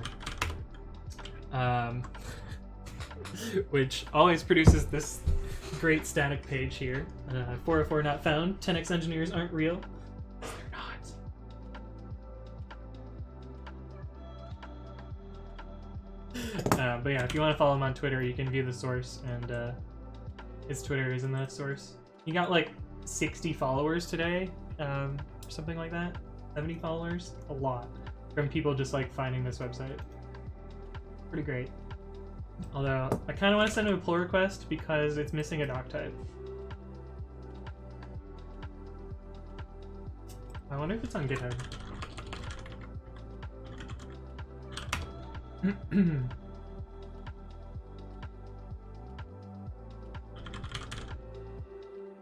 which always produces this great static page here. 404 not found. 10x engineers aren't real. But yeah, if you want to follow him on Twitter, you can view the source, and his Twitter is in that source. He got like 60 followers today, or something like that. 70 followers, a lot, from people just like finding this website. Pretty great. Although I kind of want to send him a pull request because it's missing a doc type. I wonder if it's on GitHub.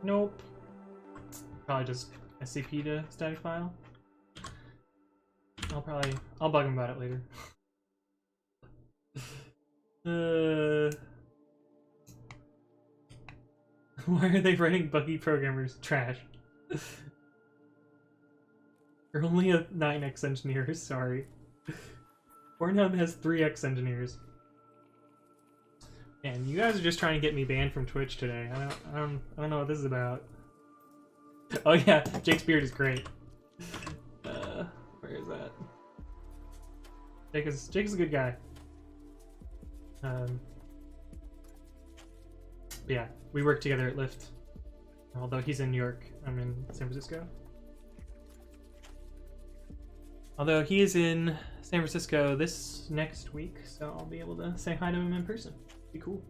Nope. Probably just SCP to static file. I'll bug him about it later. Why are they writing buggy programmers? Trash. You're only a 9x engineer, sorry. Pornhub has 3x engineers. And you guys are just trying to get me banned from Twitch today. I don't know what this is about. Oh yeah, Jake's beard is great. Where is that? Jake is a good guy. But yeah, we work together at Lyft. Although he's in New York, I'm in San Francisco. Although he is in San Francisco this next week, so I'll be able to say hi to him in person. Be cool.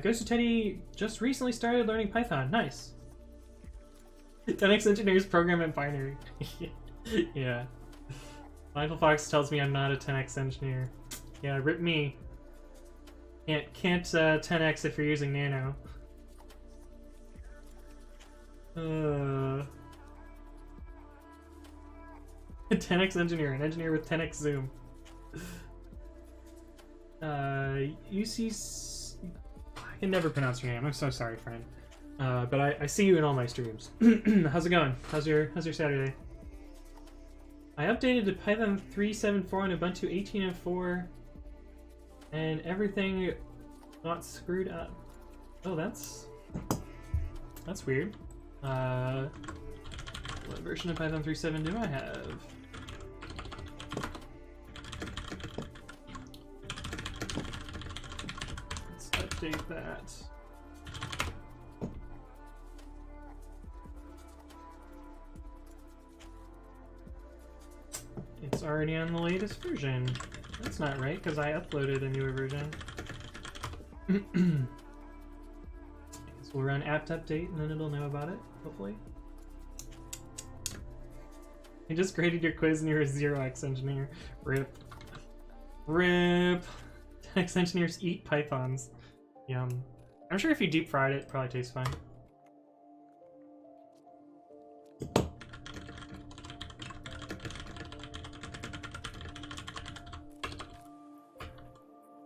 Ghost of Teddy just recently started learning Python. Nice. 10x engineers program in binary. Yeah. Michael Fox tells me I'm not a 10x engineer. Yeah, rip me. Can't 10x if you're using Nano. 10x engineer, an engineer with 10x zoom. UC... I can never pronounce your name. I'm so sorry, friend. But I see you in all my streams. How's it going? How's your Saturday? I updated to Python 3.7.4 on Ubuntu 18.04, and everything got screwed up. Oh, that's weird. What version of Python 3.7 do I have? Let's update that. It's already on the latest version. That's not right, because I uploaded a newer version. I guess we'll run apt update and then it'll know about it, hopefully. You just graded your quiz and you're a 0x engineer. RIP. RIP. 10x engineers eat pythons. Yum. I'm sure if you deep fried it, it probably tastes fine.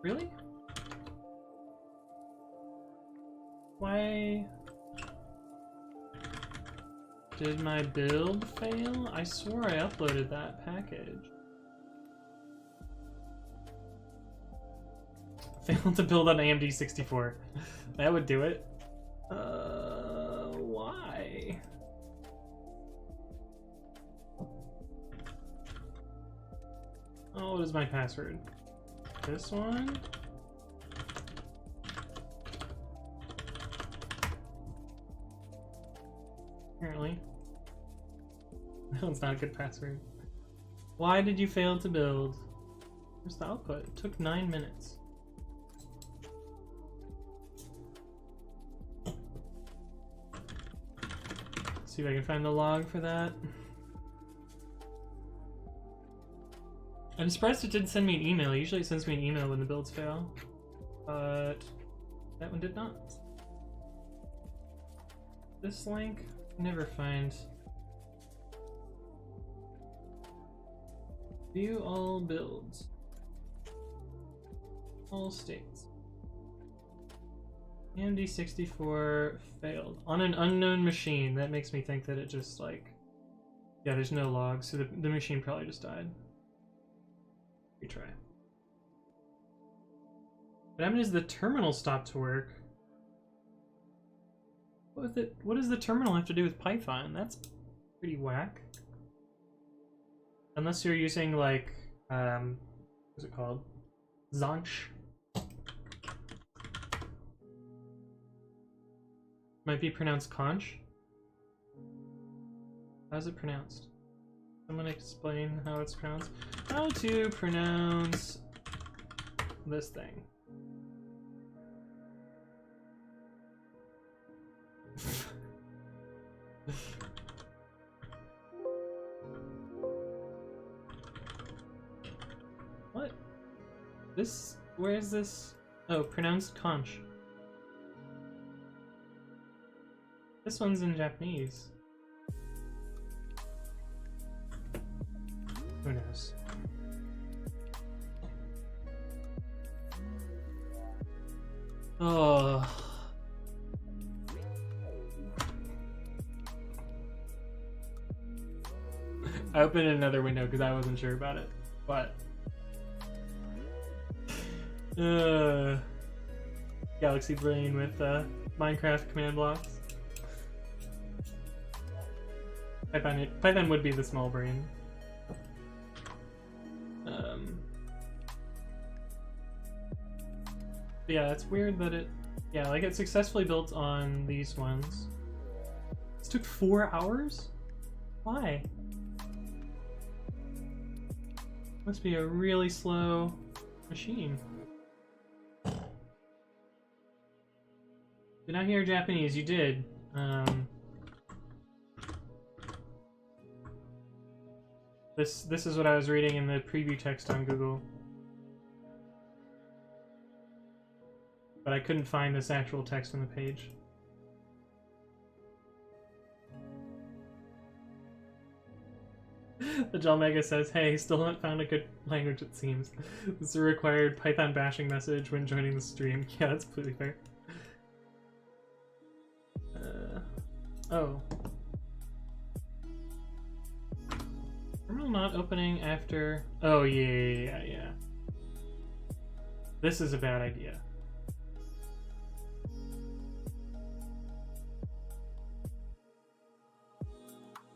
Really? Why did my build fail? I swore I uploaded that package. Failed to build on AMD 64. That would do it. Why? Oh, what is my password? This one? Apparently. That one's not a good password. Why did you fail to build? Where's the output? It took 9 minutes. See if I can find the log for that. I'm surprised it didn't send me an email. Usually it sends me an email when the builds fail. But that one did not. This link, never find. View all builds. All states. AMD 64 failed. On an unknown machine. That makes me think that it just like... Yeah, there's no logs, so the machine probably just died. Retry. What happened is the terminal stopped to work. What does the terminal have to do with Python? That's pretty whack. Unless you're using like, what's it called? Zonch. Might be pronounced conch. How's it pronounced? Someone explain how it's pronounced. How to pronounce this thing. What? This? Where is this? Oh, pronounced conch. This one's in Japanese. Who knows? Oh. I opened another window because I wasn't sure about it. But Galaxy Brain with Minecraft command blocks. Python would be the small brain. Yeah, it's weird that it... Yeah, like it successfully built on these ones. This took 4 hours? Why? Must be a really slow machine. Did not hear Japanese, you did. This is what I was reading in the preview text on Google. But I couldn't find this actual text on the page. The Jal Mega says, hey, still haven't found a good language it seems. This is a required Python bashing message when joining the stream. Yeah, that's completely fair. Oh. Terminal not opening after... Oh, yeah. This is a bad idea.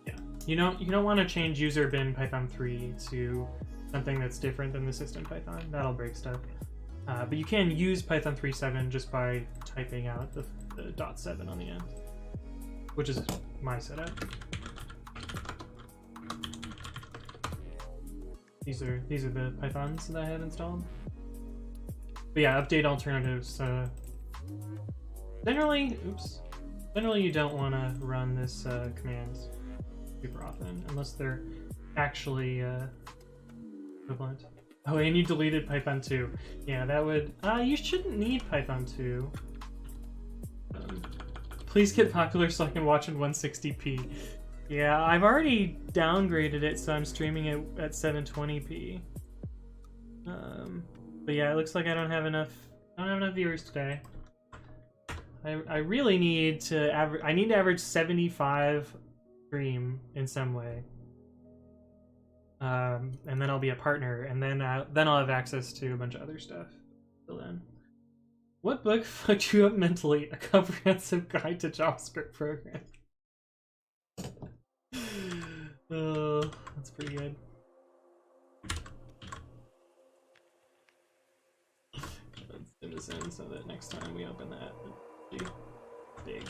Yeah. You don't want to change user bin Python 3 to something that's different than the system Python. That'll break stuff. But you can use Python 3.7 just by typing out the .7 on the end, which is my setup. These are the Pythons that I have installed. But yeah, update alternatives. Generally you don't want to run this command super often unless they're actually equivalent. Oh, and you deleted Python 2. Yeah, that would... you shouldn't need Python 2. Please get popular so I can watch in 160p. Yeah, I've already downgraded it, so I'm streaming it at 720p. But yeah, it looks like I don't have enough. I don't have enough viewers today. I really need to average. I need to average 75 stream in some way. And then I'll be a partner, and then I'll have access to a bunch of other stuff. Till then, what book fucked you up mentally? A comprehensive guide to JavaScript programming. Oh, that's pretty good. Let's do this in so that next time we open that, it'll be big.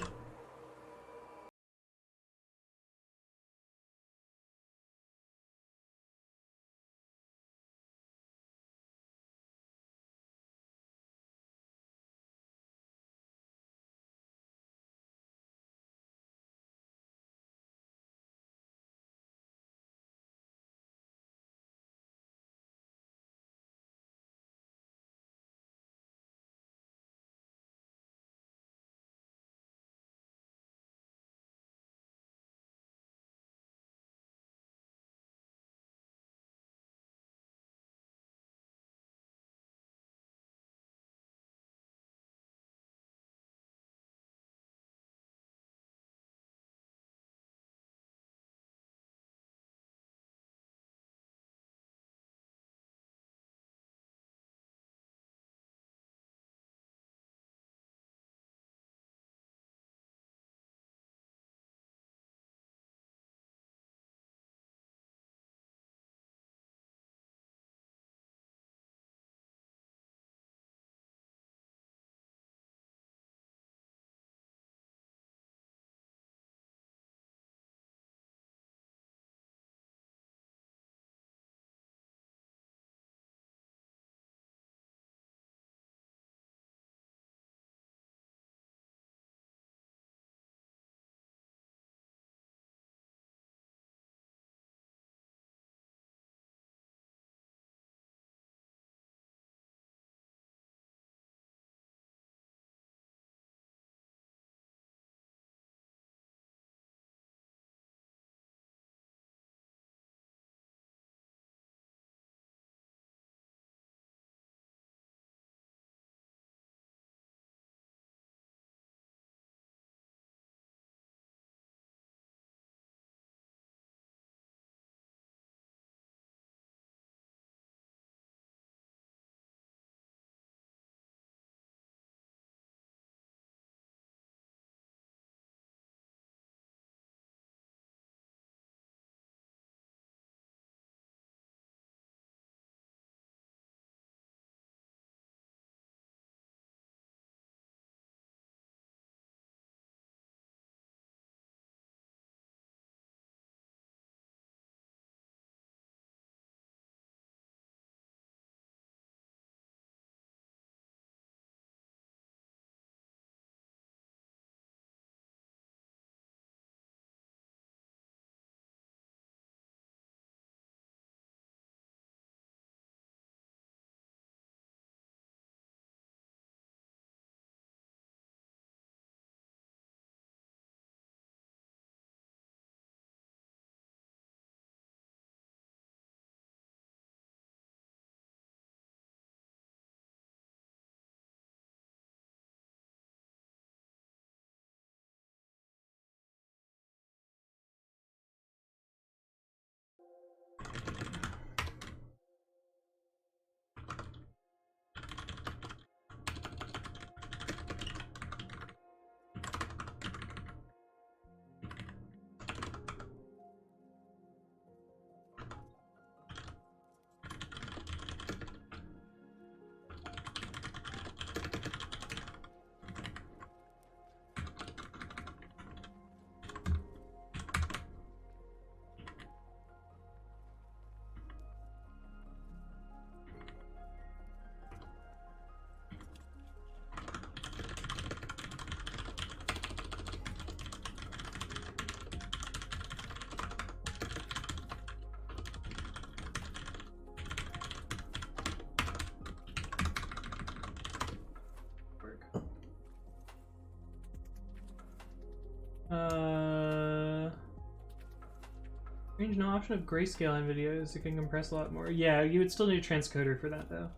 Change no option of grayscale on videos. It can compress a lot more. Yeah, you would still need a transcoder for that though.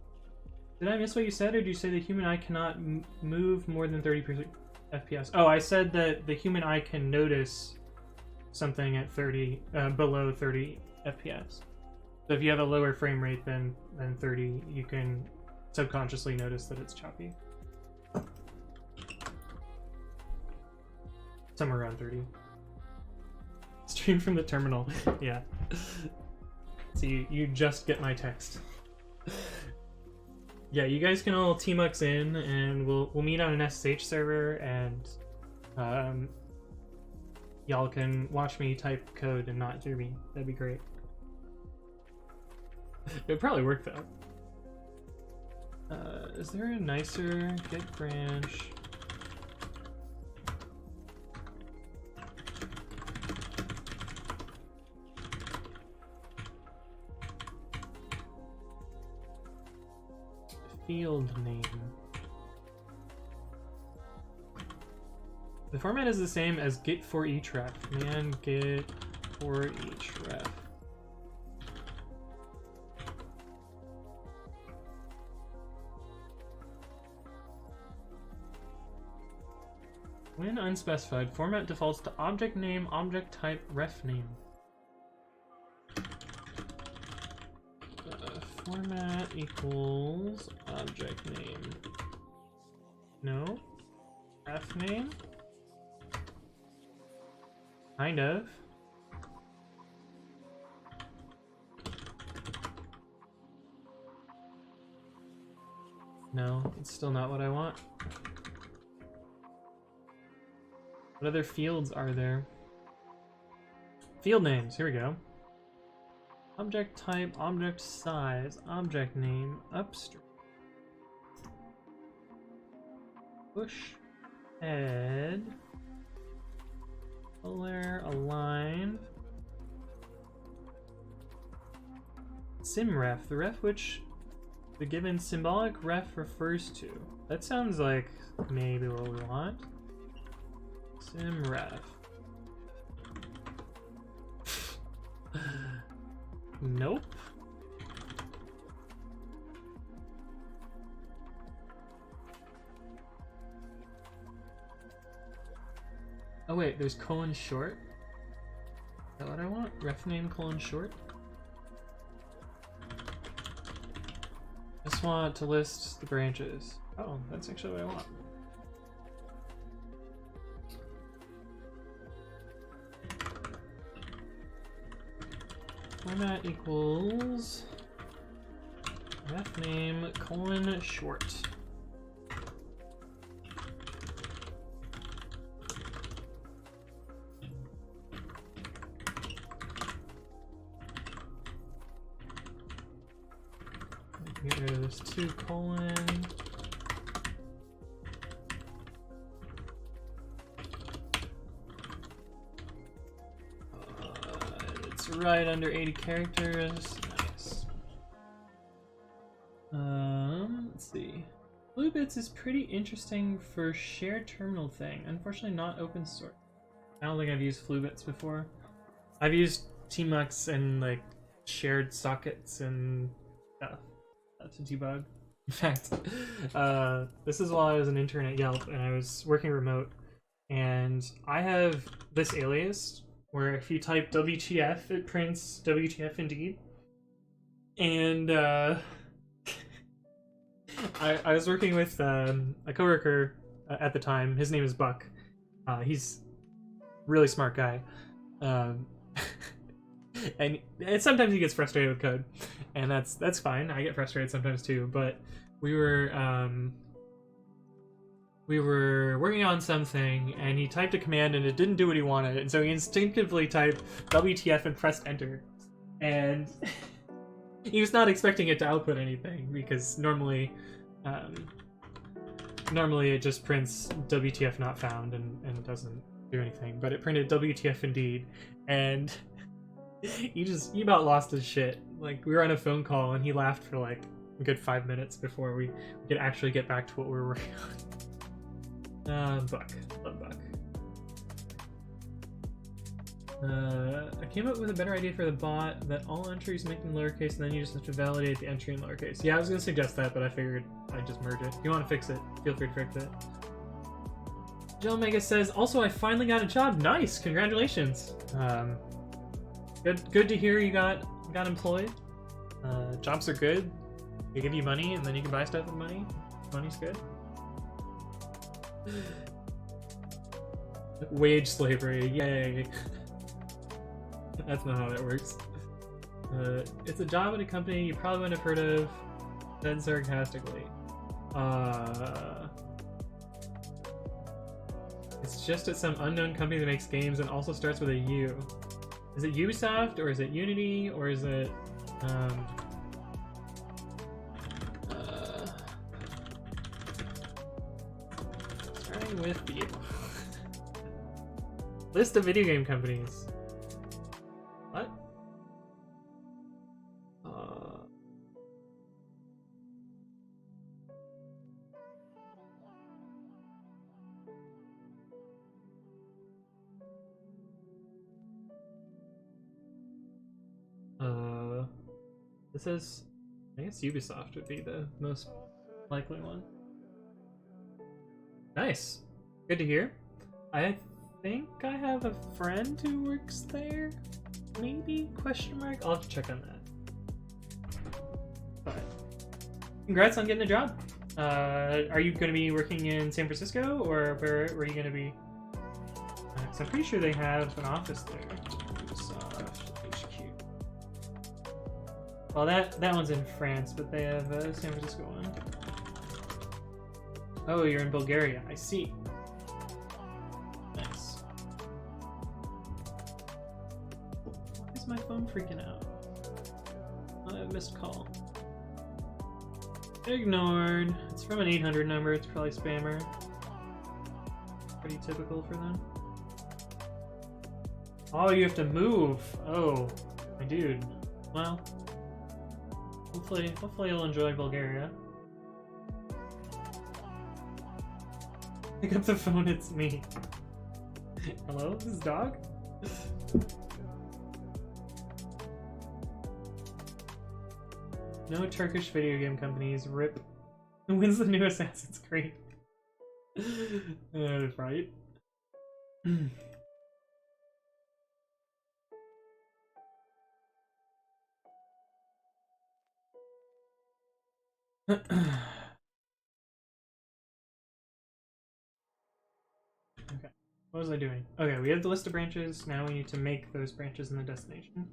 Did I miss what you said, or did you say the human eye cannot move more than 30% FPS? Oh, I said that the human eye can notice something at 30, below 30 FPS. So if you have a lower frame rate than 30, you can subconsciously notice that it's choppy. Somewhere around 30. Stream from the terminal. Yeah. So you just get my text. Yeah, you guys can all teamux in, and we'll meet on an SSH server, and y'all can watch me type code and not hear me. That'd be great. It'd probably work though. Is there a nicer git branch? Field name. The format is the same as git for each ref. Man git for each ref. When unspecified, format defaults to object name, object type, ref name. Format equals object name. No? Ref name? Kind of. No, it's still not what I want. What other fields are there? Field names, here we go. Object type, object size, object name, upstream. Push, head, color, align. Simref, the ref which the given symbolic ref refers to. That sounds like maybe what we want. Simref. Nope. Oh wait, there's colon short. Is that what I want? Ref name colon short? Just want to list the branches. Oh, that's actually what I want. Format equals ref name colon short. Get rid of this 2 colon. It's right under 80 characters. Nice. Let's see. Bluebits is pretty interesting for shared terminal thing. Unfortunately, not open source. I don't think I've used Bluebits before. I've used tmux and like shared sockets and stuff to debug. In fact, this is while I was an intern at Yelp and I was working remote, and I have this alias where if you type WTF, it prints WTF indeed. And I was working with a coworker at the time. His name is Buck. He's a really smart guy. And sometimes he gets frustrated with code, and that's fine. I get frustrated sometimes too. But we were working on something, and he typed a command, and it didn't do what he wanted, and so he instinctively typed WTF and pressed enter, and he was not expecting it to output anything because normally it just prints WTF not found and doesn't do anything, but it printed WTF indeed, and he about lost his shit. Like, we were on a phone call and he laughed for like a good 5 minutes before we could actually get back to what we were working on. Buck. Love Buck. I came up with a better idea for the bot that all entries make in lowercase, and then you just have to validate the entry in lowercase. Yeah, I was gonna suggest that, but I figured I'd just merge it. If you want to fix it, feel free to fix it. Jill Mega says, also I finally got a job. Nice, congratulations. Good to hear you got employed. Jobs are good. They give you money, and then you can buy stuff with money. Money's good. Wage slavery, yay. That's not how that works. It's a job at a company you probably wouldn't have heard of, said sarcastically. It's just at some unknown company that makes games and also starts with a U. Is it Ubisoft, or is it Unity, or is it, starting with U. List of video game companies. What? This is, I guess Ubisoft would be the most likely one. Nice. Good to hear. I think I have a friend who works there. Maybe? Question mark? I'll have to check on that. But congrats on getting a job. Are you going to be working in San Francisco, or where are you going to be? Because I'm pretty sure they have an office there. Ubisoft HQ. Well, that one's in France, but they have a San Francisco one. Oh, you're in Bulgaria. I see. Nice. Why is my phone freaking out? Oh, I missed call. Ignored. It's from an 800 number. It's probably spammer. Pretty typical for them. Oh, you have to move. Oh, my dude. Well, hopefully you'll enjoy Bulgaria. Pick up the phone, it's me. Hello, this is Dog? No Turkish video game companies, rip. When's the new Assassin's Creed? Right? Okay. What was I doing? Okay, we have the list of branches. Now we need to make those branches in the destination.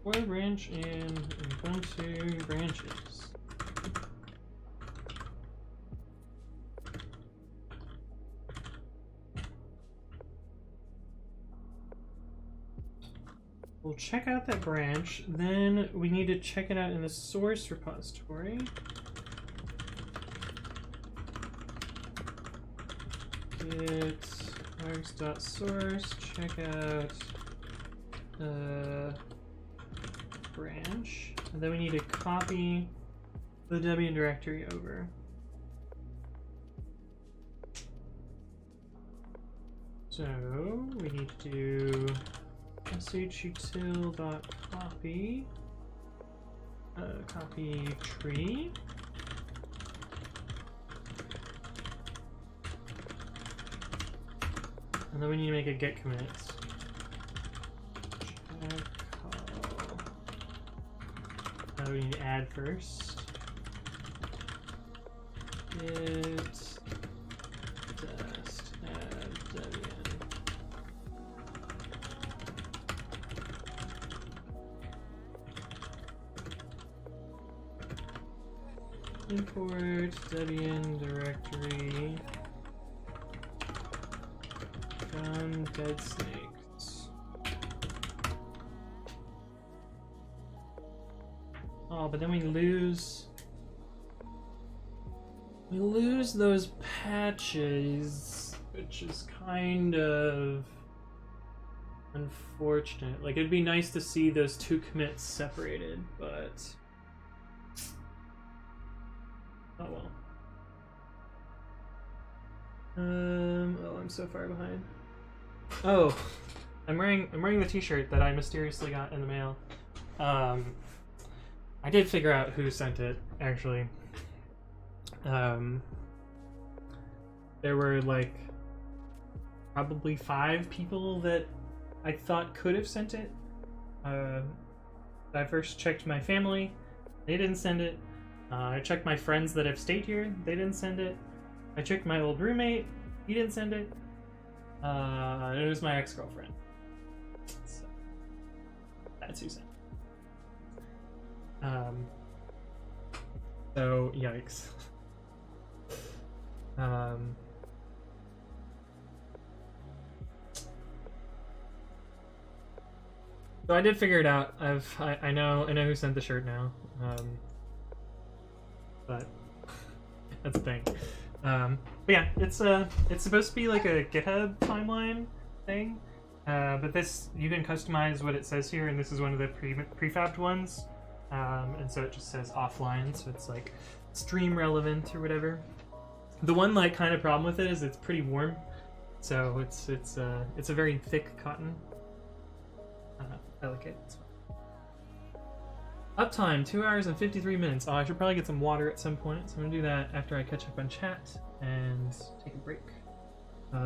For the branch in Ubuntu branches. We'll check out that branch, then we need to check it out in the source repository. Git args.source, check out branch, and then we need to copy the Debian directory over. So we need to do shutil.copy copy tree. And then we need to make a git commit. We need to add first. Git test add Debian. Import Debian directory from deadsnakes. Oh, but then we lose those patches. which is kind of unfortunate. Like, it'd be nice to see those two commits separated, but oh well. Oh, I'm so far behind. Oh, I'm wearing the t-shirt that I mysteriously got in the mail. I did figure out who sent it, actually. There were like probably 5 people that I thought could have sent it. I first checked my family, they didn't send it. I checked my friends that have stayed here, they didn't send it. I checked my old roommate, he didn't send it. It was my ex-girlfriend. So, that's who sent it. So, yikes. So I did figure it out. I know who sent the shirt now. But that's the thing. But yeah, it's supposed to be like a GitHub timeline thing. But this, you can customize what it says here, and this is one of the prefabbed ones. And so it just says offline, so it's like stream relevant or whatever. The one like kind of problem with it is it's pretty warm, so it's a very thick cotton. I like it. It's fine. Uptime 2 hours and 53 minutes. Oh, I should probably get some water at some point, so I'm gonna do that after I catch up on chat and take a break.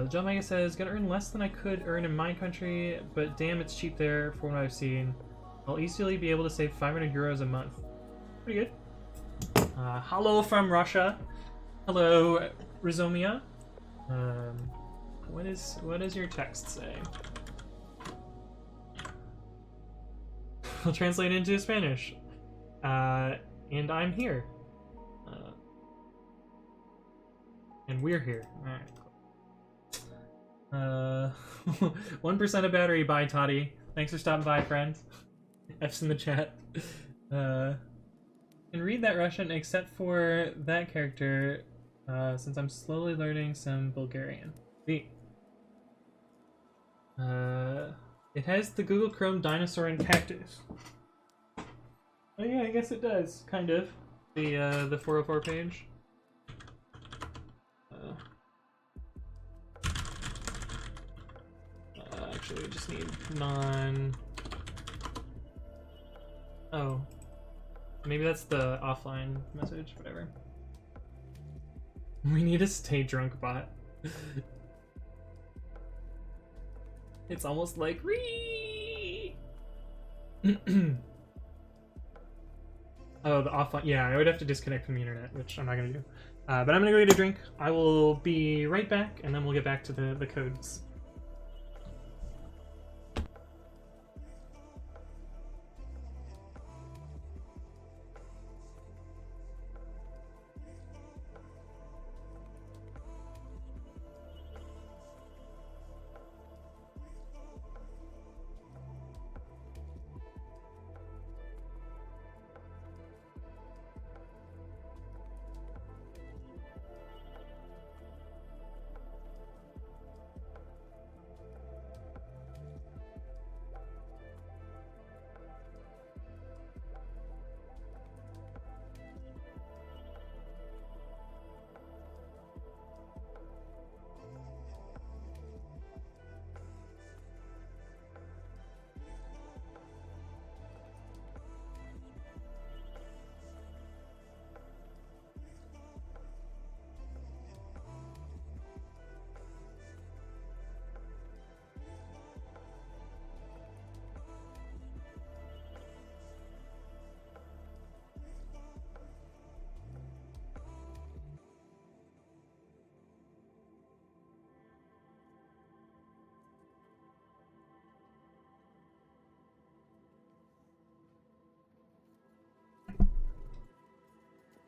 John Mega says, gonna earn less than I could earn in my country, but damn, it's cheap there for what I've seen. I'll easily be able to save 500 euros a month. Pretty good. Hello from Russia. Hello, Rizomia. What does your text say? I'll translate it into Spanish. And I'm here. And we're here. Alright, cool. 1% of battery, bye Toddy. Thanks for stopping by, friend. F's in the chat. Can read that Russian except for that character, since I'm slowly learning some Bulgarian. Neat. It has the Google Chrome dinosaur and cactus. Oh yeah, I guess it does, kind of. The 404 page. Actually, we just need non... Oh. Maybe that's the offline message, whatever. We need a stay drunk bot. It's almost like Ree. Oh, the offline. Yeah, I would have to disconnect from the internet, which I'm not gonna do. But I'm gonna go get a drink. I will be right back, and then we'll get back to the codes.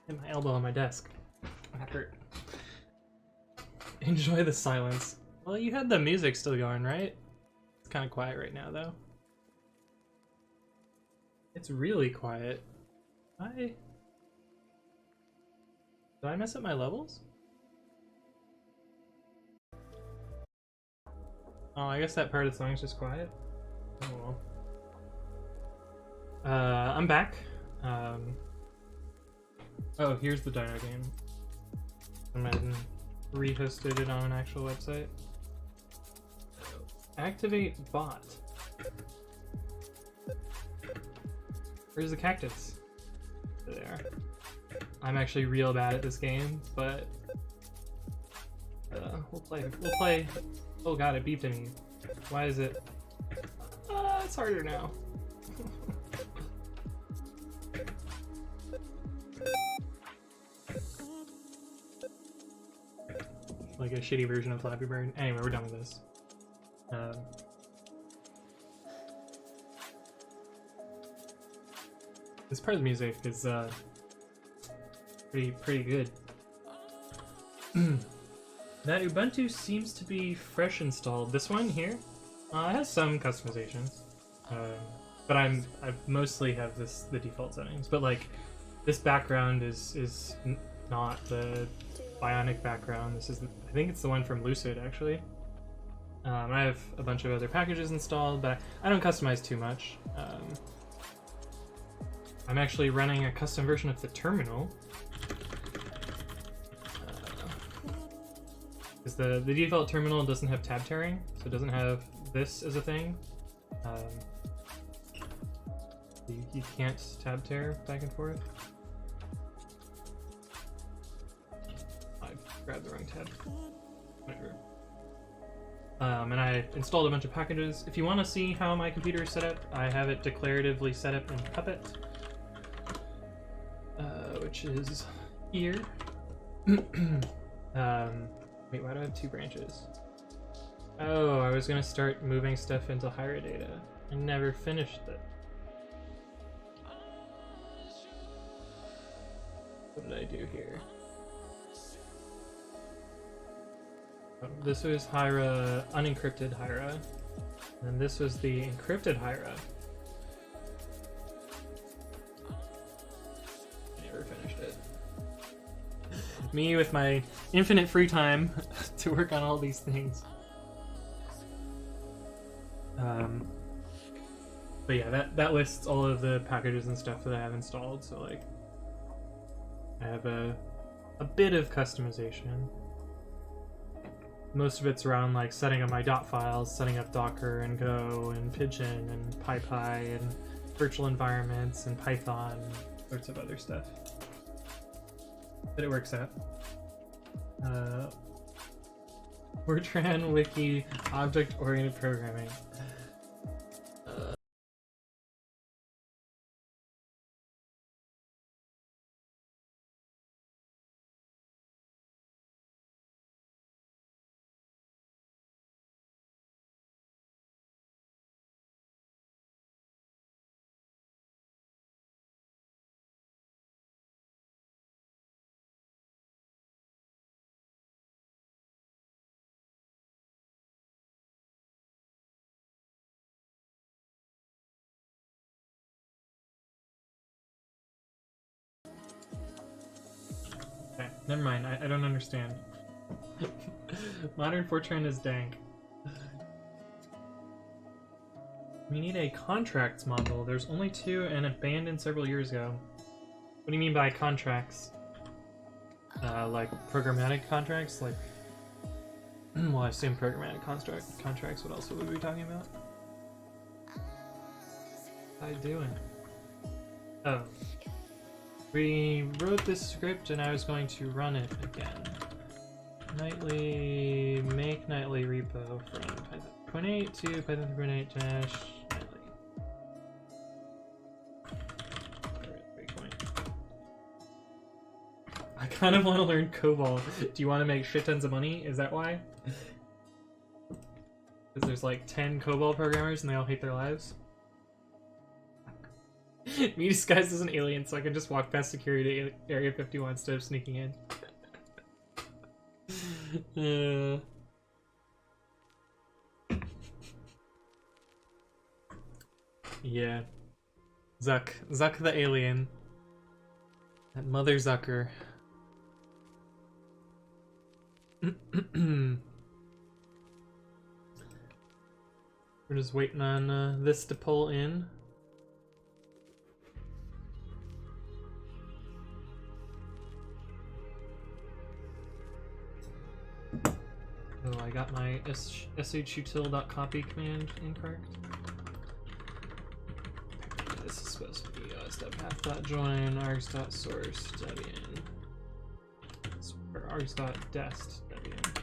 Hit my elbow on my desk. That hurt. Enjoy the silence. Well, you had the music still going, right? It's kind of quiet right now, though. It's really quiet. Did I mess up my levels? Oh, I guess that part of the song is just quiet. Oh well. I'm back. Oh, here's the dino game. I went and rehosted it on an actual website. Activate bot. Where's the cactus? There. I'm actually real bad at this game, but we'll play. We'll play. Oh god, it beeped at me. Why is it? It's harder now. Like a shitty version of Flappy Bird. Anyway, we're done with this. This part of the music is pretty good. That Ubuntu seems to be fresh installed. This one here has some customizations, but I mostly have the default settings. But like this background is not the Bionic background. This is I think it's the one from Lucid actually. I have a bunch of other packages installed, but I don't customize too much. I'm actually running a custom version of the terminal. Because the default terminal doesn't have tab tearing, so it doesn't have this as a thing. You can't tab tear back and forth. I grabbed the wrong tab. Whatever. And I installed a bunch of packages. If you want to see how my computer is set up, I have it declaratively set up in Puppet, which is here. Wait, why do I have two branches? Oh, I was gonna start moving stuff into Data. I never finished it. What did I do here? Oh, this was unencrypted Hyra, and this was the encrypted Hyra. I never finished it. Me with my infinite free time to work on all these things. But yeah, that lists all of the packages and stuff that I have installed. So like, I have a bit of customization. Most of it's around like setting up my dot files, setting up Docker and Go and Pigeon and PyPy and virtual environments and Python and sorts of other stuff. But it works out. Fortran Wiki Object-Oriented Programming. Okay, never mind. I don't understand. Modern Fortran is dank. We need a contracts module. There's only two and abandoned several years ago. What do you mean by contracts? Like programmatic contracts? Like, well, I assume programmatic contracts. What else would we be talking about? What am I doing? Oh. We wrote this script and I was going to run it again. Make nightly repo from python3.8 to python3.8 dash nightly. I kind of want to learn COBOL. Do you want to make shit tons of money? Is that why? Because there's like 10 COBOL programmers and they all hate their lives? Me disguised as an alien so I can just walk past security at Area 51 instead of sneaking in. Yeah. Zuck the alien. That Mother Zucker. We're just waiting on this to pull in. Oh, I got my shutil.copy command incorrect. This is supposed to be os.path.join args.source debian or args.dest debian.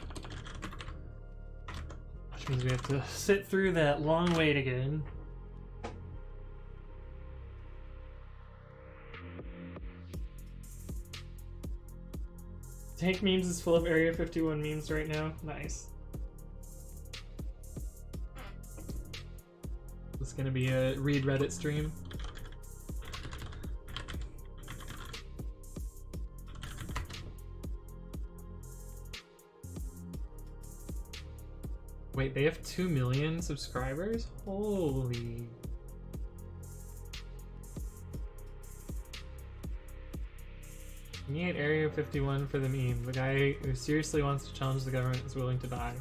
Which means we have to sit through that long wait again. Tank Memes is full of Area 51 memes right now. Nice. This is gonna be a read Reddit stream. Wait, they have 2 million subscribers? Holy. You need Area 51 for the meme. The guy who seriously wants to challenge the government is willing to die.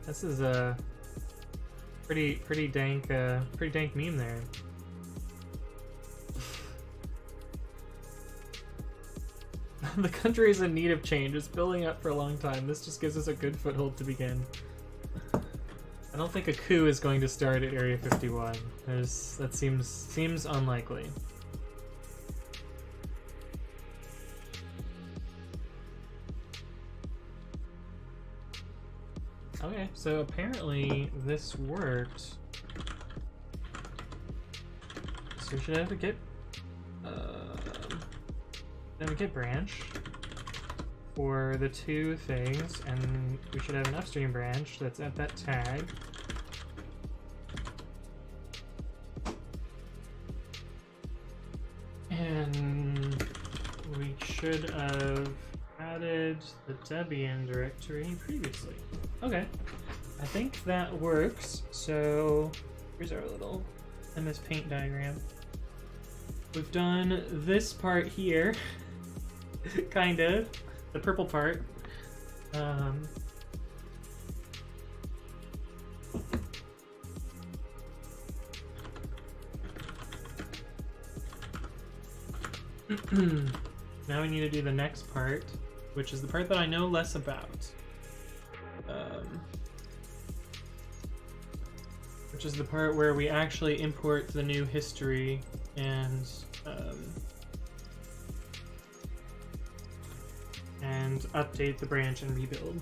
This is a pretty dank meme there. The country is in need of change. It's building up for a long time. This just gives us a good foothold to begin. I don't think a coup is going to start at Area 51. That seems unlikely. Okay, so apparently this worked. So we should have a git branch for the two things, and we should have an upstream branch that's at that tag. And we should have added the Debian directory previously. Okay, I think that works. So here's our little MS Paint diagram. We've done this part here, kind of, the purple part. Now we need to do the next part, which is the part that I know less about. Which is the part where we actually import the new history and update the branch and rebuild.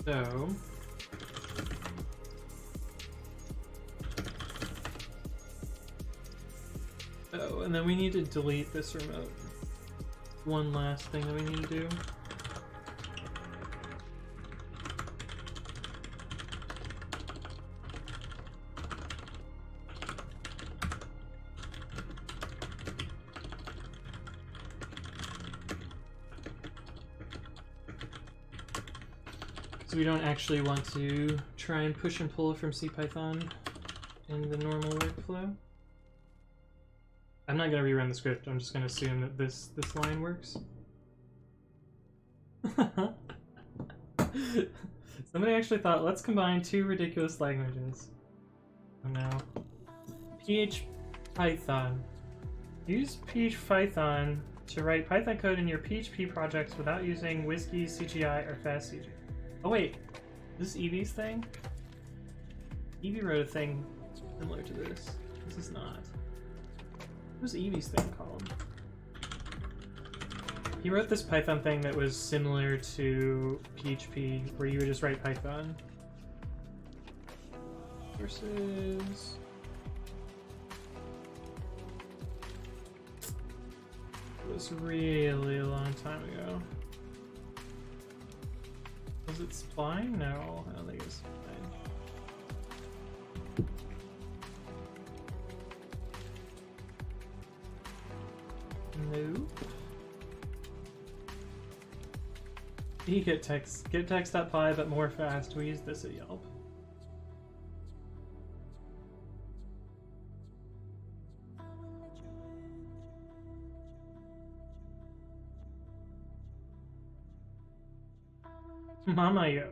So and then we need to delete this remote. One last thing that we need to do. So we don't actually want to try and push and pull from CPython in the normal workflow. I'm not going to rerun the script, I'm just going to assume that this line works. Somebody actually thought, let's combine two ridiculous languages. Oh no. PHPython. Use PHPython to write Python code in your PHP projects without using WSGI, CGI, or FastCGI. Oh wait, is this Evie's thing? Evie wrote a thing similar to this. This is not. What was Evie's thing called? He wrote this Python thing that was similar to PHP, where you would just write Python. Versus... It was really a long time ago. Was it Spline? No, I don't think it was Spline. Nope. Get text.py, but more fast. We use this at Yelp. Mamayo.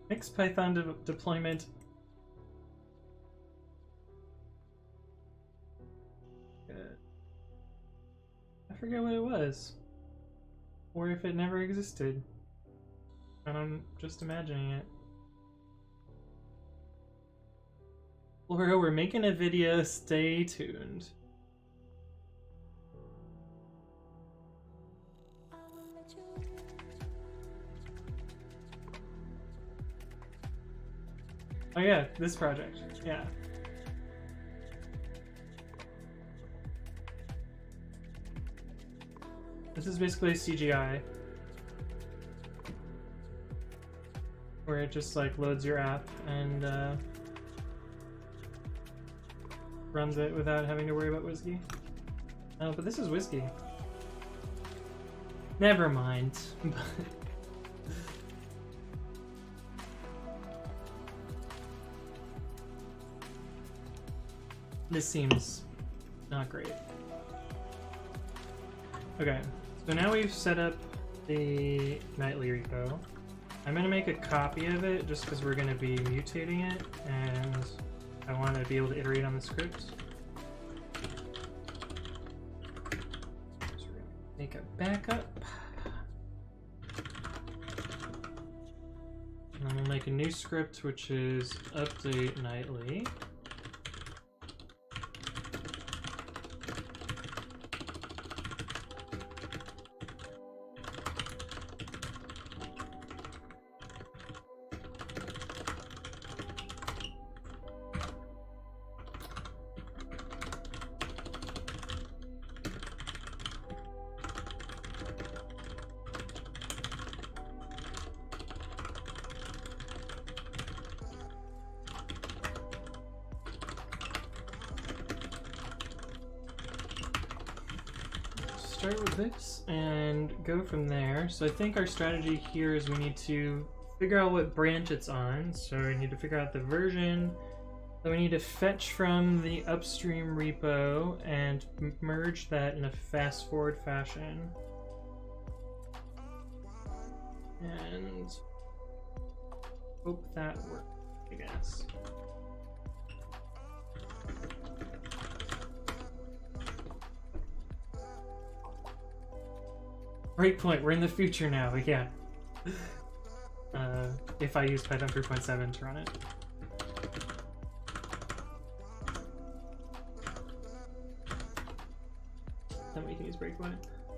Mixed Python deployment. I forget what it was. Or if it never existed. And I'm just imagining it. Laura, we're making a video. Stay tuned. Oh yeah, this project. Yeah. This is basically CGI. Where it just like loads your app and runs it without having to worry about Whiskey. Oh, but this is Whiskey. Never mind. This seems not great. Okay, so now we've set up the nightly repo. I'm gonna make a copy of it just because we're gonna be mutating it, and I want to be able to iterate on the script. So we're gonna make a backup. And then we'll make a new script, which is update nightly. Start with this and go from there. So I think our strategy here is we need to figure out what branch it's on. So we need to figure out the version. Then we need to fetch from the upstream repo and merge that in a fast forward fashion. And hope that works, I guess. Breakpoint, we're in the future now, yeah. If I use Python 3.7 to run it. Then we can use breakpoint.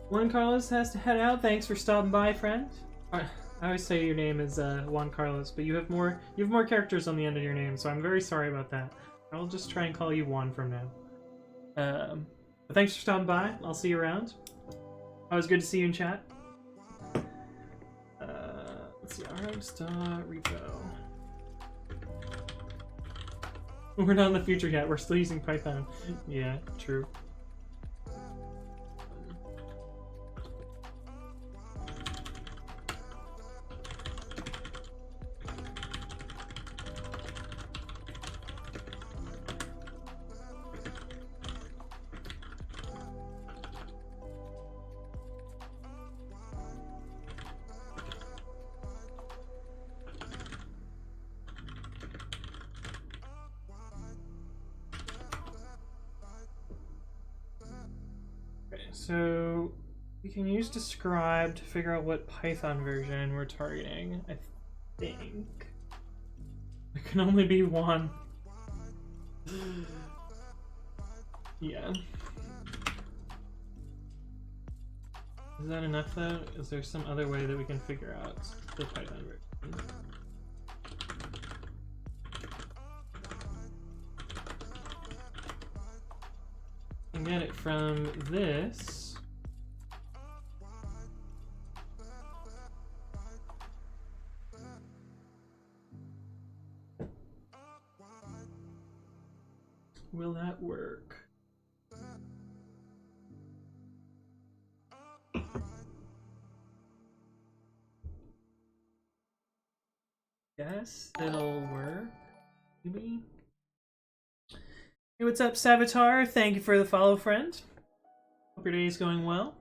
Juan Carlos has to head out. Thanks for stopping by, friend. I always say your name is Juan Carlos, but you have more characters on the end of your name, so I'm very sorry about that. I'll just try and call you Juan from now. But thanks for stopping by. I'll see you around. Always good to see you in chat. Let's see, rx.repo. We're not in the future yet. We're still using Python. Yeah, true. So we can use describe to figure out what Python version we're targeting, I think. There can only be one. Yeah. Is that enough though? Is there some other way that we can figure out the Python version? I can get it from this. Will that work? Yes, it'll work. Maybe. Hey, what's up, Savitar? Thank you for the follow, friend. Hope your day is going well.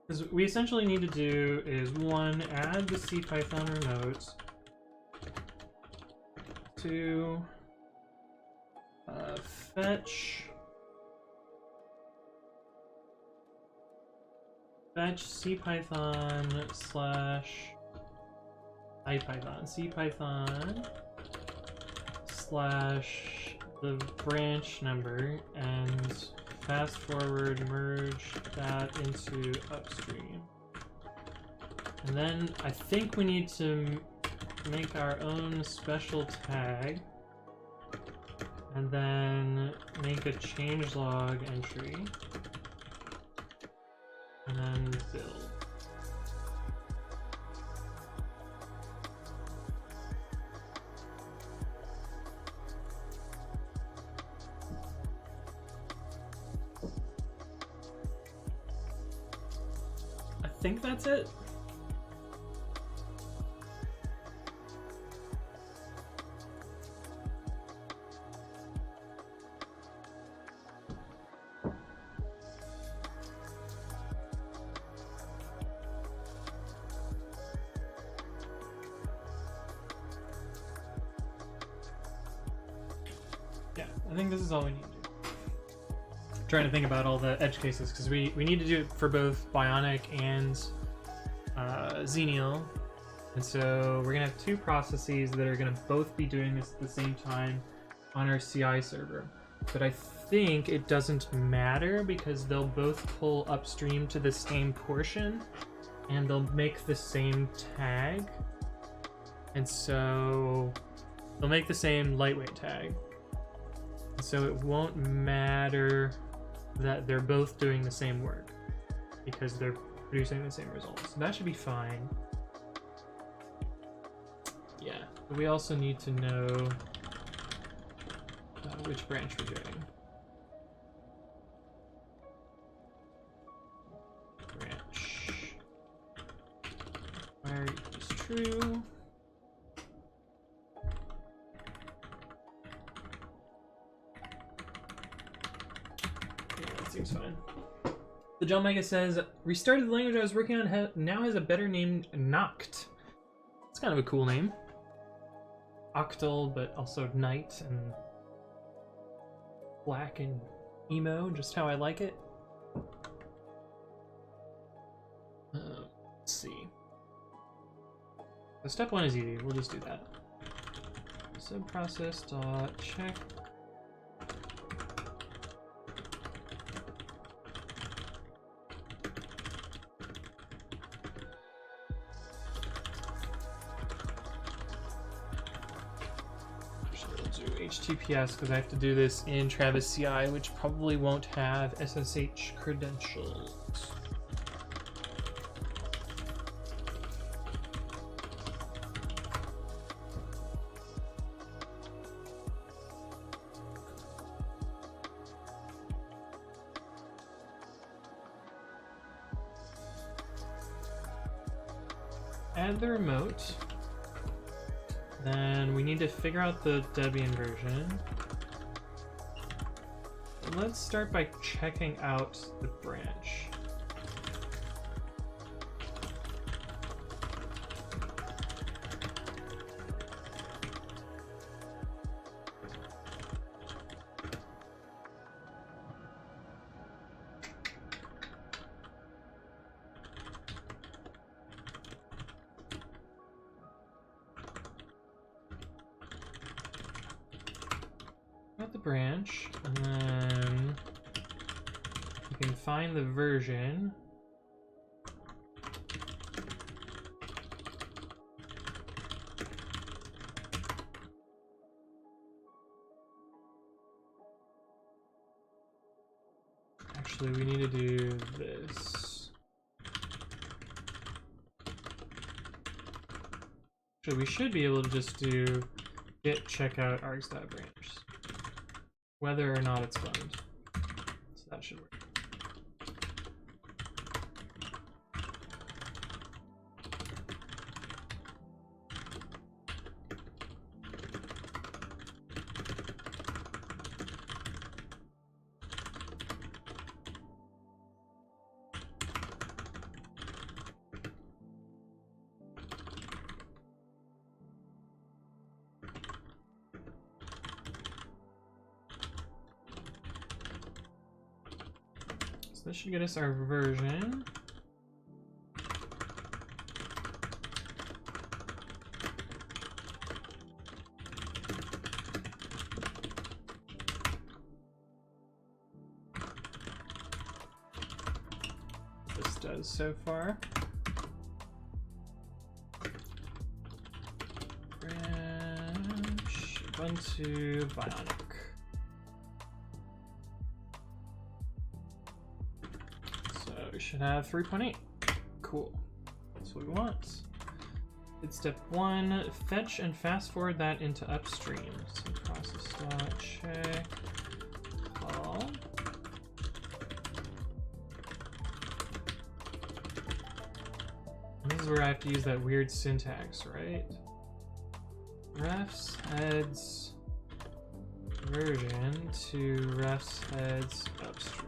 Because we essentially need to do is one, add the CPython remote. Two, fetch CPython slash IPython. CPython slash the branch number and fast forward merge that into upstream. And then I think we need to make our own special tag and then make a changelog entry and then build. I think that's it. Yeah, I think this is all we need to do. Trying to think about all the edge cases because we need to do it for both Bionic and Xenial, and so we're gonna have two processes that are gonna both be doing this at the same time on our CI server. But I think it doesn't matter because they'll both pull upstream to the same portion and they'll make the same tag, and so they'll make the same lightweight tag. So it won't matter that they're both doing the same work because they're producing the same results. So that should be fine. Yeah, but we also need to know which branch we're doing. Branch where equals true. Seems fine. The John Mega says, restarted the language I was working on now has a better name, Noct. It's kind of a cool name. Octal, but also night and black and emo, just how I like it. Let's see. So step one is easy, we'll just do that. Subprocess.check. HTTPS because I have to do this in Travis CI, which probably won't have SSH credentials. Add the remote. Then we need to figure out the Debian version. Let's start by checking out the branch. The branch, and then you can find the version. Actually, we need to do this. So we should be able to just do git checkout args.branch. Whether or not it's cloned. So that should work. this should get us our version. This does so far. Branch Ubuntu Bionic. We should have 3.8. Cool. That's what we want. It's step 1. Fetch and fast forward that into upstream. So process.check call. And this is where I have to use that weird syntax, right? Refs heads version to refs heads upstream.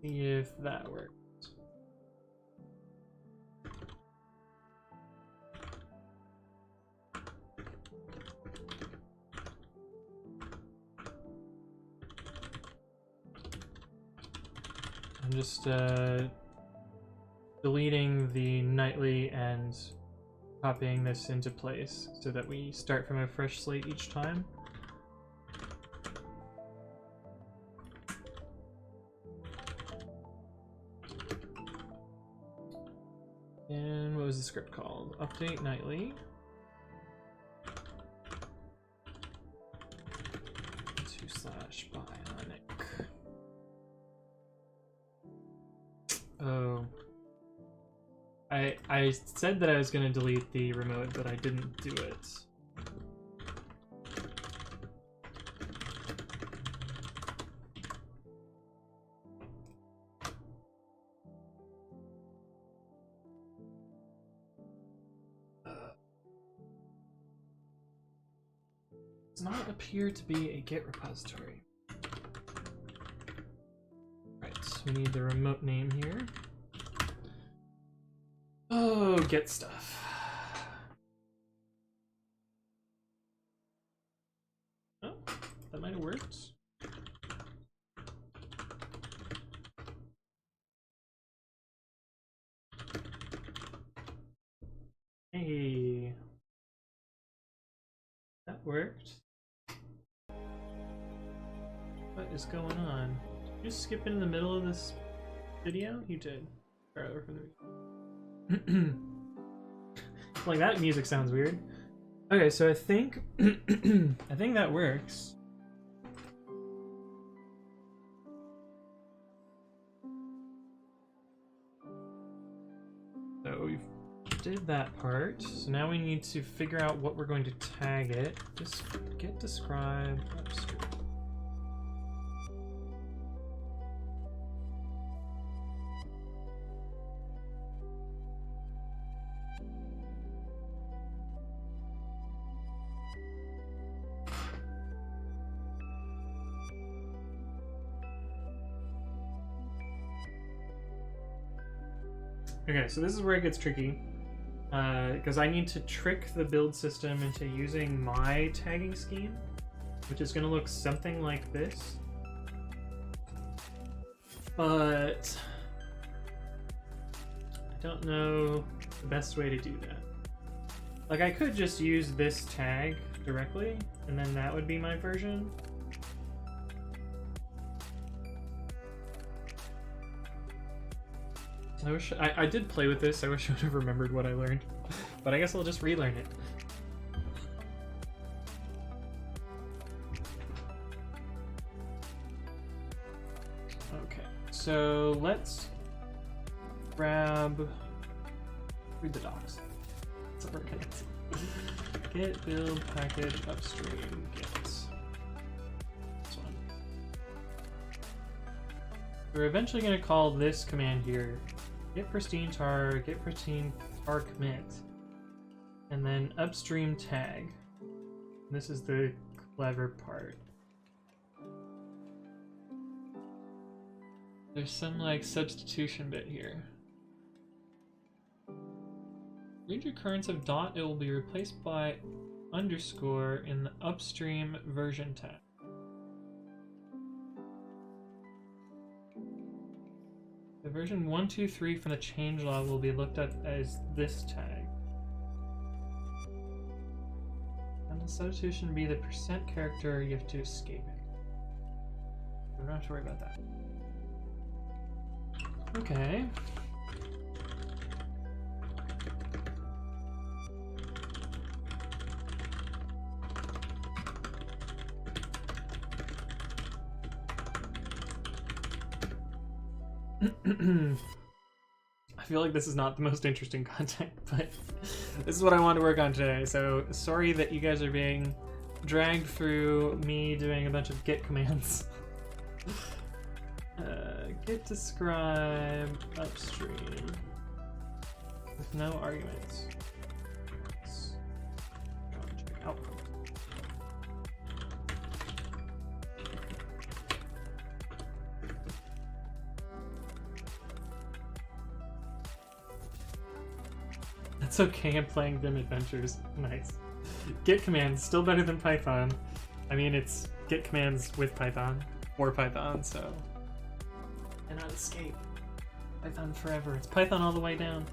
See if that works. I'm just deleting the nightly and copying this into place so that we start from a fresh slate each time. And what was the script called? Update nightly. /bionic. Oh. I said that I was going to delete the remote, but I didn't do it. Does not appear to be a Git repository. Right, we need the remote name here. Oh, get stuff. Oh, that might have worked. Hey. That worked. What is going on? Did you just skip in the middle of this video? You did. Start over from the beginning. Like, that music sounds weird. Okay, so I think I think that works. So we did that part. So now we need to figure out what we're going to tag it. Just get describe upstream. Okay, so this is where it gets tricky, because I need to trick the build system into using my tagging scheme, which is going to look something like this. But I don't know the best way to do that. Like, I could just use this tag directly, and then that would be my version. I wish I did play with this. I wish I would have remembered what I learned, but I guess I'll just relearn it. Okay, so let's read the docs. So we're gonna git build package upstream git. This one. We're eventually gonna call this command here git pristine tar commit, and then upstream tag. This is the clever part. There's some like substitution bit here. Read recurrence of dot, it will be replaced by underscore in the upstream version tag. The version 123 from the changelog will be looked at as this tag. And the substitution be the percent character, you have to escape it. We don't have to worry about that. Okay. I feel like this is not the most interesting content, but this is what I wanted to work on today. So sorry that you guys are being dragged through me doing a bunch of git commands. Git describe upstream with no arguments. Let's go and check output. That's okay, I'm playing Vim Adventures. Nice. Git commands, still better than Python. I mean, it's git commands with Python, or Python, so. Cannot escape. Python forever. It's Python all the way down.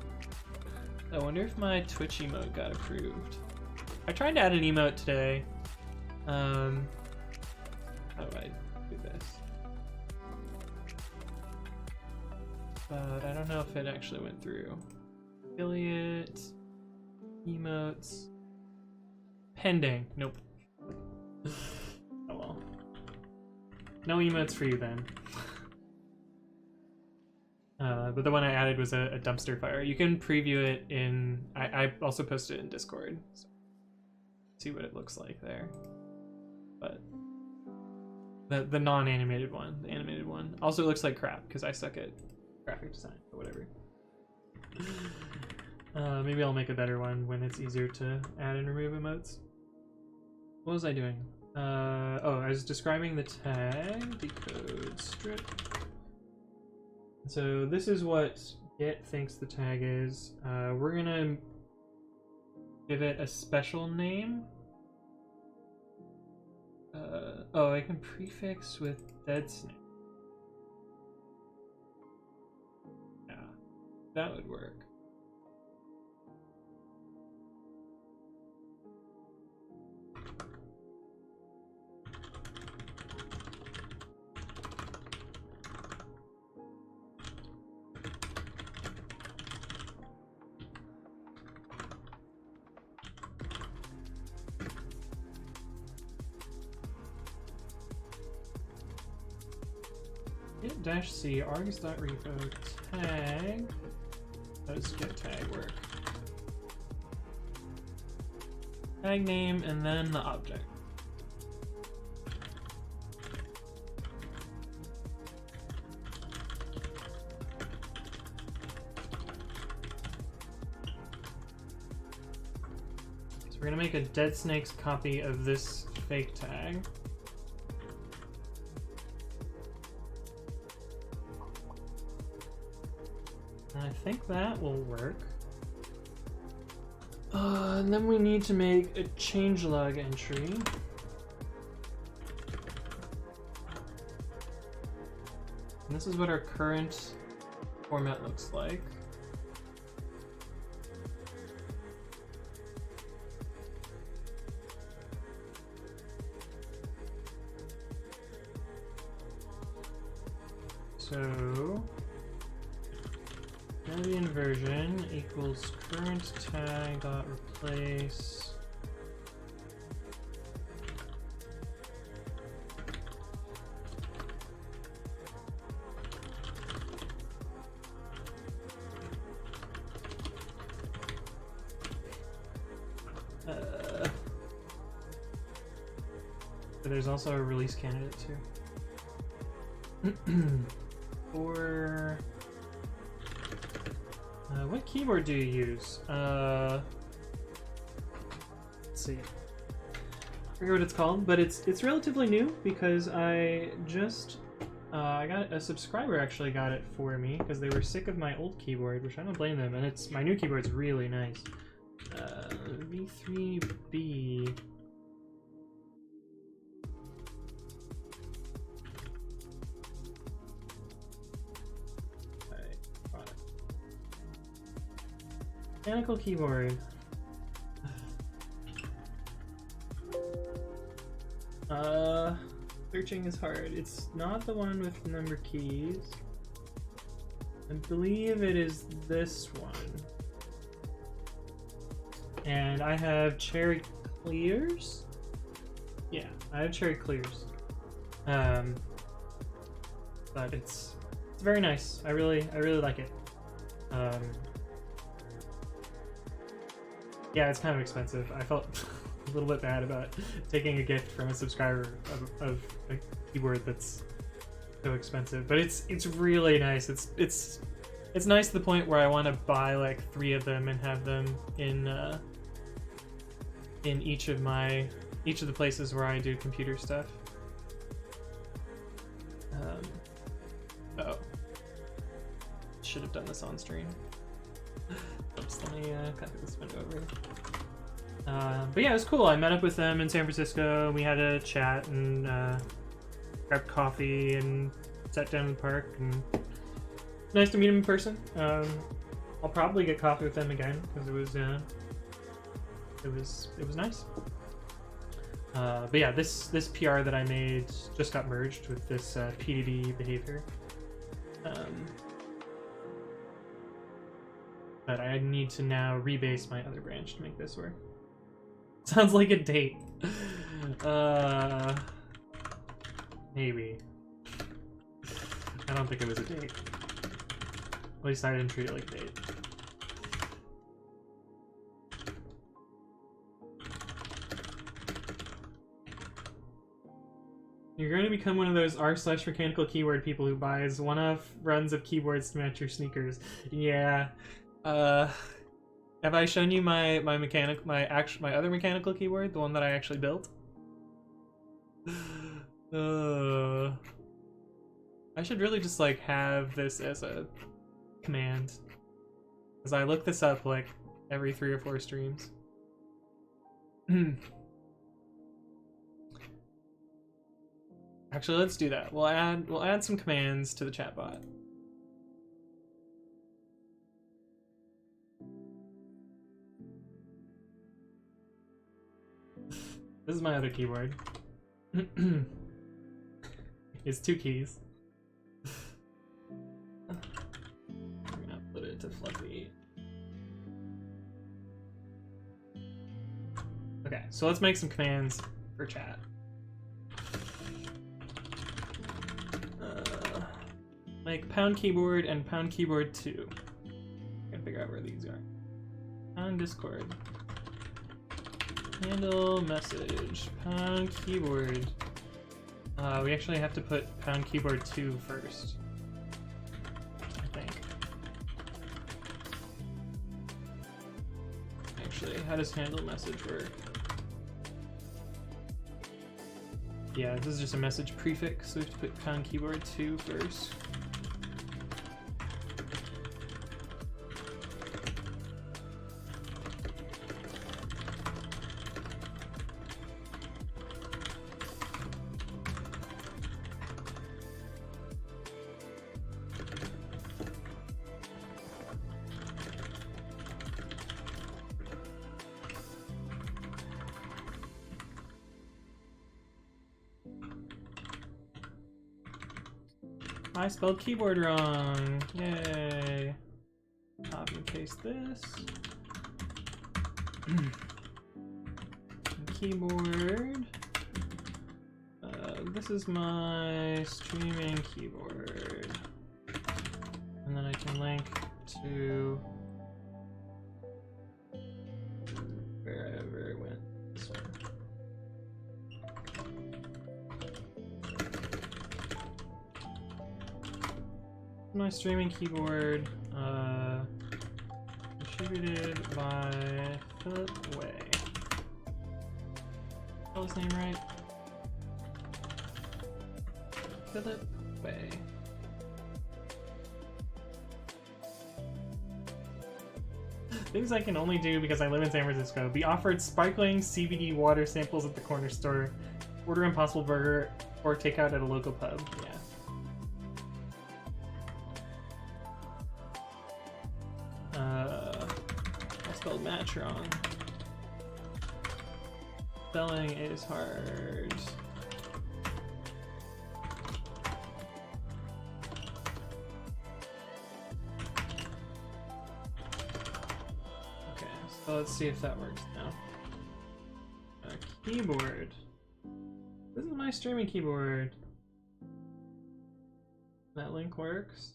I wonder if my Twitch emote got approved. I tried to add an emote today. How do I do this? But I don't know if it actually went through. Affiliate, emotes, pending. Nope. Oh well. No emotes for you then. But the one I added was a dumpster fire. You can preview it in. I also posted it in Discord. So see what it looks like there. But the non-animated one, the animated one, also looks like crap because I suck at graphic design or whatever. Maybe I'll make a better one when it's easier to add and remove emotes. What was I doing? Oh, I was describing the tag, decode strip. So this is what Git thinks the tag is. We're gonna give it a special name. Oh, I can prefix with deadsnakes. Yeah, that would work. Git-c args.repo tag. How does get tag work? Tag name and then the object. So we're gonna make a deadsnakes copy of this fake tag. I think that will work. And then we need to make a changelog entry. And this is what our current format looks like. So Debian version equals current tag dot replace but there's also a release candidate too. For what keyboard do you use? Let's see. I forget what it's called, but it's relatively new because I just I got a subscriber actually got it for me because they were sick of my old keyboard, which I don't blame them, and it's my new keyboard's really nice. V3B. Mechanical keyboard. Searching is hard. It's not the one with number keys. I believe it is this one. And I have cherry clears. Yeah, I have cherry clears. But it's very nice. I really like it. Yeah, it's kind of expensive. I felt a little bit bad about taking a gift from a subscriber of a keyboard that's so expensive, but it's really nice. It's nice to the point where I want to buy like 3 of them and have them in each of the places where I do computer stuff. Oh, should have done this on stream. Oops, let me copy this window over here. But yeah, it was cool. I met up with them in San Francisco. We had a chat and grabbed coffee and sat down in the park. And nice to meet them in person. I'll probably get coffee with them again because it was nice. But yeah, this PR that I made just got merged with this PDB behavior. But I need to now rebase my other branch to make this work. Sounds like a date. Maybe. I don't think it was a date. At least I didn't treat it like a date. You're going to become one of those r/mechanical keyword people who buys one-off runs of keyboards to match your sneakers. Yeah. Have I shown you my other mechanical keyboard, the one that I actually built? I should really just like have this as a command, because I look this up like every 3 or 4 streams. Actually, let's do that. We'll add some commands to the chatbot. This is my other keyboard. It's 2 keys. I'm gonna put it to Fluffy. Okay, so let's make some commands for chat. Make pound keyboard and pound keyboard 2. Gotta figure out where these are. Pound Discord. Handle message. Pound keyboard. We actually have to put pound keyboard 2 first, I think. Actually, how does handle message work? Yeah, this is just a message prefix, so we have to put pound keyboard 2 first. I spelled keyboard wrong. Yay. Copy and paste this. Keyboard. This is my streaming keyboard. And then I can link to wherever it went. This one. My streaming keyboard, distributed by Philip Way. Spell his name right? Philip Way. Things I can only do because I live in San Francisco. Be offered sparkling CBD water samples at the corner store. Order Impossible Burger or takeout at a local pub. Yeah. Spelled match wrong. Spelling is hard. Okay, so let's see if that works now. Keyboard. This is my streaming keyboard. That link works.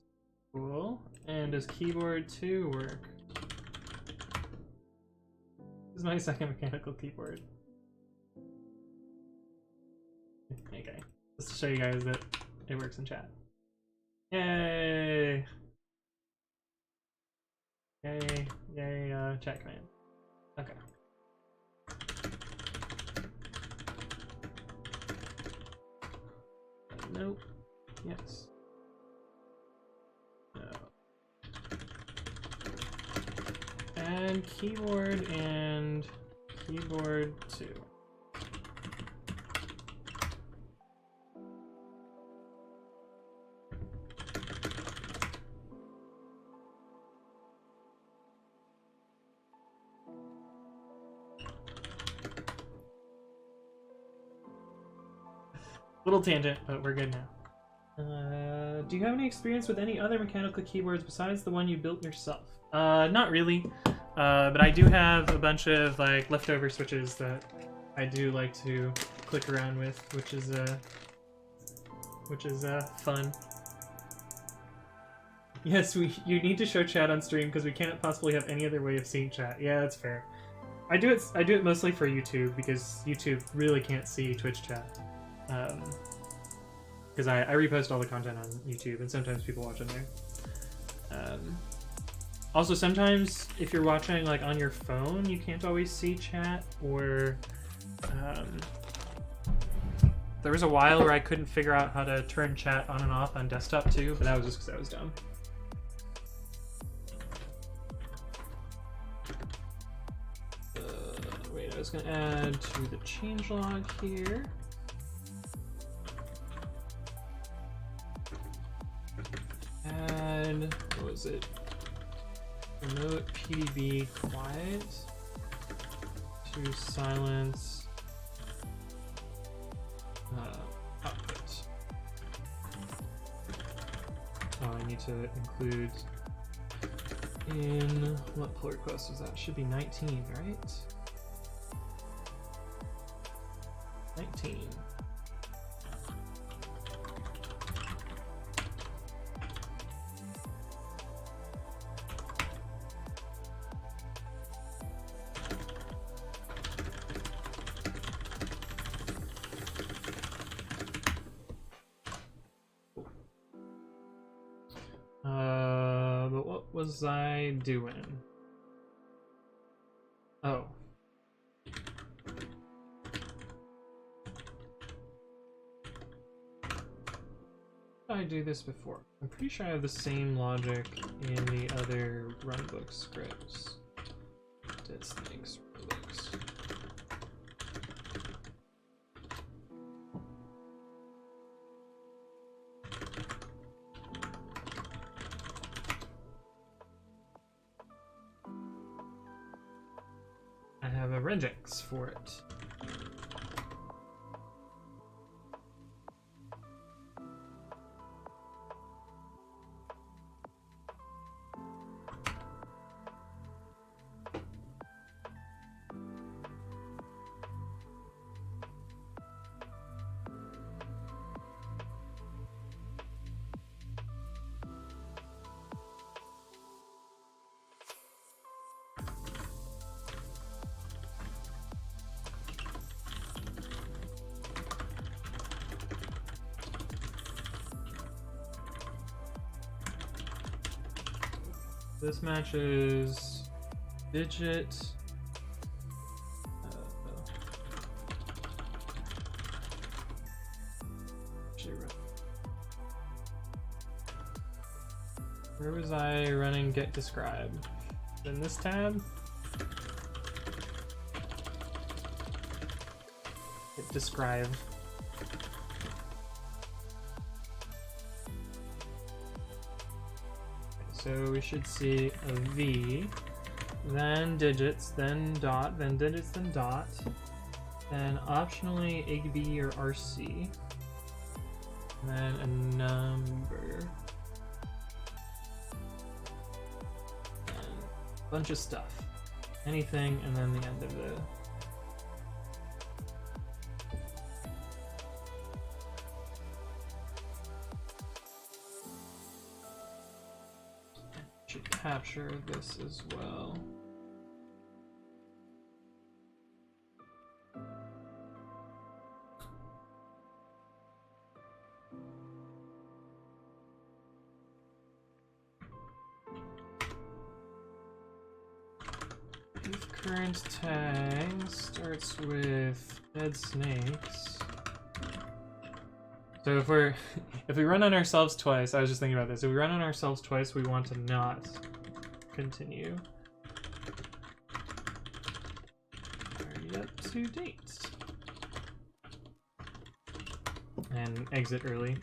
Cool. And does keyboard 2 work? This is my second mechanical keyboard. Okay. Just to show you guys that it works in chat. Yay! Yay, yay, chat command. Okay. Nope. Yes. No. And keyboard and keyboard 2. Little tangent, but we're good now. Do you have any experience with any other mechanical keyboards besides the one you built yourself? Not really, but I do have a bunch of like leftover switches that I do like to click around with, which is fun. Yes, you need to show chat on stream because we can't possibly have any other way of seeing chat. Yeah, that's fair. I do it mostly for YouTube because YouTube really can't see Twitch chat. Because I repost all the content on YouTube, and sometimes people watch on there. Also, sometimes if you're watching like on your phone, you can't always see chat, or there was a while where I couldn't figure out how to turn chat on and off on desktop too, but that was just because I was dumb. Wait, I was gonna add to the changelog here. Add, what was it? Remote PDB quiet to silence output. Oh, I need to include in what pull request is that? Should be 19, right? 19. But what was I doing? Oh. I do this before. I'm pretty sure I have the same logic in the other runbook scripts. Deadsnakes runbooks. I have a regex for it. This matches digit. Where was I running get describe? In this tab? Get describe. So we should see a V then digits, then dot, then digits, then dot, then optionally ABB or RC, then a number, and a bunch of stuff, anything, and then the end of the. Should capture this as well. If current tag starts with deadsnakes. So if we run on ourselves twice, I was just thinking about this. If we run on ourselves twice, we want to not continue. Already up to date. And exit early.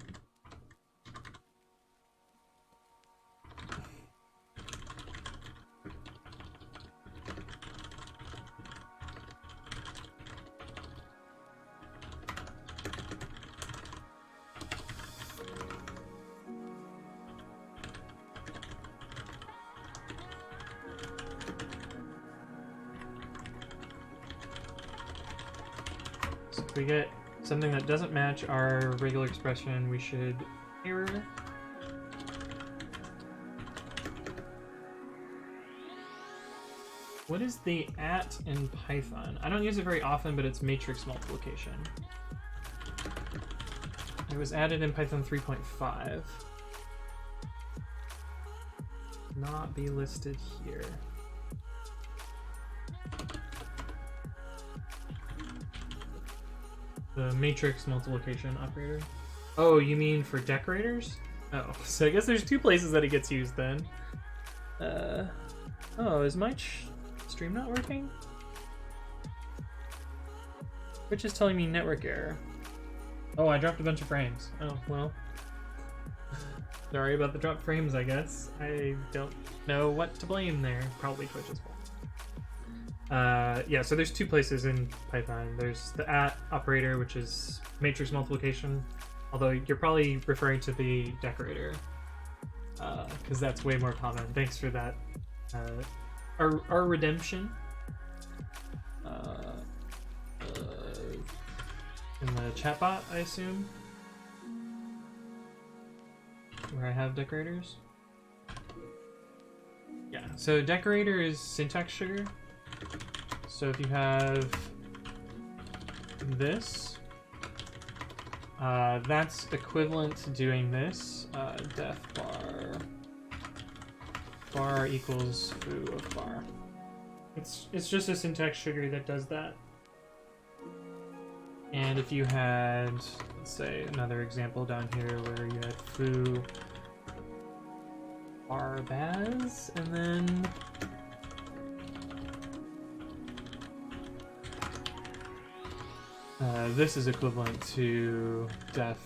If we get something that doesn't match our regular expression, we should error. What is the at in Python? I don't use it very often, but it's matrix multiplication. It was added in Python 3.5. Not be listed here. The matrix multiplication operator. Oh, you mean for decorators? Oh, so I guess there's two places that it gets used then. Oh, is my stream not working? Twitch is telling me network error. Oh, I dropped a bunch of frames. Oh, well. Sorry about the dropped frames, I guess. I don't know what to blame there. Probably Twitch's fault. Yeah, so there's two places in Python. There's the at operator, which is matrix multiplication, although you're probably referring to the decorator, because that's way more common. Thanks for that. Our redemption in the chatbot, I assume, where I have decorators. Yeah, so decorator is syntax sugar. So if you have this, that's equivalent to doing this. Def bar equals foo of bar. It's just a syntax sugar that does that. And if you had, let's say, another example down here where you had foo bar baz, and then this is equivalent to def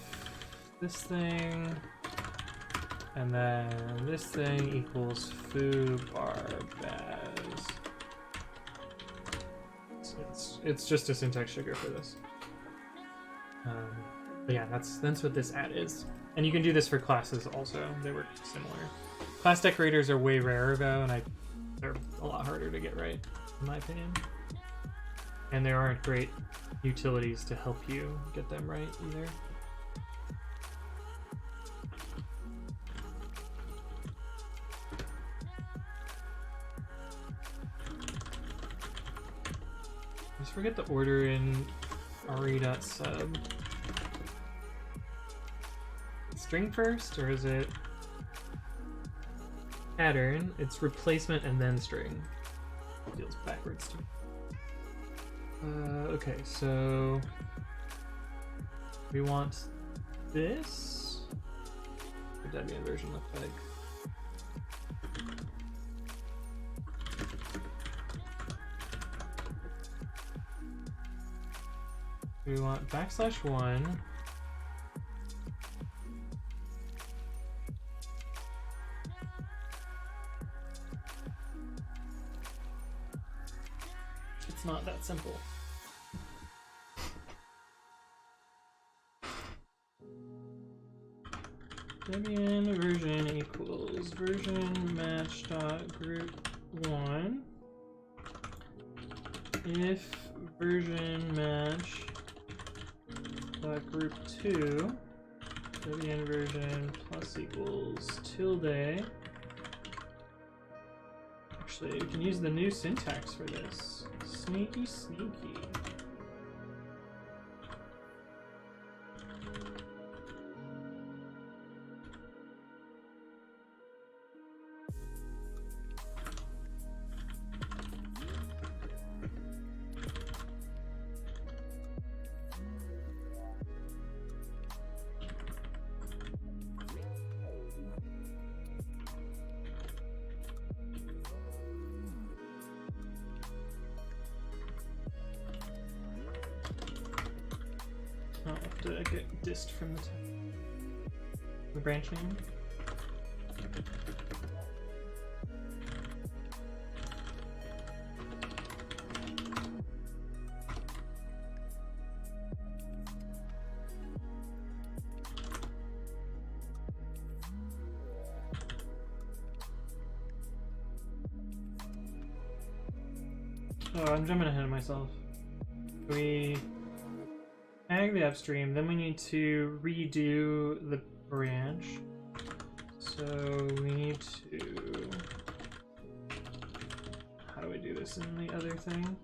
this thing, and then this thing equals foo bar baz. It's just a syntax sugar for this. But yeah, that's what this at is. And you can do this for classes also. They work similar. Class decorators are way rarer though, and they're a lot harder to get right, in my opinion. And there aren't great utilities to help you get them right either. Just forget the order in re.sub. String first, or is it pattern? It's replacement and then string. Feels backwards too. Okay, so we want this. What would Debian version look like? We want \1. It's not that simple. Debian version equals version match dot group 1 if version match dot group 2 Debian version plus equals tilde. Actually, we can use the new syntax for this. Sneaky, sneaky. I'll have to get dist from the branch name. Oh, I'm jumping ahead of myself. We tag the upstream, then we need to redo the branch. So we need to... How do we do this in the other thing?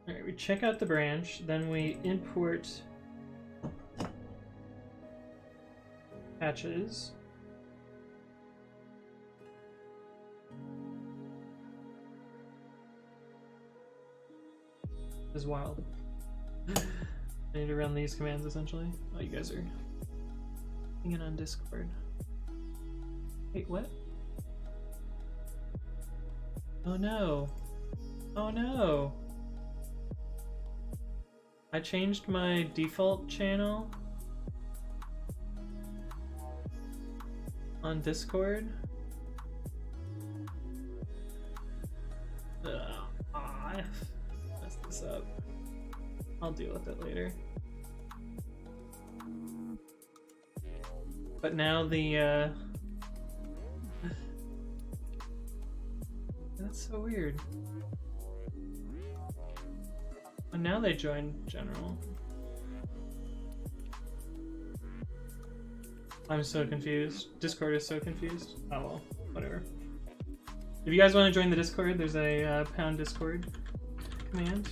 Alright, we check out the branch, then we import patches. Is wild. I need to run these commands essentially. Oh, you guys are hanging on Discord. Wait, what? Oh no. Oh no. I changed my default channel on Discord. I messed this up. I'll deal with it later. But now the that's so weird. And now they join general. I'm so confused. Discord is so confused. Oh well, whatever. If you guys want to join the Discord, there's a pound Discord command.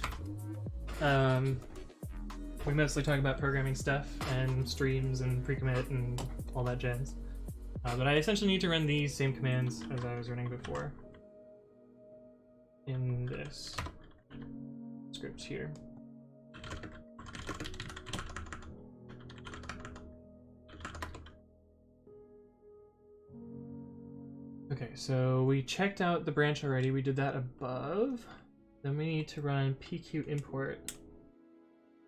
We mostly talk about programming stuff and streams and pre-commit and all that jazz. But I essentially need to run these same commands as I was running before in this script here. Okay, so we checked out the branch already. We did that above. Then we need to run pq import.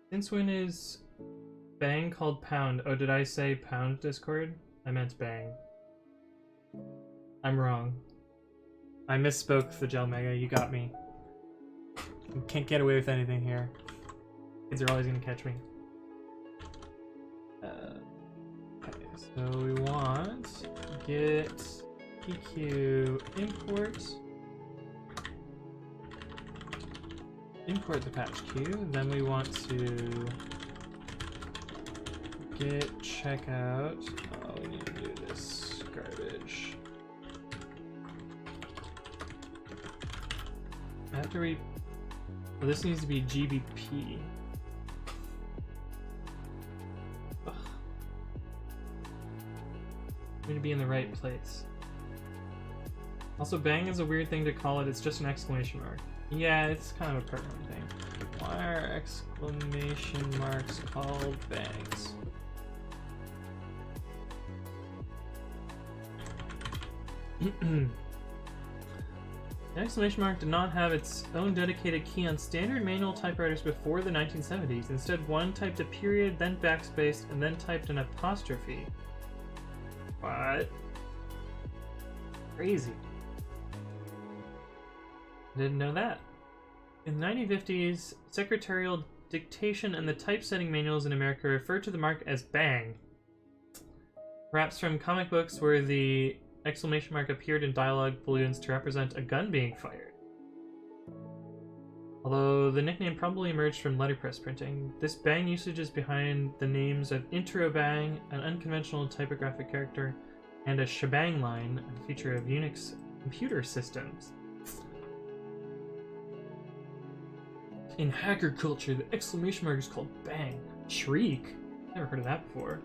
Since when is bang called pound? Oh, did I say pound Discord? I meant bang. I'm wrong. I misspoke, the Gel Mega. You got me. You can't get away with anything here. Kids are always gonna catch me. Okay, so we want get pq import the patch queue. Then we want to get checkout. Oh, we need to do this garbage. After we, well, this needs to be GBP. Ugh. We need to be in the right place. Also, bang is a weird thing to call it. It's just an exclamation mark. Yeah, it's kind of a pertinent thing. Why are exclamation marks called bangs? The exclamation mark did not have its own dedicated key on standard manual typewriters before the 1970s. Instead, one typed a period, then backspace, and then typed an apostrophe. What? Crazy. Didn't know that. In the 1950s, secretarial dictation and the typesetting manuals in America referred to the mark as bang. Perhaps from comic books where the exclamation mark appeared in dialogue balloons to represent a gun being fired. Although the nickname probably emerged from letterpress printing, this bang usage is behind the names of intro bang, an unconventional typographic character, and a shebang line, a feature of Unix computer systems. In hacker culture, the exclamation mark is called bang. Shriek? Never heard of that before.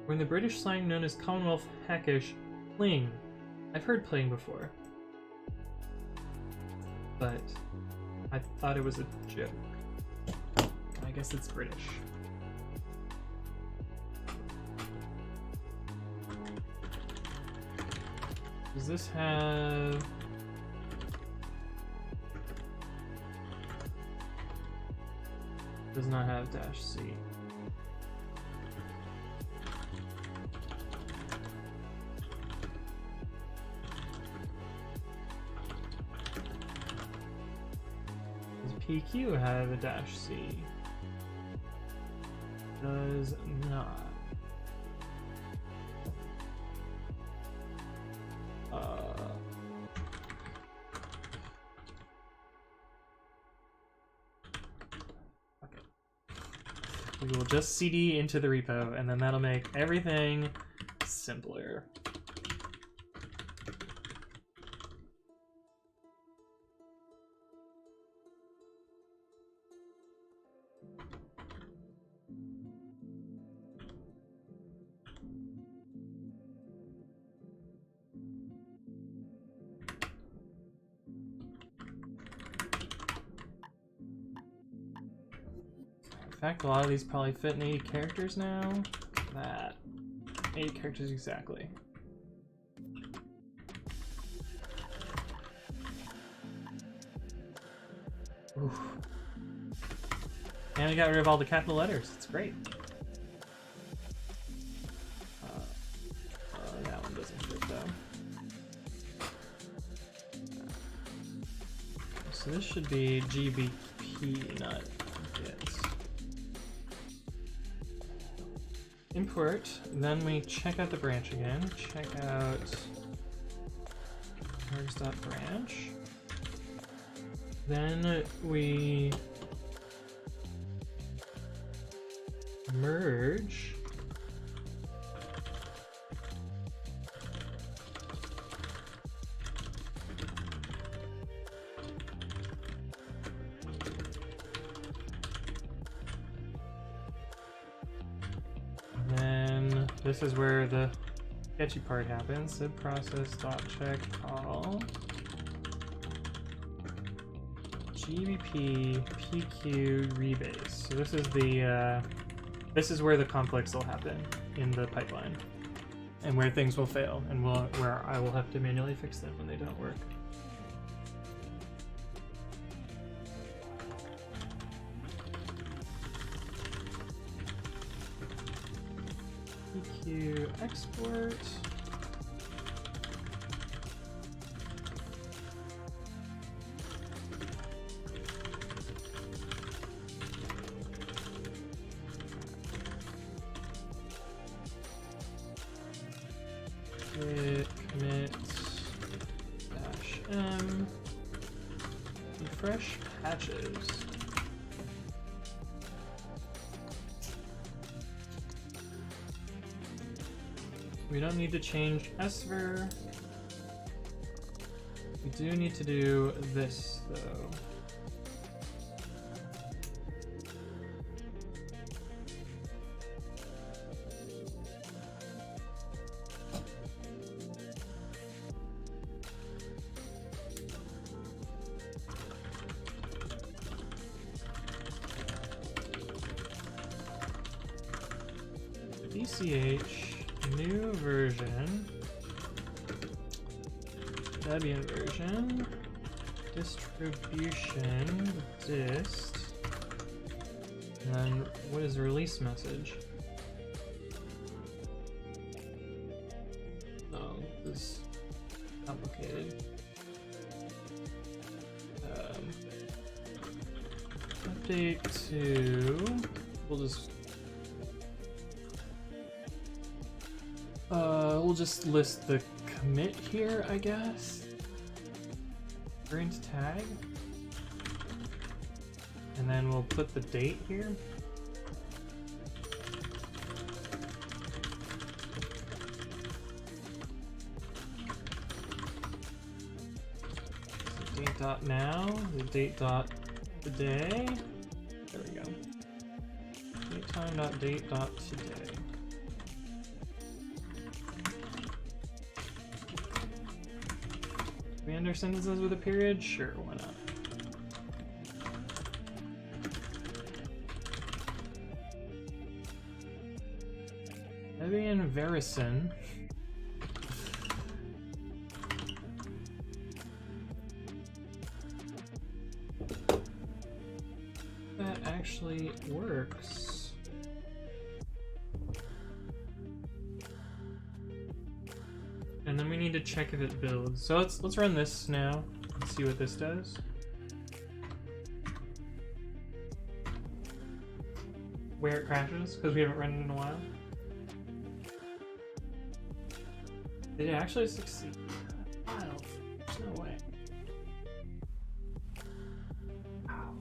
Or in the British slang known as Commonwealth hackish, pling. I've heard pling before. But I thought it was a joke. I guess it's British. Does this have... Does not have -C. Does PQ have a -C? Does not. We will just CD into the repo, and then that'll make everything simpler. In fact, a lot of these probably fit in 80 characters now. That. 80 characters exactly. Oof. And we got rid of all the capital letters. It's great. That one doesn't fit though. So this should be GBP, not get. Import, then we check out the branch again. Check out args.branch. Then we merge this is where the sketchy part happens. Subprocess.check call gbp pq rebase. So this is where the conflicts will happen in the pipeline, and where things will fail, and where I will have to manually fix them when they don't work. Export. Git commit -m refresh patches. We don't need to change SVer. We do need to do this, though. DCH. New version, Debian version, distribution, dist, and then what is the release message? Oh, this is complicated. Update to. We'll just list the commit here, I guess. Current tag. And then we'll put the date here. So date dot now, the date dot today. There we go. Date time dot date dot today. We end our sentences with a period? Sure, why not? Debian Verison. That actually works. And then we need to check if it builds. So let's run this now and see what this does. Where it crashes, because we haven't run it in a while. Did it actually succeed? I don't. There's no way. Wow.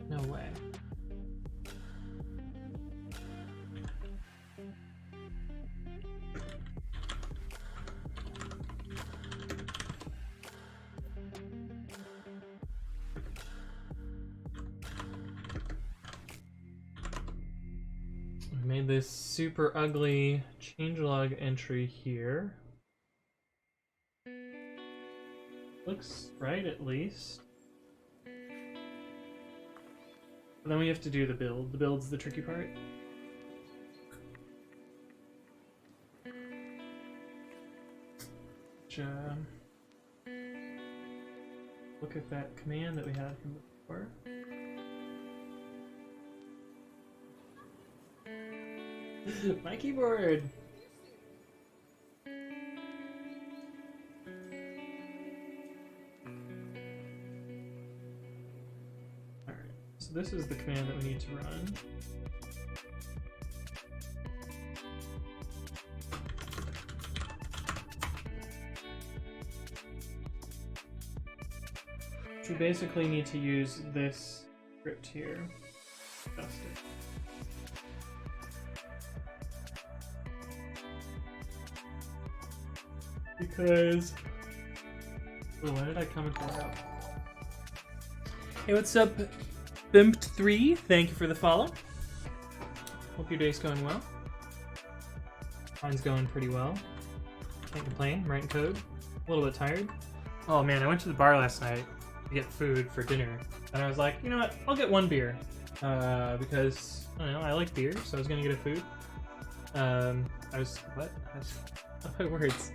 No way. I made this super ugly changelog entry here. Looks right, at least. But then we have to do the build. The build's the tricky part. Which, look at that command that we had from before. My keyboard! Alright, so this is the command that we need to run. We basically need to use this script here. Just it. Because, oh, why did I comment that out? Hey, what's up, Bimpt3? Thank you for the follow. Hope your day's going well. Mine's going pretty well. Can't complain. I'm writing code. A little bit tired. Oh man, I went to the bar last night to get food for dinner, and I was like, you know what? I'll get one beer because I don't know. I like beer, so I was gonna get a food. My words.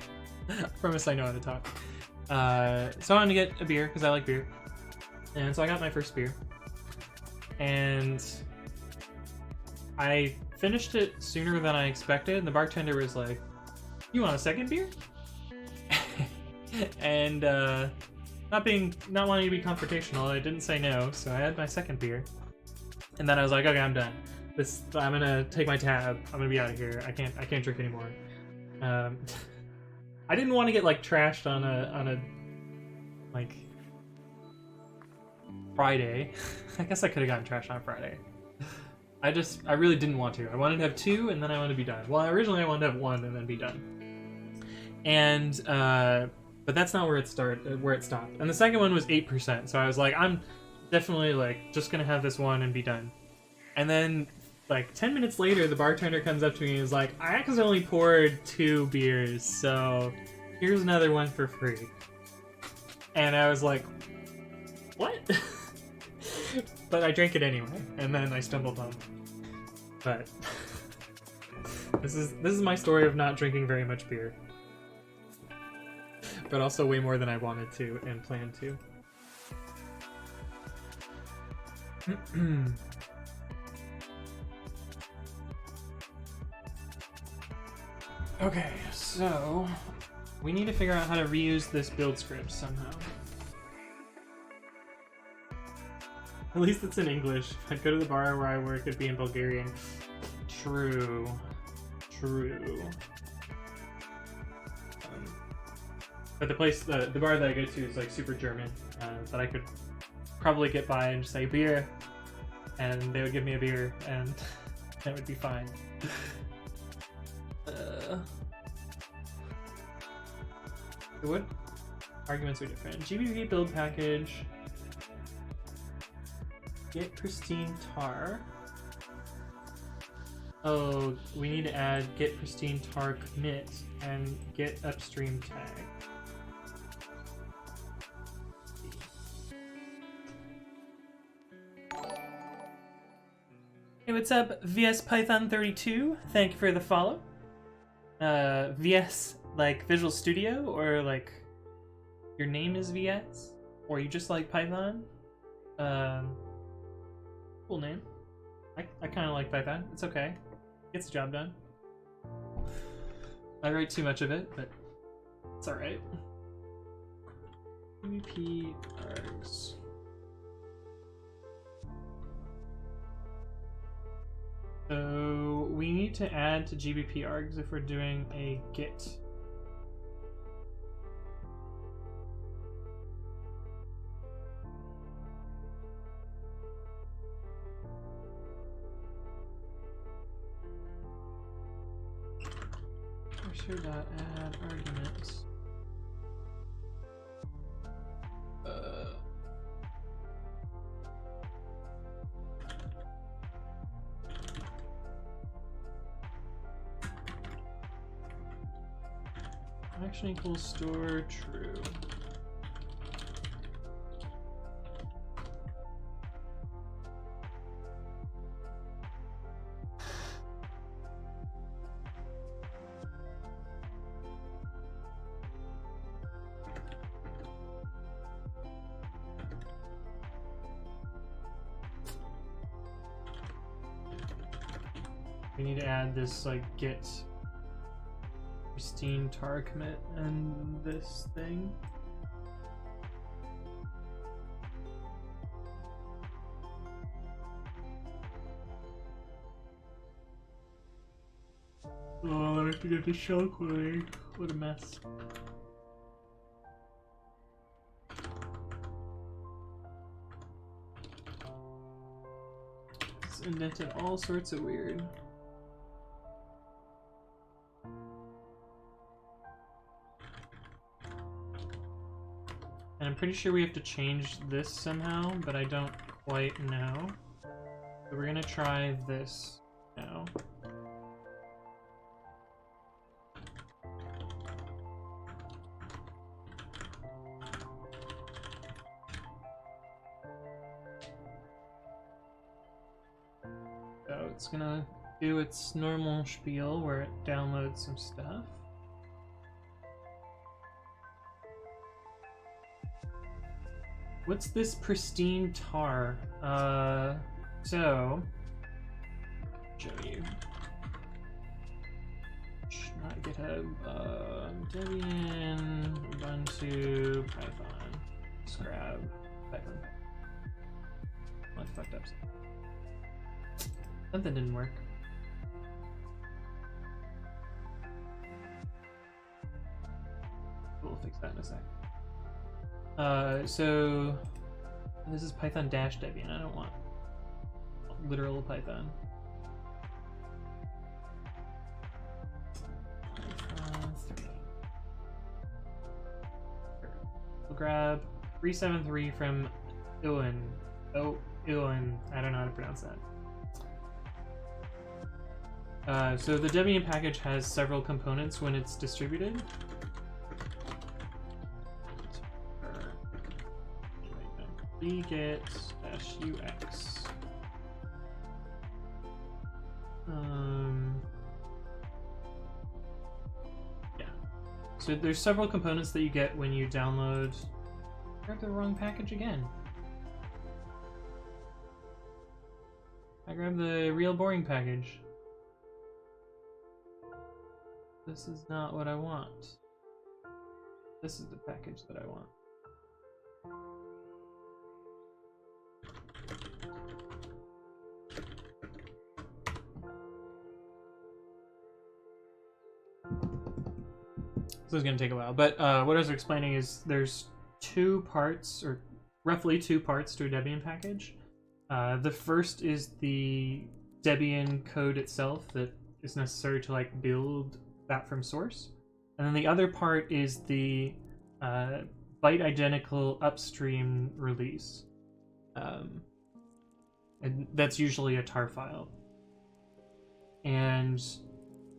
I promise I know how to talk. So I wanted to get a beer because I like beer, and so I got my first beer, and I finished it sooner than I expected. And the bartender was like, "You want a second beer?" And not wanting to be confrontational, I didn't say no, so I had my second beer, and then I was like, "Okay, I'm done. I'm gonna take my tab. I'm gonna be out of here. I can't drink anymore." I didn't want to get like trashed on a like Friday. I guess I could have gotten trashed on Friday. I really didn't want to. I wanted to have two and then I wanted to be done. Well, originally I wanted to have one and then be done. And but that's not where it stopped. And the second one was 8%. So I was like, I'm definitely like just gonna have this one and be done. And then like 10 minutes later, the bartender comes up to me and is like, I accidentally poured 2 beers, so here's another one for free. And I was like, what? But I drank it anyway, and then I stumbled home. But this is my story of not drinking very much beer. But also way more than I wanted to and planned to. Okay, so we need to figure out how to reuse this build script somehow. At least it's in English. If I go to the bar where I work, it'd be in Bulgarian. True. True. But the place, the bar that I go to is like super German, but I could probably get by and just say beer, and they would give me a beer, and that would be fine. What arguments are different? GBP build package. Get pristine tar. Oh, we need to add get pristine tar commit and get upstream tag. Hey, what's up, VS python3.8? Thank you for the follow. VS like Visual Studio, or like your name is VS, or you just like Python? Cool name. I kind of like Python. It's okay. Gets the job done. I write too much of it, but it's alright. PvP args. So we need to add to GBP args if we're doing a git. Add arguments. Action equals store true. We need to add this like get pristine tar commit and this thing. Oh, I have to get the shell query. What a mess. It's indented all sorts of weird. And I'm pretty sure we have to change this somehow, but I don't quite know. So we're gonna try this now. So it's gonna do its normal spiel where it downloads some stuff. What's this pristine tar? So show you. Not GitHub. Debian, Ubuntu, Python. Let's grab Python. I fucked up. Something didn't work. We'll fix that in a sec. So this is Python-Debian. I don't want literal Python. We'll grab 373 from Ilan. Oh, Ilan. I don't know how to pronounce that. So the Debian package has several components when it's distributed. get-ux. Yeah. So there's several components that you get when you download. I grabbed the wrong package again. I grabbed the real boring package. This is not what I want. This is the package that I want. This is going to take a while, but what I was explaining is there's two parts, or roughly two parts to a Debian package. The first is the Debian code itself that is necessary to like build that from source, and then the other part is the byte identical upstream release, and that's usually a tar file. And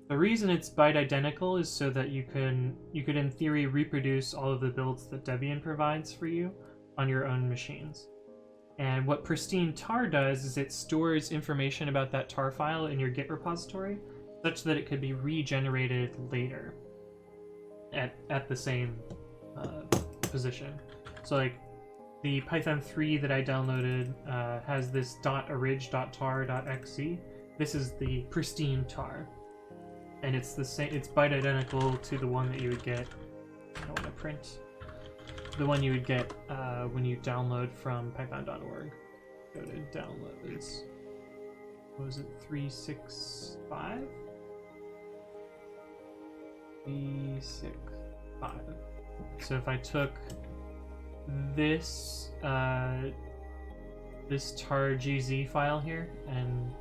the reason it's byte identical is so that you could in theory reproduce all of the builds that Debian provides for you on your own machines. And what pristine tar does is it stores information about that tar file in your Git repository such that it could be regenerated later at the same position. So like the Python 3 that I downloaded has this .orig.tar.xc. This is the pristine tar. And it's the same. It's byte identical to the one that you would get. I don't want to print. The one you would get when you download from python.org. Go to downloads. What was it? 365. 365. So if I took this this tar gz file here and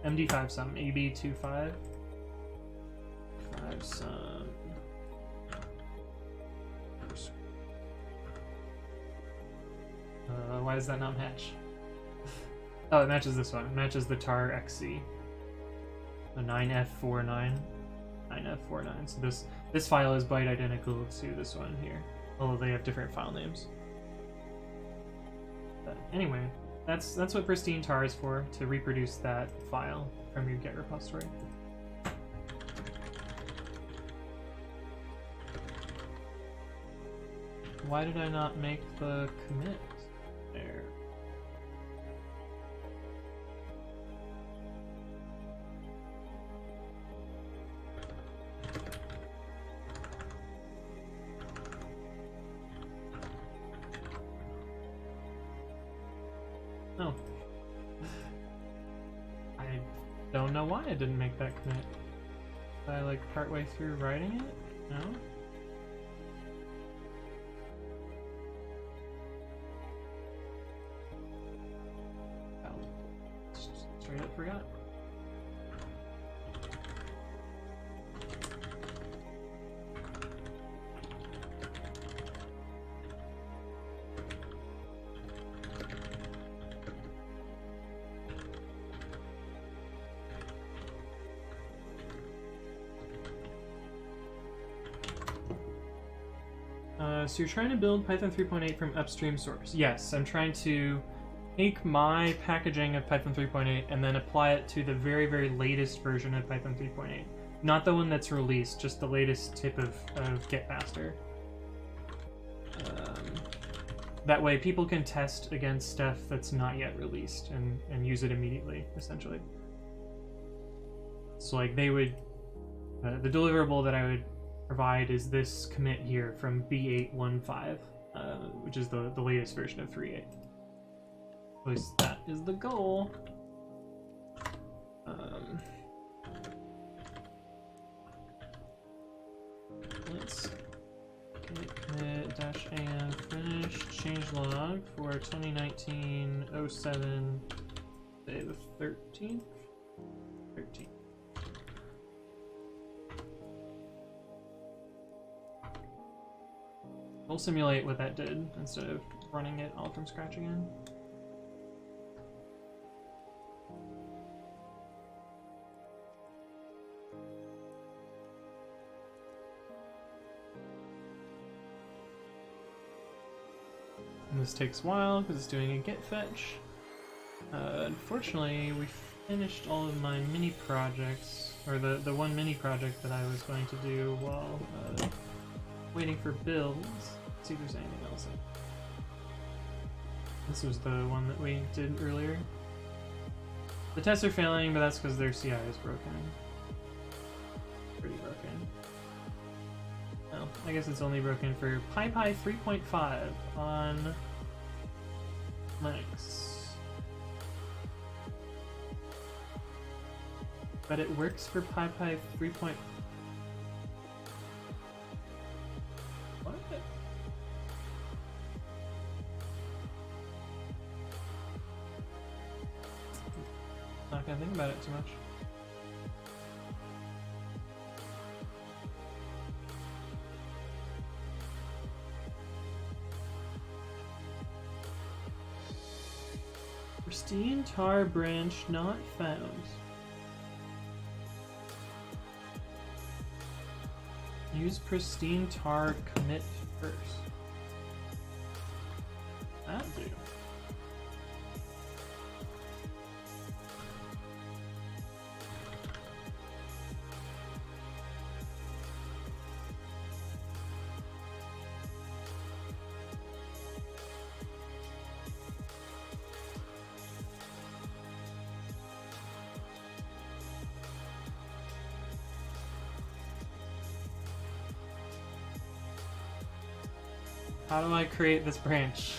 md5 sum ab25. Some why does that not match? Oh, it matches this one. It matches the tar xc. The 9f49. 9f49. So this file is byte identical to this one here, although they have different file names. But anyway, that's what pristine tar is for, to reproduce that file from your Git repository. Why did I not make the commit there? Oh. I don't know why I didn't make that commit. Did I like partway through writing it? No? Straight up forgot. So you're trying to build Python 3.8 from upstream source. Yes, I'm trying to take my packaging of Python 3.8 and then apply it to the very, very latest version of Python 3.8. Not the one that's released, just the latest tip of Get Faster. That way people can test against stuff that's not yet released and use it immediately, essentially. So like they would, the deliverable that I would provide is this commit here from B815, which is the latest version of 3.8. At least that is the goal. Let's commit -am finish changelog for 2019-07, say the 13th. We'll simulate what that did instead of running it all from scratch again. And this takes a while because it's doing a git fetch. Unfortunately, we finished all of my mini projects, or the one mini project that I was going to do while waiting for builds. Let's see if there's anything else. This was the one that we did earlier. The tests are failing, but that's because their CI is broken. Pretty Well, I guess it's only broken for python3.8 on Linux. But it works for python3. What? Not gonna think about it too much. Pristine tar branch not found. Use pristine tar commit first. That'll do. How do I create this branch?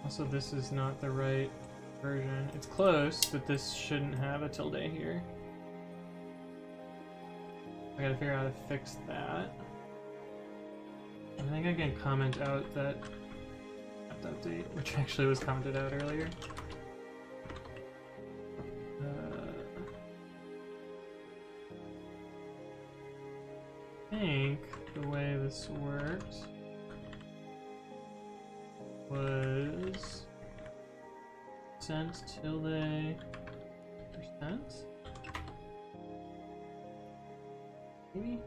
Also, this is not the right version. It's close, but this shouldn't have a tilde here. I gotta figure out how to fix that. I think I can comment out that update, which actually was commented out earlier. I think the way this worked was % tilde %. Maybe?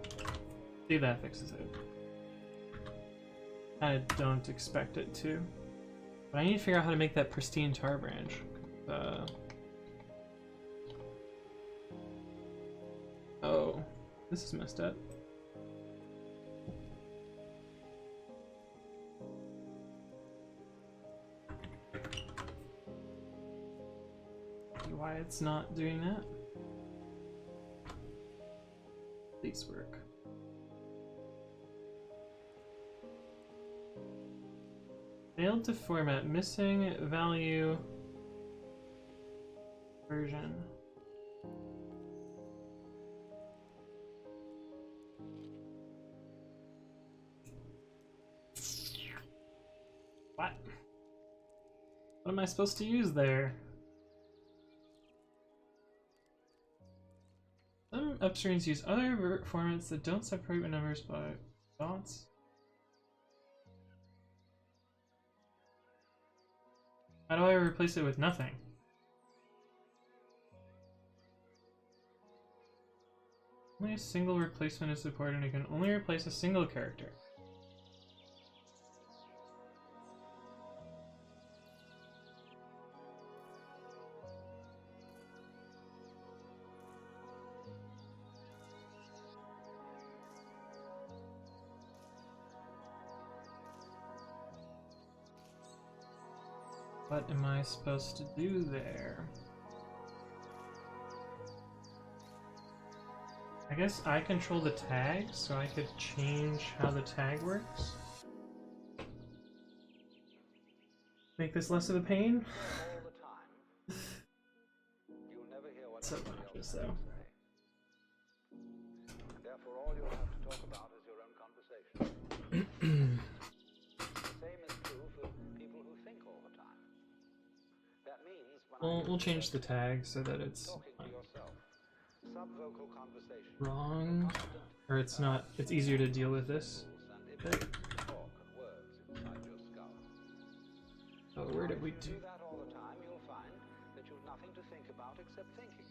See if that fixes it. I don't expect it to. But I need to figure out how to make that pristine tar branch. Oh, this is messed up. See why it's not doing that? Please work. Failed to format, missing value version. What? What am I supposed to use there? Some upstreams use other formats that don't separate numbers by dots. How do I replace it with nothing? Only a single replacement is supported and it can only replace a single character. What am I supposed to do there? I guess I control the tag, so I could change how the tag works. Make this less of a pain? All the time. You'll never hear what So anyone else obnoxious, has though. to say. Therefore, all you'll have to talk about is your own conversation. The same is true for people who think all the time. That means when We'll change the tag so that it's talking to yourself, subvocal conversation, wrong, or it's not. It's easier to deal with this. and talk and words inside your skull. Oh, where did we If do? you do that all the time, you'll find that you've nothing to think about except thinking.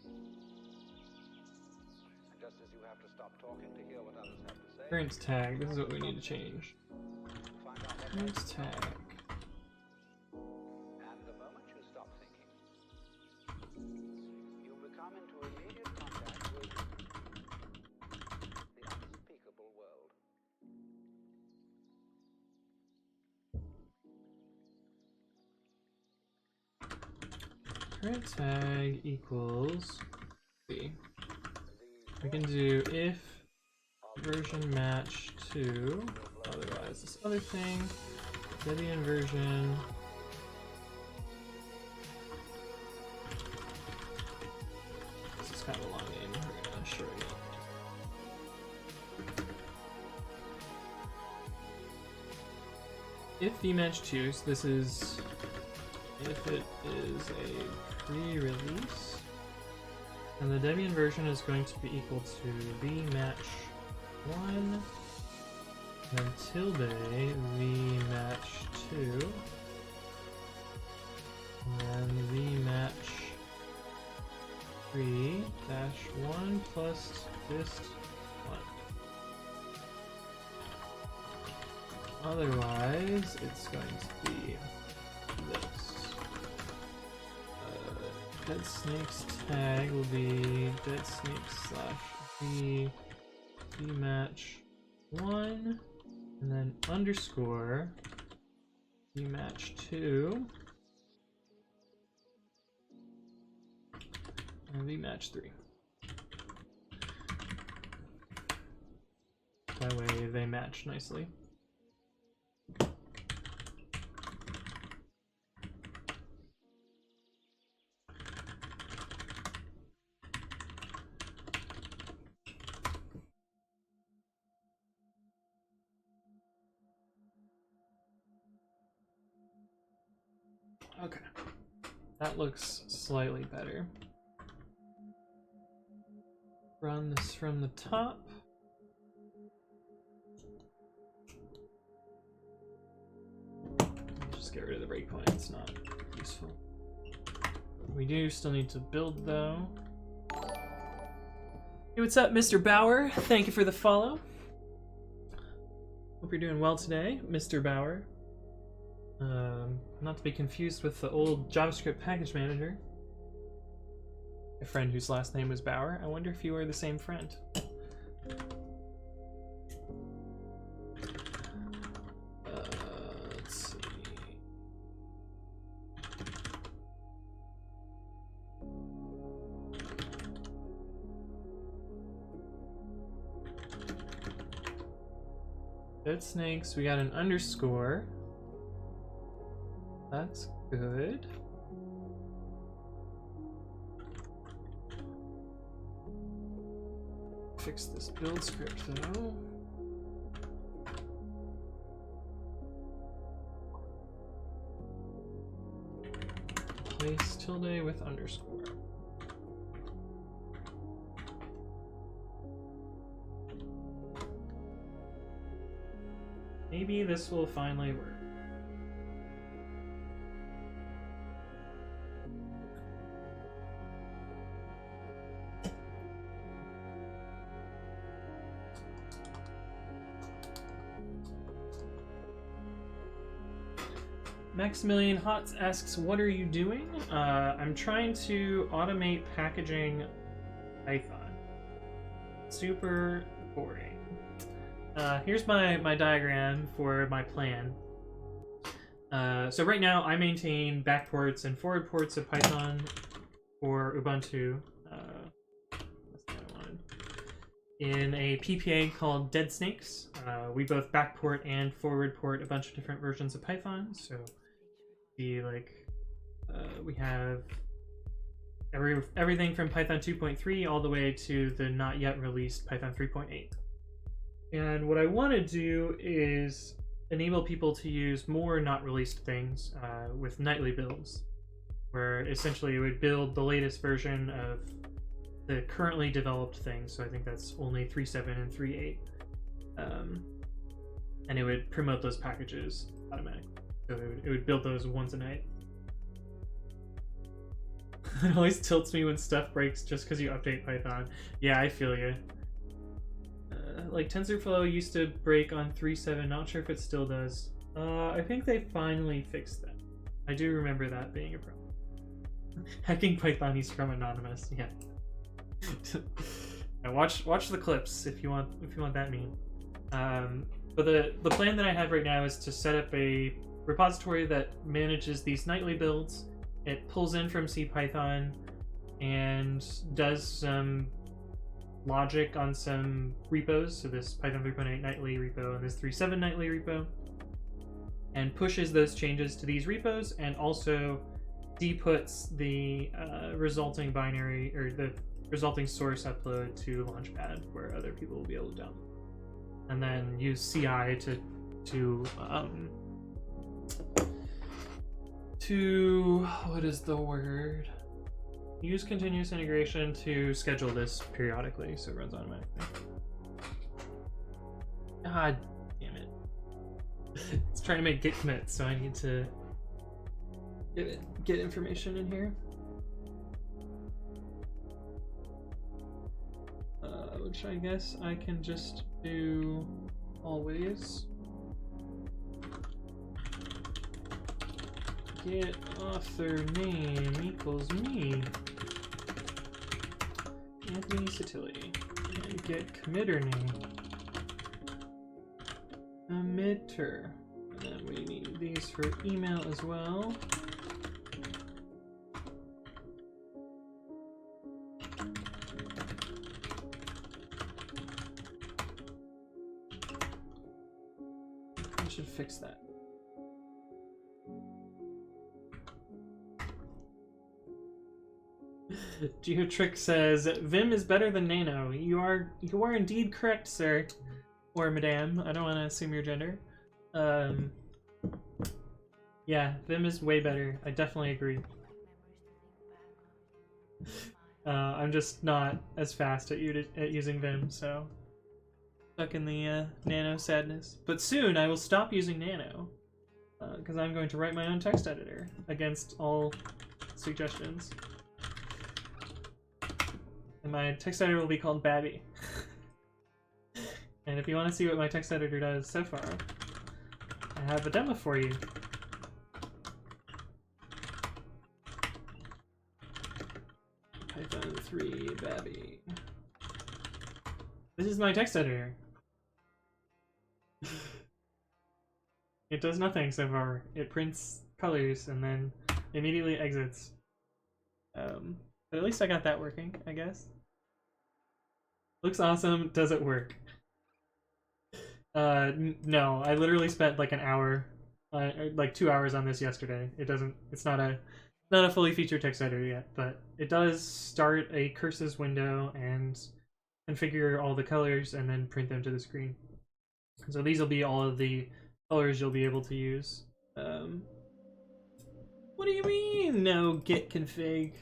And just as you have to stop talking to hear what others have to say, Current tag. This is what we need to change. find out what Current others tag. and the moment you stop thinking, current tag equals v. We can do if version match to, otherwise this other thing, Debian version. This is kind of a long name. We're gonna shorten it. If vmatch 2, so this is if it is a pre-release, and the Debian version is going to be equal to vmatch 1, then tilde vmatch 2, and then vmatch 3 dash 1 plus dist 1. Otherwise, it's going to be this. Deadsnakes tag will be deadsnakes / v vmatch 1, and then underscore vmatch 2, and vmatch 3. That way they match nicely. Okay, that looks slightly better. Run this from the top. Just get rid of the breakpoint, it's not useful. We do still need to build though. Hey, what's up, Mr. Bauer? Thank you for the follow. Hope you're doing well today, Mr. Bauer. Not to be confused with the old JavaScript package manager. A friend whose last name was Bauer. I wonder if you are the same friend. Let's see. Deadsnakes, we got an underscore. That's good. Fix this build script though. Replace tilde with underscore. Maybe this will finally work. Maximilian Hotz asks, what are you doing? I'm trying to automate packaging Python. Super boring. Here's my diagram for my plan. So right now I maintain backports and forward ports of Python for Ubuntu. That's what I wanted. In a PPA called deadsnakes. We both backport and forward port a bunch of different versions of Python. So we have everything from Python 2.3 all the way to the not yet released Python 3.8. And what I want to do is enable people to use more not released things with nightly builds, where essentially it would build the latest version of the currently developed things. So I think that's only 3.7 and 3.8. And it would promote those packages automatically. So it would build those once a night. It always tilts me when stuff breaks just because you update Python. Yeah, I feel you. Like TensorFlow used to break on 3.7, not sure if it still does. I think they finally fixed that. I do remember that being a problem. Hacking Pythonies from Anonymous, yeah. Now watch the clips if you want that meme. But the plan that I have right now is to set up a repository that manages these nightly builds it pulls in from CPython and does some logic on some repos, so this Python 3.8 nightly repo and this 3.7 nightly repo, and pushes those changes to these repos, and also deputs the resulting binary or the resulting source upload to Launchpad, where other people will be able to download, and then use CI to what is the word? Use continuous integration to schedule this periodically so it runs automatically. God damn it. It's trying to make git commits, so I need to get information in here. Which I guess I can just do always. Get author name equals me, Anthony Satilli, and get committer name, emitter, and then we need these for email as well. I should fix that. Geotrick says Vim is better than Nano. You are indeed correct, sir, or madame. I don't want to assume your gender. Yeah, Vim is way better. I definitely agree. I'm just not as fast at using Vim, so stuck in the Nano sadness. But soon I will stop using Nano because I'm going to write my own text editor against all suggestions. And my text editor will be called Babby. And if you want to see what my text editor does so far, I have a demo for you. Python 3 Babby. This is my text editor. It does nothing so far. It prints colors and then immediately exits. But at least I got that working, I guess. Looks awesome. Does it work? No. I literally spent like an hour, like 2 hours on this yesterday. It's not a fully featured text editor yet, but it does start a curses window and configure all the colors and then print them to the screen. So these will be all of the colors you'll be able to use. What do you mean? No git config.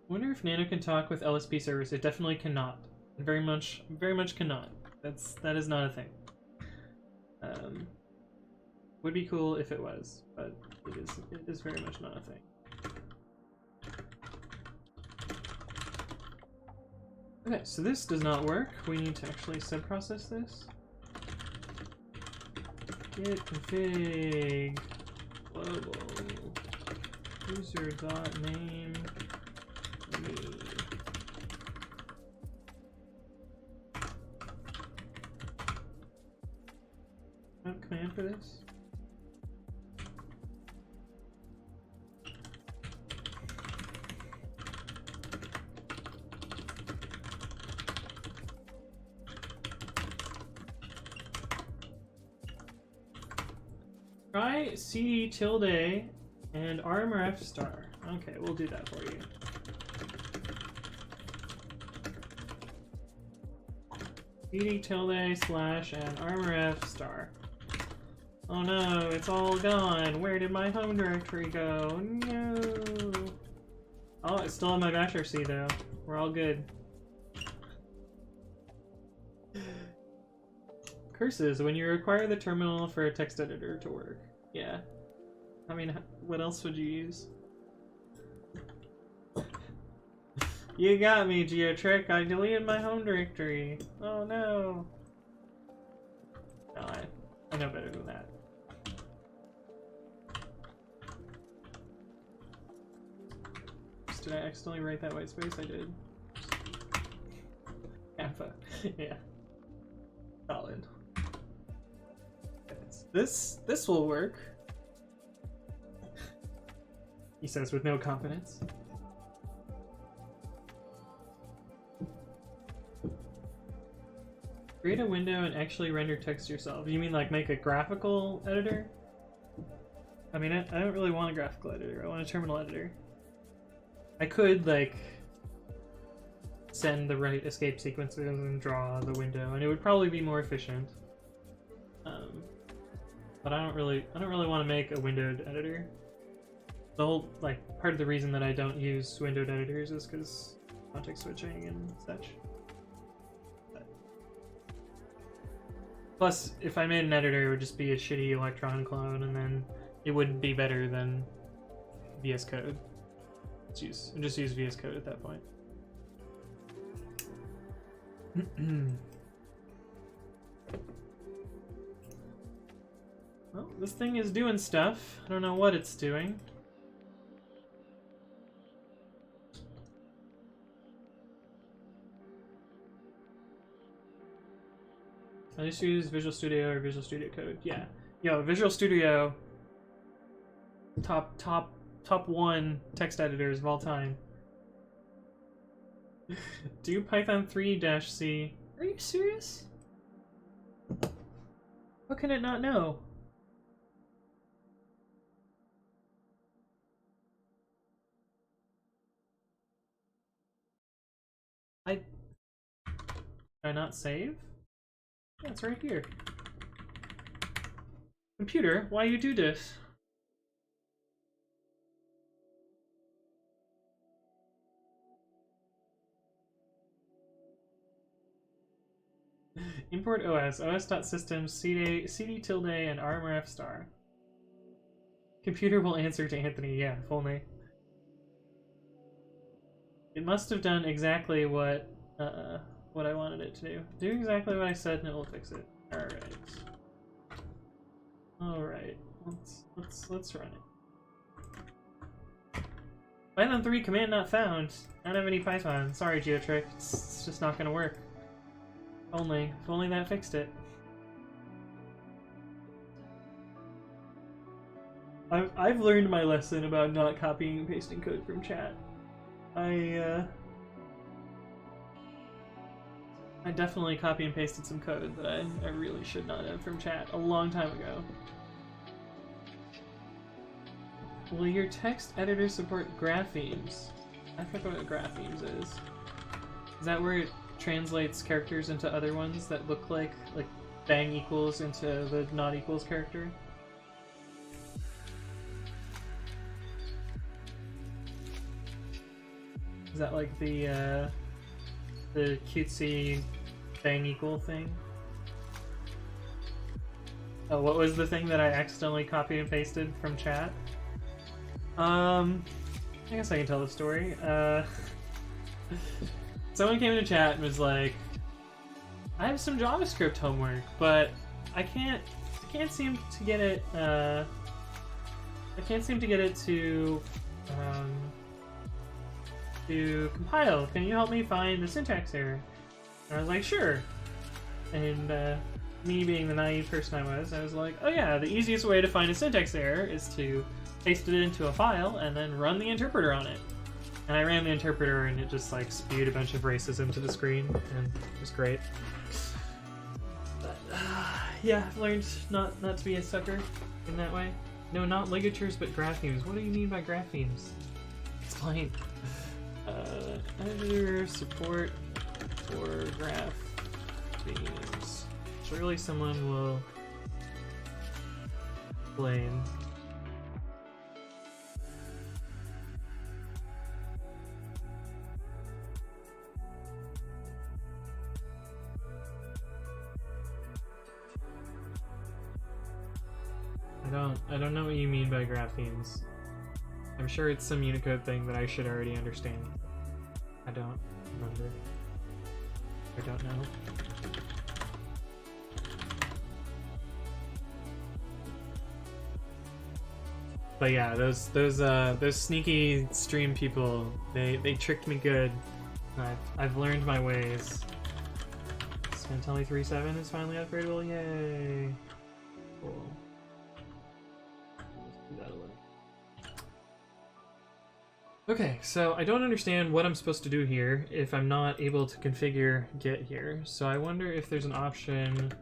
I wonder if Nano can talk with LSP servers. It definitely cannot. Very much cannot. That is not a thing. Would be cool if it was, but it is very much not a thing. Okay, so this does not work. We need to actually subprocess this. Git config global user.name me. Command for this? Try CD tilde and RMRF star. Okay, we'll do that for you. CD tilde slash and RMRF star. Oh no, it's all gone. Where did my home directory go? No. Oh, it's still in my bash RC though. We're all good. Curses, when you require the terminal for a text editor to work. Yeah. I mean, what else would you use? You got me, Geotrick. I deleted my home directory. Oh no. No, I know better than that. Did I accidentally write that white space? I did. Alpha. Yeah. Solid. This will work. He says with no confidence. Create a window and actually render text yourself. You mean like make a graphical editor? I mean, I don't really want a graphical editor. I want a terminal editor. I could, like, send the right escape sequences and draw the window, and it would probably be more efficient. But I don't really want to make a windowed editor. The whole, like, part of the reason that I don't use windowed editors is because context switching and such. Plus, if I made an editor, it would just be a shitty Electron clone, and then it wouldn't be better than VS Code. Just use VS Code at that point. Well, this thing is doing stuff. I don't know what it's doing. I just use Visual Studio or Visual Studio Code. Yeah. Yo, Visual Studio, top 1 text editors of all time. Do python3.8. Are you serious? How can it not know? Did I not save? Yeah, it's right here. Computer, why you do this? Import OS, os.systems, cd tilde, and rmrf star. Computer will answer to Anthony, yeah, full name. It must have done exactly what I wanted it to do. Do exactly what I said and it will fix it. Alright. Alright. Let's run it. Python 3 command not found. I don't have any Python. Sorry, Geotrick. It's just not gonna work. If only that fixed it. I've learned my lesson about not copying and pasting code from chat. I definitely copy and pasted some code that I really should not have from chat a long time ago. Will your text editor support graphemes? I forget what graphemes is. Is that where it translates characters into other ones that look like bang equals into the not equals character? Is that like the cutesy bang equal thing? Oh, what was the thing that I accidentally copied and pasted from chat? I guess I can tell the story. Someone came into chat and was like, I have some JavaScript homework, but I can't seem to get it, to compile. Can you help me find the syntax error? And I was like, sure. And me being the naive person I was like, oh yeah, the easiest way to find a syntax error is to paste it into a file and then run the interpreter on it. And I ran the interpreter and it just like spewed a bunch of racism to the screen, and it was great. But yeah, I've learned not to be a sucker in that way. No, not ligatures, but graphemes. What do you mean by graphemes? Explain. Editor support for graphemes. Surely someone will explain. I don't know what you mean by graphemes. I'm sure it's some Unicode thing that I should already understand. I don't remember. I don't know. But yeah, those sneaky stream people, they tricked me good. I've learned my ways. Scantelli 3.7 is finally upgradable. Yay! Cool. Let's do that a little. Okay, so I don't understand what I'm supposed to do here if I'm not able to configure get here. So I wonder if there's an option.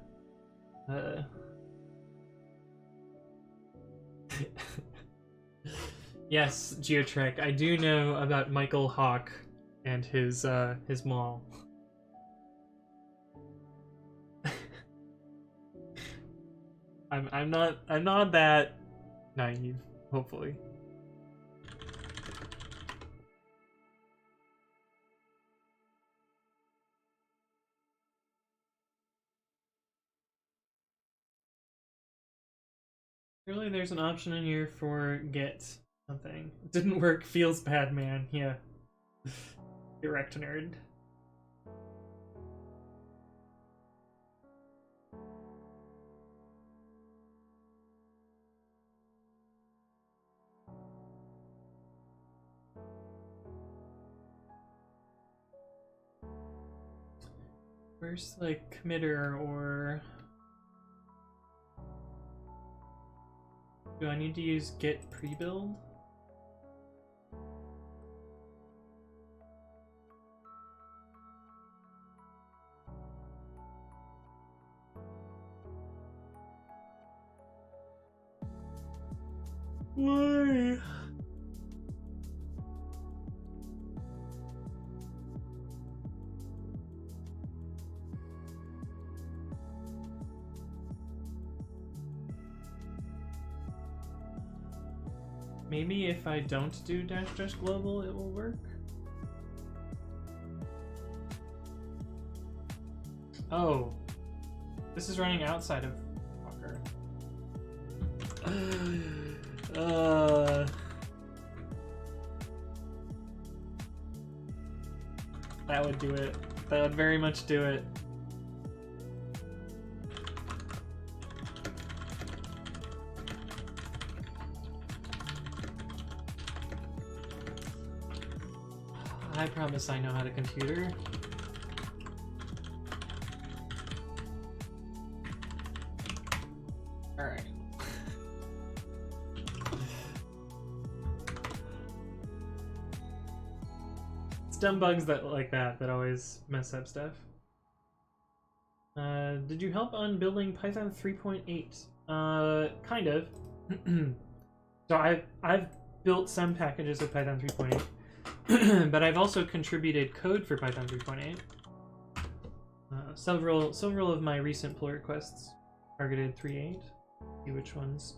Yes, Geotrek, I do know about Michael Hawk and his mall. I'm not that naive, hopefully. Surely there's an option in here for get something. Didn't work, feels bad, man. Yeah. Direct nerd. Where's like committer or do I need to use get pre-build? Why? Maybe if I don't do dash global, it will work. Oh, this is running outside of Walker. That would do it. That would very much do it. I promise I know how to computer. Alright. It's dumb bugs like that always mess up stuff. Did you help on building Python 3.8? Kind of. So I've built some packages of Python 3.8. But I've also contributed code for Python 3.8. Several of my recent pull requests targeted 3.8. See which ones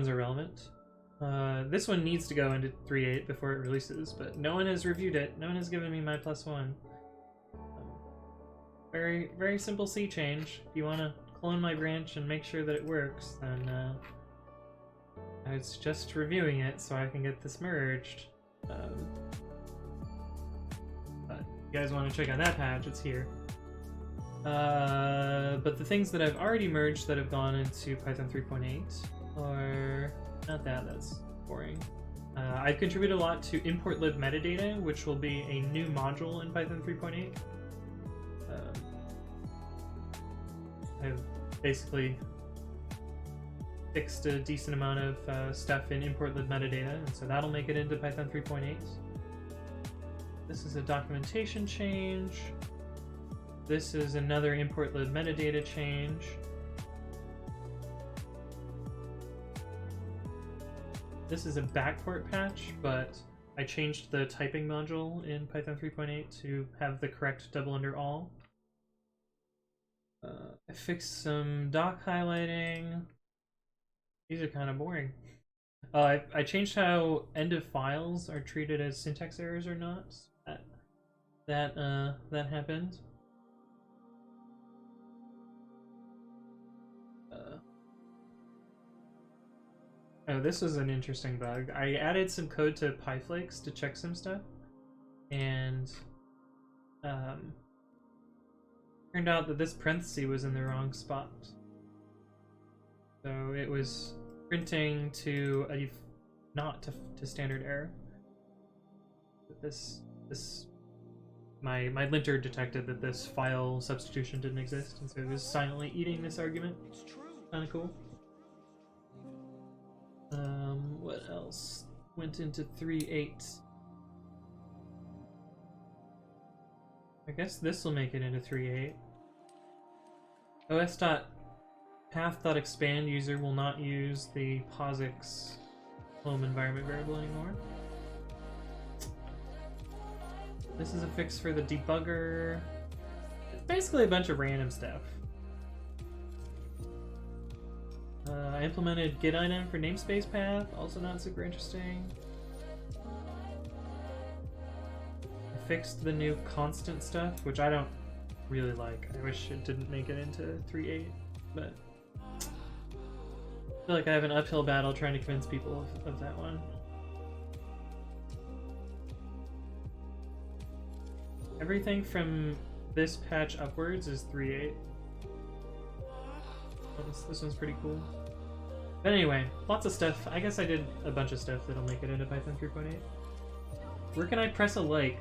are relevant. This one needs to go into 3.8 before it releases, but no one has reviewed it. No one has given me my +1. Very simple C change. If you want to clone my branch and make sure that it works, then I was just reviewing it so I can get this merged. But if you guys want to check out that patch, it's here. But the things that I've already merged that have gone into Python 3.8 are not that's boring. I've contributed a lot to import lib metadata, which will be a new module in Python 3.8. I've basically fixed a decent amount of stuff in import lib metadata, and so that'll make it into Python 3.8. This is a documentation change. This is another import lib metadata change. This is a backport patch, but I changed the typing module in Python 3.8 to have the correct double under all. I fixed some doc highlighting. These are kind of boring. I changed how end of files are treated as syntax errors or not. That happened. Oh, this was an interesting bug. I added some code to pyflakes to check some stuff, and turned out that this parenthesis was in the wrong spot. So it was printing to a not to standard error. But my linter detected that this file substitution didn't exist, and so it was silently eating this argument. Kind of cool. What else? went into 3.8. I guess this will make it into 3.8. os.path.expand user will not use the POSIX home environment variable anymore. This is a fix for the debugger. It's basically a bunch of random stuff. I implemented get item for namespace path, also not super interesting. I fixed the new constant stuff, which I don't really like. I wish it didn't make it into 3.8, but I feel like I have an uphill battle trying to convince people of that one. Everything from this patch upwards is 3.8. This one's pretty cool. But anyway, lots of stuff. I guess I did a bunch of stuff that'll make it into Python 3.8. Where can I press a like?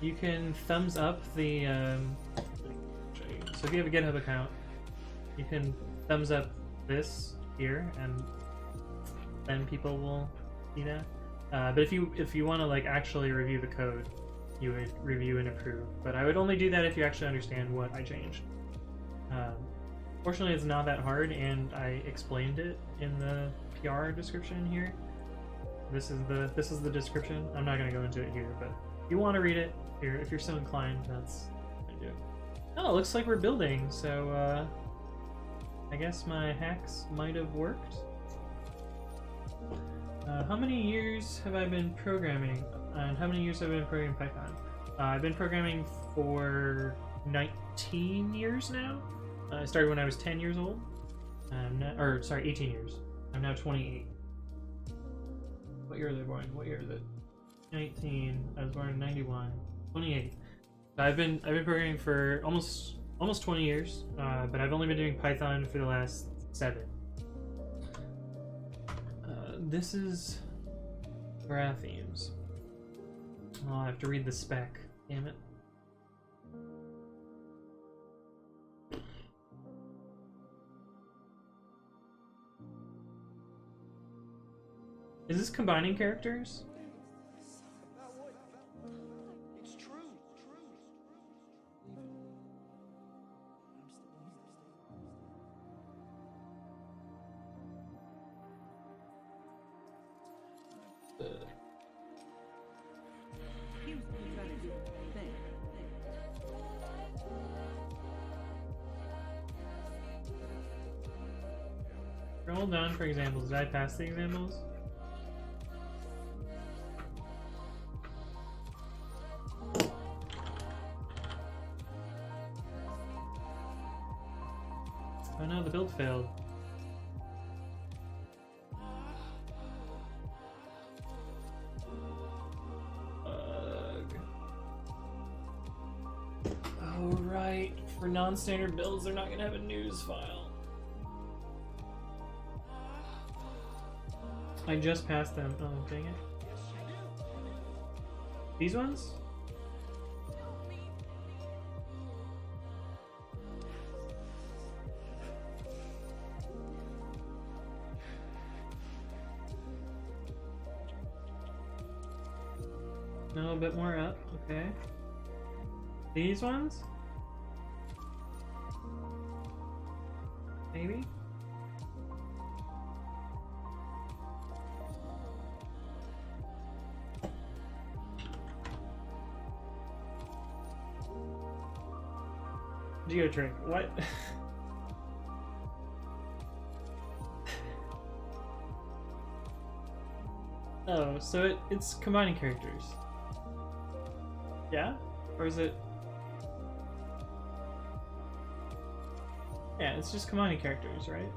You can thumbs up the... So if you have a GitHub account, you can thumbs up this here, and then people will see that. But if you want to like actually review the code, you would review and approve. But I would only do that if you actually understand what I changed. Fortunately, it's not that hard, and I explained it in the PR description here. This is the description. I'm not going to go into it here, but if you want to read it, here, if you're so inclined, that's what I do. Oh, it looks like we're building, so I guess my hacks might have worked. How many years have I been programming? And how many years have I been programming Python? I've been programming for 19 years now. I started when I was 10 years old. 18 years. I'm now 28. What year are they born? What year is it? 19. I was born in 91. 28. I've been programming for almost 20 years, but I've only been doing Python for the last 7. This is graphemes. Oh, I have to read the spec. Damn it. Is this combining characters? It's true. Scroll down for examples. Did I pass the examples? Oh no, the build failed. Oh right, for non-standard builds they're not gonna have a news file. I just passed them. Oh dang it. These ones? No, a bit more up, okay. These ones? Maybe? Geotrick, what? Oh, so it's combining characters. Yeah? Or is it... Yeah, it's just combining characters, right?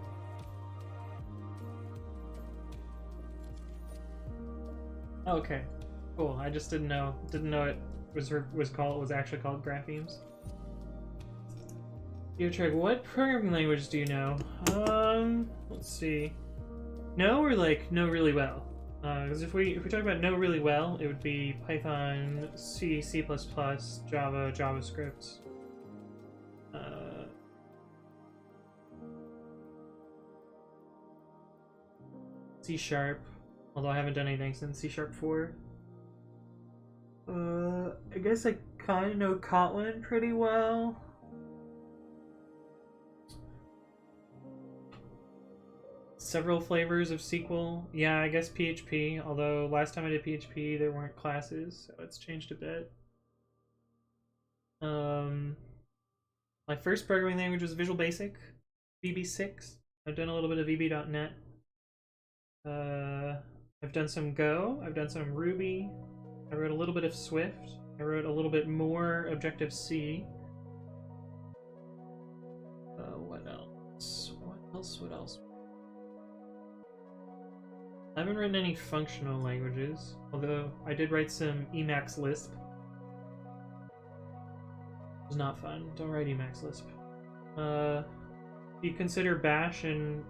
Oh, okay. Cool. I just didn't know it was actually called graphemes. Geotrick, what programming language do you know? Let's see. Know or like know really well? Because if we talk about know really well, it would be Python, C, C++, Java, JavaScript. C#. Although I haven't done anything since C#4. I guess I kind of know Kotlin pretty well. Several flavors of SQL. Yeah, I guess PHP, although last time I did PHP there weren't classes, so it's changed a bit. My first programming language was Visual Basic, VB6. I've done a little bit of VB.NET. I've done some Go, I've done some Ruby, I wrote a little bit of Swift, I wrote a little bit more Objective-C. What else? What else? I haven't written any functional languages, although I did write some Emacs Lisp. It was not fun. Don't write Emacs Lisp. You consider Bash and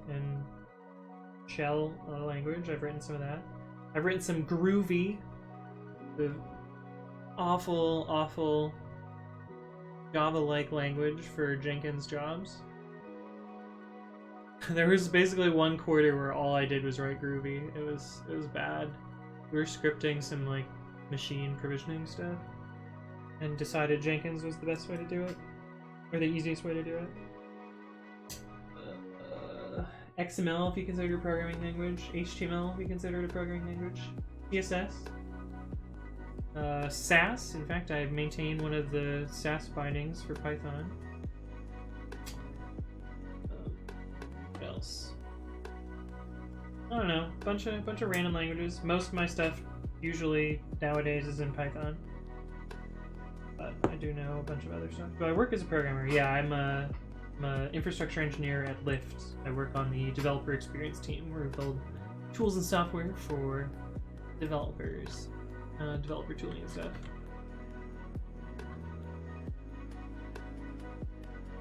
Shell a language. I've written some of that. I've written some Groovy, the awful Java-like language for Jenkins jobs. There was basically one quarter where all I did was write Groovy. It was bad. We were scripting some like machine provisioning stuff, and decided Jenkins was the best way to do it, or the easiest way to do it. XML if you consider it a programming language. HTML if you consider it a programming language. CSS. Sass. In fact, I maintain one of the Sass bindings for Python. What else? I don't know. Bunch of random languages. Most of my stuff usually nowadays is in Python, but I do know a bunch of other stuff. Do I work as a programmer? Yeah, I'm an infrastructure engineer at Lyft. I work on the developer experience team where we build tools and software for developers, developer tooling and stuff.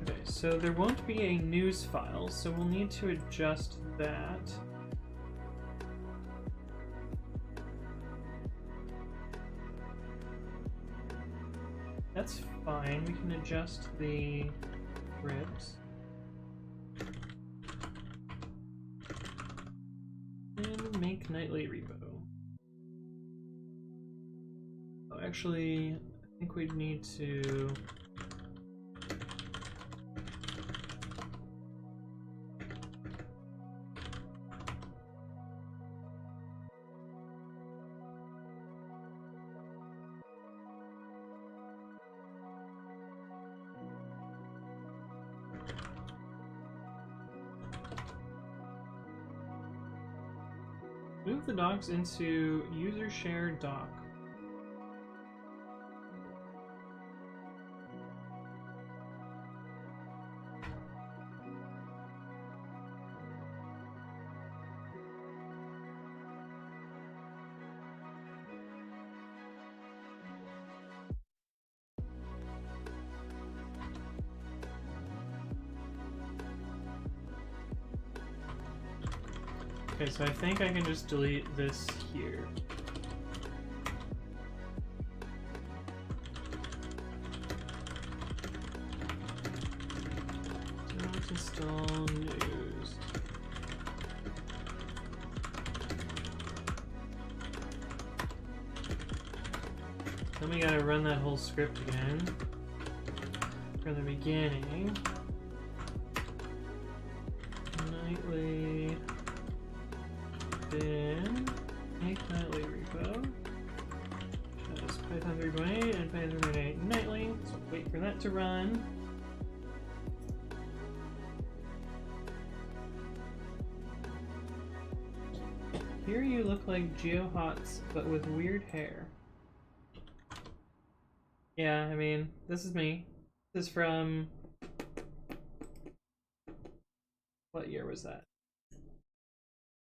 Okay, so there won't be a news file, so we'll need to adjust that. That's fine, we can adjust the scripts. And make nightly repo. Oh, actually, I think we'd need to... move the docs into user share doc. Okay, so I think I can just delete this here. Don't install news. Then we gotta run that whole script again from the beginning. Nightly. Then make nightly repo. Just python3.8 and python3.8 nightly. So wait for that to run. Here you look like GeoHots, but with weird hair. Yeah, I mean, this is me. This is from... what year was that?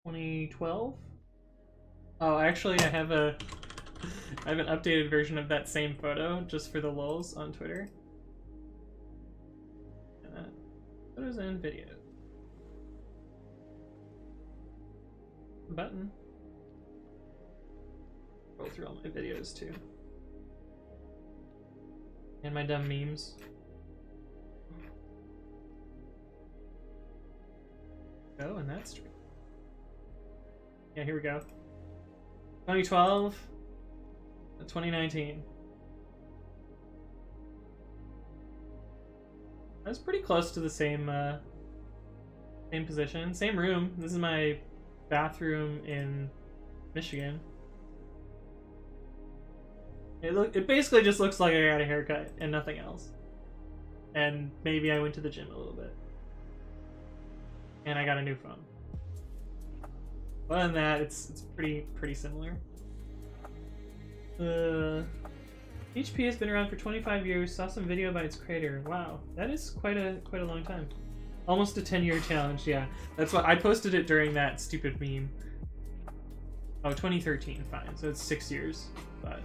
2012? Oh, actually, I have an updated version of that same photo just for the lulz on Twitter. Photos and videos. Button. Roll through all my videos too. And my dumb memes. Oh, and that's true. Yeah, here we go. 2012, 2019. I was pretty close to the same same position, same room. This is my bathroom in Michigan. It basically just looks like I got a haircut and nothing else. And maybe I went to the gym a little bit. And I got a new phone. Other than that, it's pretty similar. HP has been around for 25 years. Saw some video about its creator. Wow, that is quite a long time. Almost a 10-year challenge. Yeah, that's what I posted it during that stupid meme. Oh, 2013. Fine, so it's 6 years, but.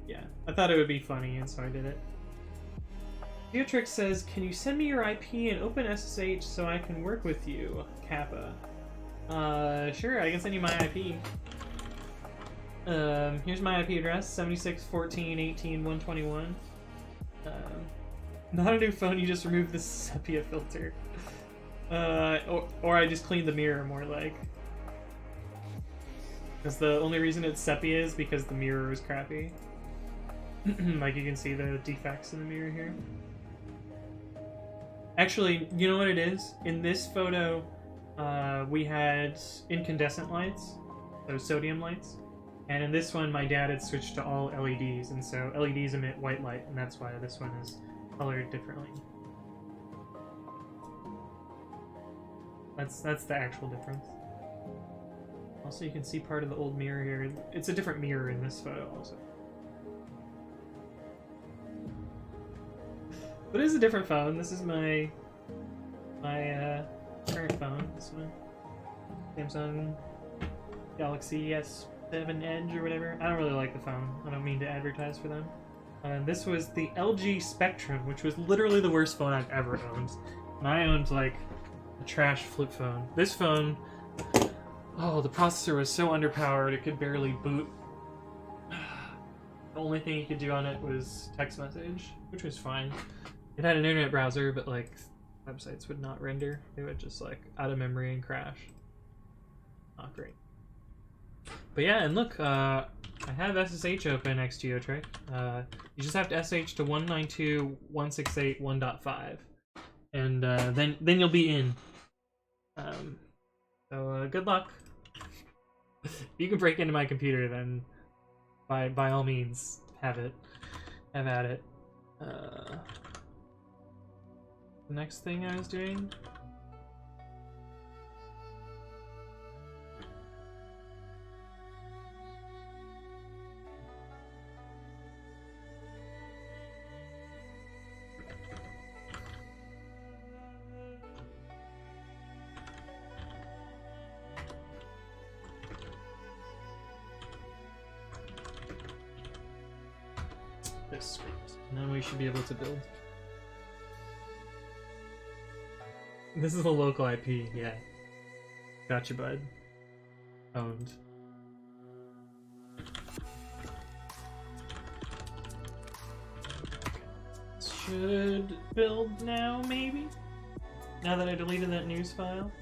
Yeah, I thought it would be funny, and so I did it. Geotrix says, can you send me your IP and open SSH so I can work with you, Kappa? Sure, I can send you my IP. Here's my IP address, 76.14.18.121. Not a new phone, you just removed the sepia filter. Or I just cleaned the mirror, more like. Because the only reason it's sepia is because the mirror is crappy. Like you can see the defects in the mirror here. Actually, you know what it is? In this photo, we had incandescent lights, those sodium lights. And in this one, my dad had switched to all LEDs, and so LEDs emit white light, and that's why this one is colored differently. That's the actual difference. Also, you can see part of the old mirror here. It's a different mirror in this photo also. But it is a different phone. This is my current phone. This one, Samsung Galaxy S7 Edge or whatever. I don't really like the phone. I don't mean to advertise for them. This was the LG Spectrum, which was literally the worst phone I've ever owned. And I owned like a trash flip phone. This phone, oh, the processor was so underpowered it could barely boot. The only thing you could do on it was text message, which was fine. It had an internet browser, but like websites would not render. They would just like out of memory and crash. Not great. But yeah, and look, I have SSH open next to Geotrick. You just have to SH to 192.168.1.5, and then you'll be in. So good luck. If you can break into my computer, then by all means, have at it. The next thing I was doing. This script. And then we should be able to build. This is a local IP, yeah. Gotcha, bud. Owned. Should build now, maybe? Now that I deleted that news file.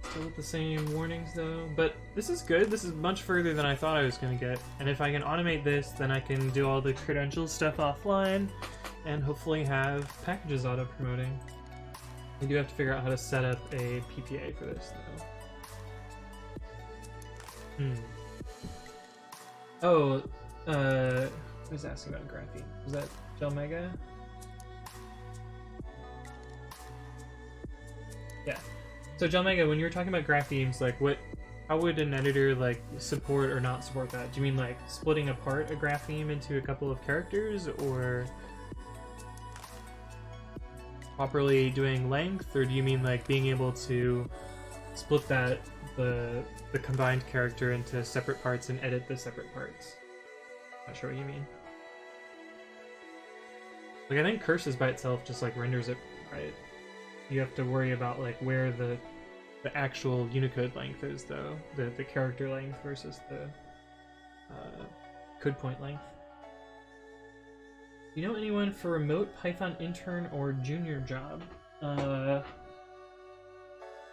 Still with the same warnings, though. But this is good. This is much further than I thought I was going to get. And if I can automate this, then I can do all the credentials stuff offline and hopefully have packages auto-promoting. We do have to figure out how to set up a PPA for this, though. Oh, who's asking about graphene? Was that Gelmega? Yeah. So Gelmega, when you were talking about graphemes, like how would an editor like support or not support that? Do you mean like splitting apart a grapheme into a couple of characters, or properly doing length, or do you mean like being able to split the combined character into separate parts and edit the separate parts? Not sure what you mean. Like I think curses by itself just like renders it right. You have to worry about like where the actual Unicode length is, though, the character length versus the code point length. You know anyone for remote Python intern or junior job?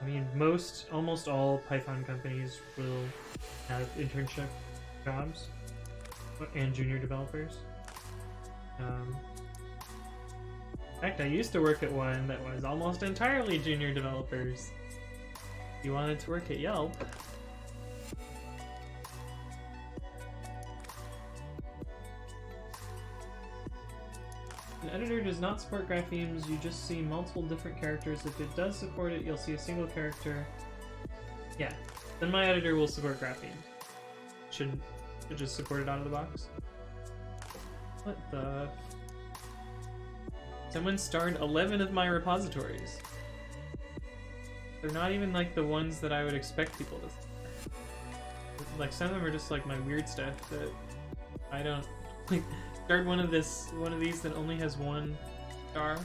I mean, almost all Python companies will have internship jobs and junior developers. In fact, I used to work at one that was almost entirely junior developers. If you wanted to work at Yelp, an editor does not support graphemes, you just see multiple different characters. If it does support it, you'll see a single character. Yeah, then my editor will support graphemes. Should it just support it out of the box? What the? Someone starred 11 of my repositories. They're not even like the ones that I would expect people to star. Like some of them are just like my weird stuff that I don't like. Starred one of these that only has 1 star.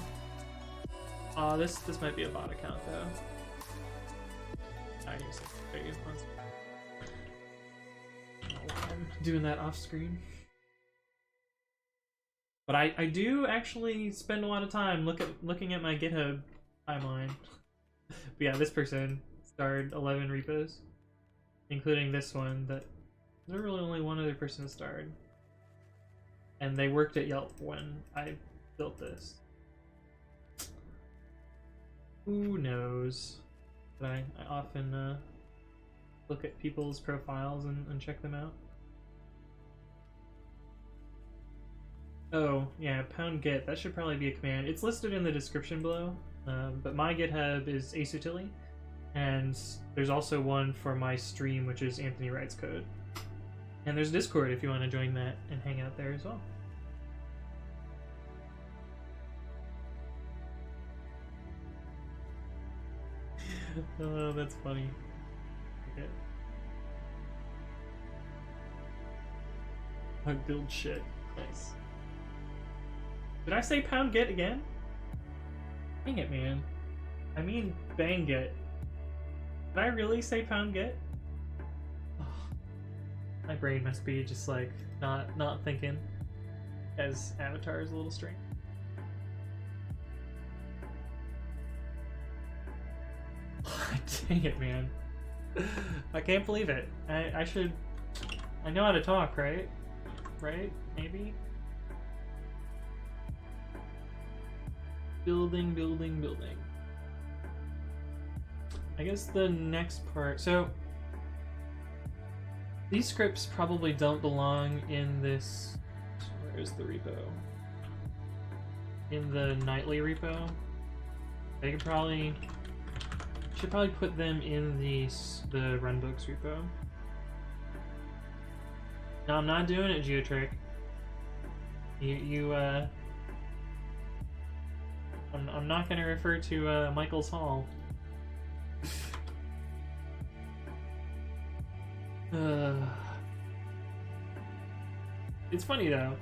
Aw, this might be a bot account though. I use it. I'm doing that off screen. But I do actually spend a lot of time looking at my GitHub timeline. But yeah, this person starred 11 repos, including this one that there's really only one other person that starred. And they worked at Yelp when I built this. Who knows? But I often look at people's profiles and check them out. Oh, yeah, #get. That should probably be a command. It's listed in the description below, but my GitHub is asutili, and there's also one for my stream, which is Anthony Writes Code. And there's Discord if you want to join that and hang out there as well. Oh, that's funny. Okay. I build shit. Nice. Did I say #get again? Dang it, man. I mean bang get. Did I really say #get? Oh, my brain must be just like not thinking, as Avatar is a little strange. Dang it, man. I can't believe it. I should... I know how to talk, right? Right? Maybe? Building. I guess the next part... So, these scripts probably don't belong in this... Where's the repo? In the nightly repo. They could probably... Should probably put them in the runbooks repo. No, I'm not doing it, Geotrick. I'm not going to refer to Michael's Hall. It's funny though.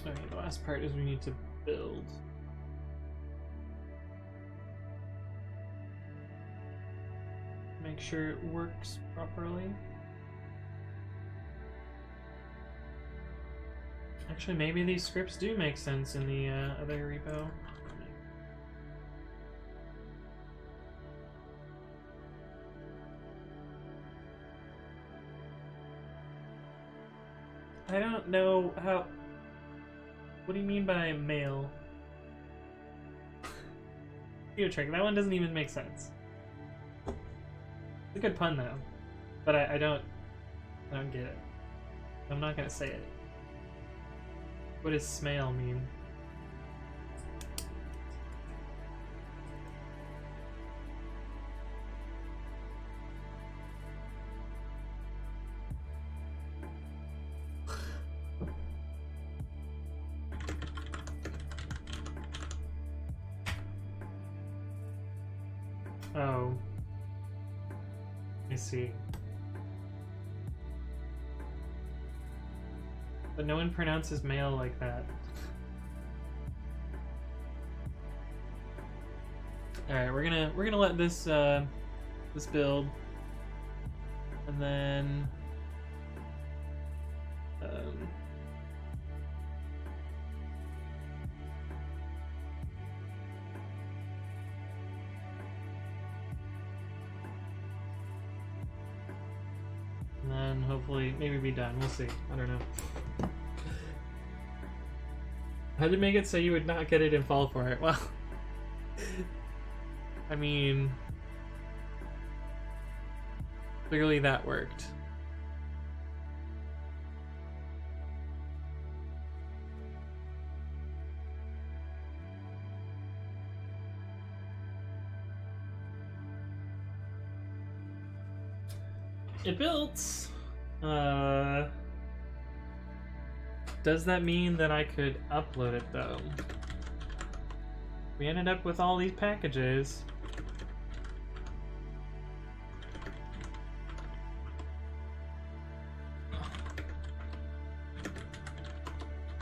Okay, the last part is we need to build. Make sure it works properly. Actually, maybe these scripts do make sense in the other repo. I don't know how... What do you mean by mail? Trick. That one doesn't even make sense. It's a good pun though, but I don't get it. I'm not gonna say it. What does smail mean? Oh. I see. But no one pronounces male like that. All right, we're gonna let this this build, and then and then hopefully maybe be done. We'll see. I don't know. How'd you make it so you would not get it and fall for it? Well, I mean, clearly that worked. It built. Does that mean that I could upload it though? We ended up with all these packages.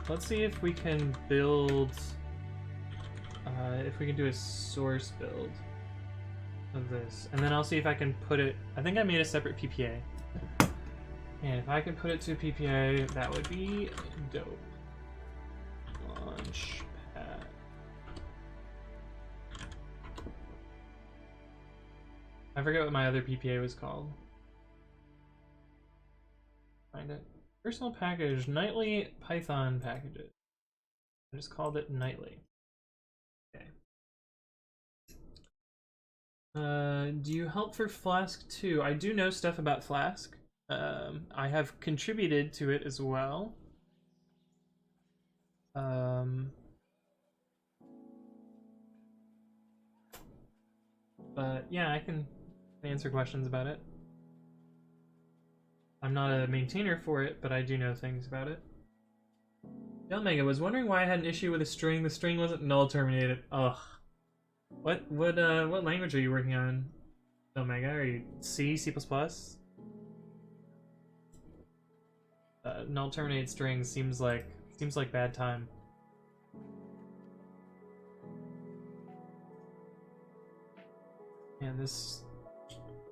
Let's see if we can build, if we can do a source build of this. And then I'll see if I can put it, I think I made a separate PPA. And if I can put it to a PPA, that would be dope. Launchpad. I forget what my other PPA was called. Find it. Personal package, nightly Python packages. I just called it nightly. Okay. Do you help for Flask 2? I do know stuff about Flask. I have contributed to it as well. But yeah, I can answer questions about it. I'm not a maintainer for it, but I do know things about it. Delmega was wondering why I had an issue with a string. The string wasn't null terminated. Ugh. What language are you working on, Delmega? Are you C, C++? Null terminated strings seems like bad time. And this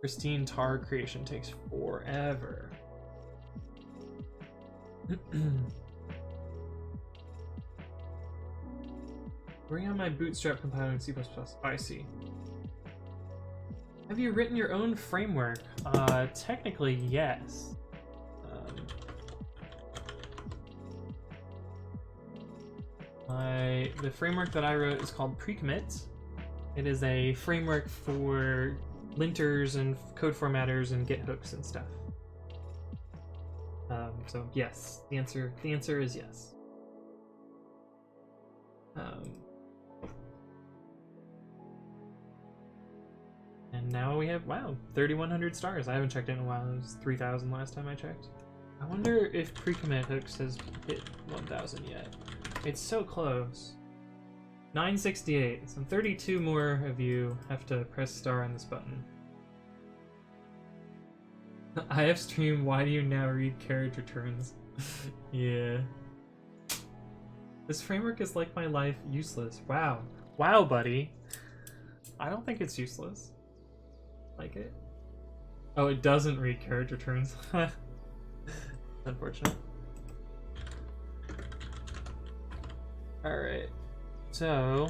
pristine tar creation takes forever. Working on my bootstrap compiler in C++. Oh, I see. Have you written your own framework? Technically, yes. The framework that I wrote is called Precommit. It is a framework for linters and code formatters and Git hooks and stuff. So yes, the answer is yes. And now we have, wow, 3,100 stars. I haven't checked in a while. It was 3,000 last time I checked. I wonder if Precommit hooks has hit 1,000 yet. It's so close. 968. So 32 more of you have to press star on this button. I have stream. Why do you now read carriage returns? Yeah. This framework is like my life, useless. Wow. Wow, buddy. I don't think it's useless. Like it. Oh, it doesn't read carriage returns. Unfortunate. Alright. So,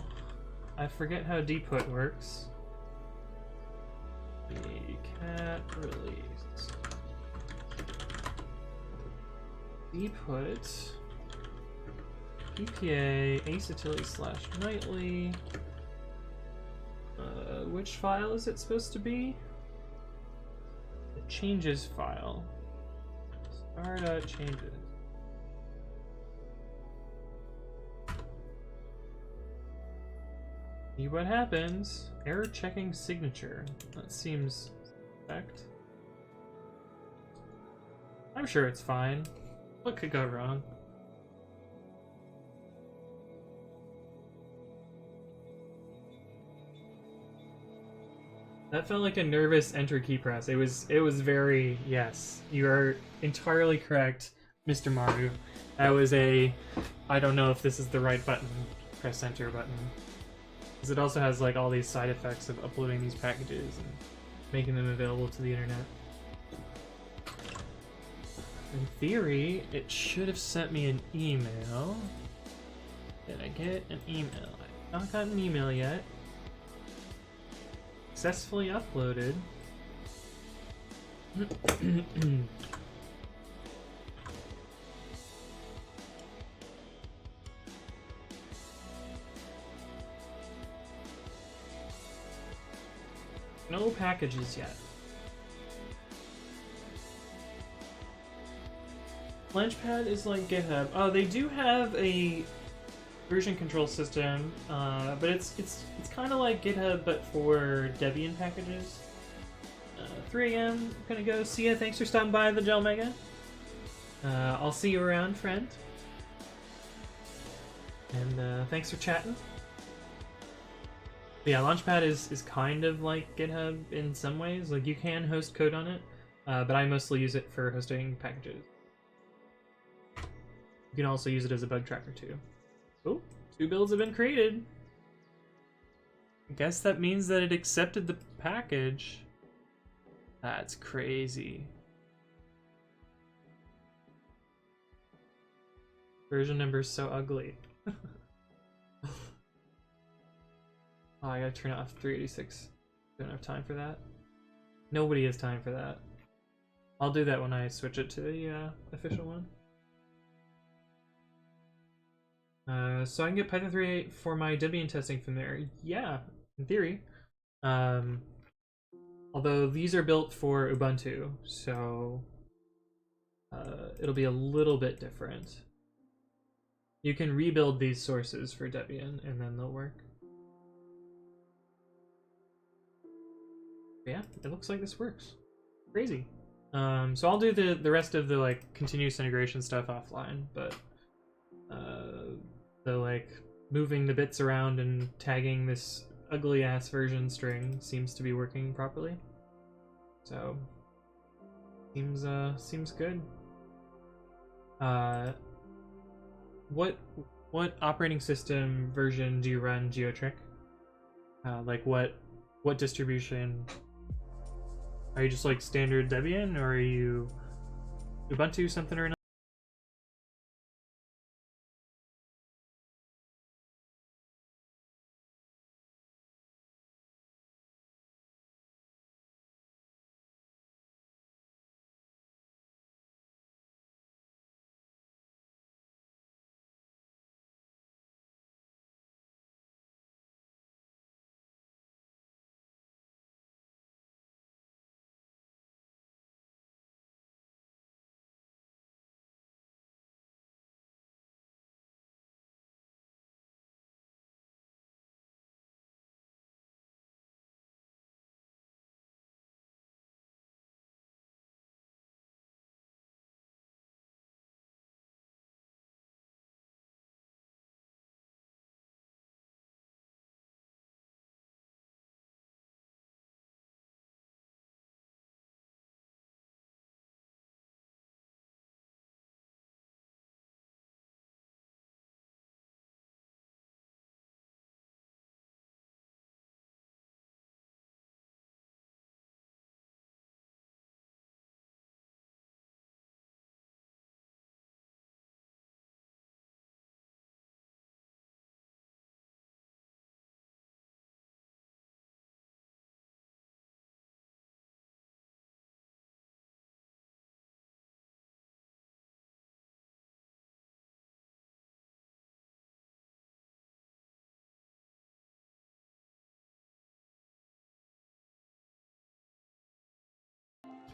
I forget how dput works. The cat release. Dput PPA acetyli / nightly. Which file is it supposed to be? The changes file. Star.changes. See what happens. Error checking signature. That seems suspect. I'm sure it's fine. What could go wrong? That felt like a nervous enter key press. It was very, yes. You are entirely correct, Mr. Maru. That was a, I don't know if this is the right button, press enter button. Because it also has like all these side effects of uploading these packages and making them available to the internet. In theory, it should have sent me an email. Did I get an email? I've not gotten an email yet. Successfully uploaded. No packages yet. Launchpad is like GitHub. Oh, they do have a version control system, but it's kind of like GitHub but for Debian packages. 3 a.m. Gonna go. See ya. Thanks for stopping by the Gel Mega. I'll see you around, friend. And thanks for chatting. But yeah, Launchpad is kind of like GitHub in some ways. Like you can host code on it, but I mostly use it for hosting packages. You can also use it as a bug tracker too. Oh, 2 builds have been created. I guess that means that it accepted the package. That's crazy. Version number is so ugly. Oh, I gotta turn off 386. Don't have time for that. Nobody has time for that. I'll do that when I switch it to the official one. So I can get python3.8 for my Debian testing from there. Yeah, in theory. Although these are built for Ubuntu, so it'll be a little bit different. You can rebuild these sources for Debian, and then they'll work. But yeah, it looks like this works. Crazy. So I'll do the rest of the like continuous integration stuff offline, but the like moving the bits around and tagging this ugly ass version string seems to be working properly. So seems good. What operating system version do you run GeoTrick? Like what distribution? Are you just like standard Debian, or are you Ubuntu something or another?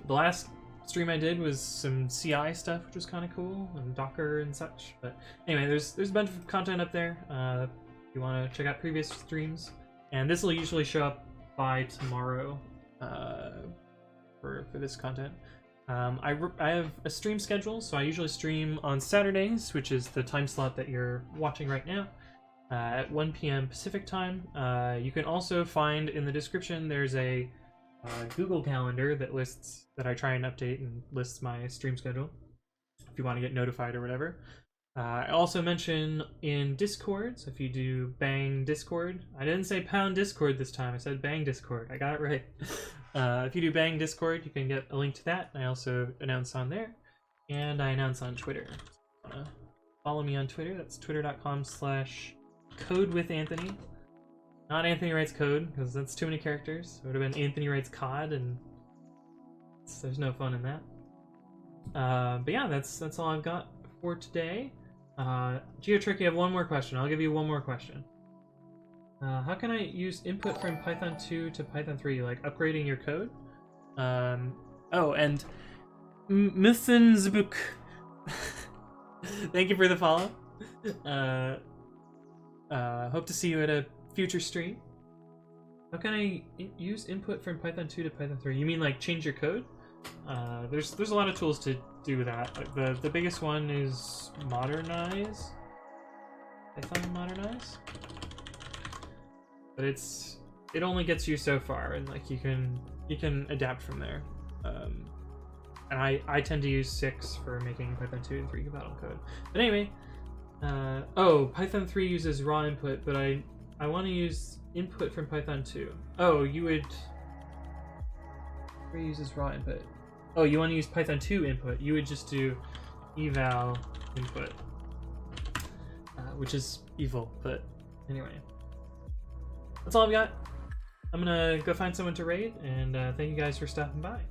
The last stream I did was some CI stuff, which was kind of cool, and Docker and such. But anyway, there's a bunch of content up there. If you want to check out previous streams, and this will usually show up by tomorrow for this content. I have a stream schedule, so I usually stream on Saturdays, which is the time slot that you're watching right now, at 1 p.m. Pacific time. You can also find in the description there's a Google Calendar that I try and update and lists my stream schedule if you want to get notified or whatever. I also mention in Discord, so if you do bang Discord, I didn't say pound Discord this time, I said bang Discord, I got it right. If you do bang Discord, you can get a link to that. I also announce on there, and I announce on Twitter. Follow me on Twitter, that's twitter.com/codewithanthony. Not Anthony Writes Code, because that's too many characters. It would have been Anthony Writes COD, and there's no fun in that. But yeah, that's all I've got for today. GeoTricky, I have one more question. I'll give you one more question. How can I use input from Python 2 to Python 3, like upgrading your code? Oh, and Missensbook. Thank you for the follow. Hope to see you at a future stream. How can I use input from Python 2 to Python 3? You mean like change your code? There's a lot of tools to do that. Like the biggest one is modernize. Python modernize. But it only gets you so far, and like you can adapt from there. And I tend to use 6 for making Python 2 and 3 compatible code. But anyway, Python 3 uses raw input, but I want to use input from Python 2. Oh, you would. 3 uses raw input. Oh, you want to use Python 2 input. You would just do eval input, which is evil, but anyway. That's all I've got. I'm gonna go find someone to raid, and thank you guys for stopping by.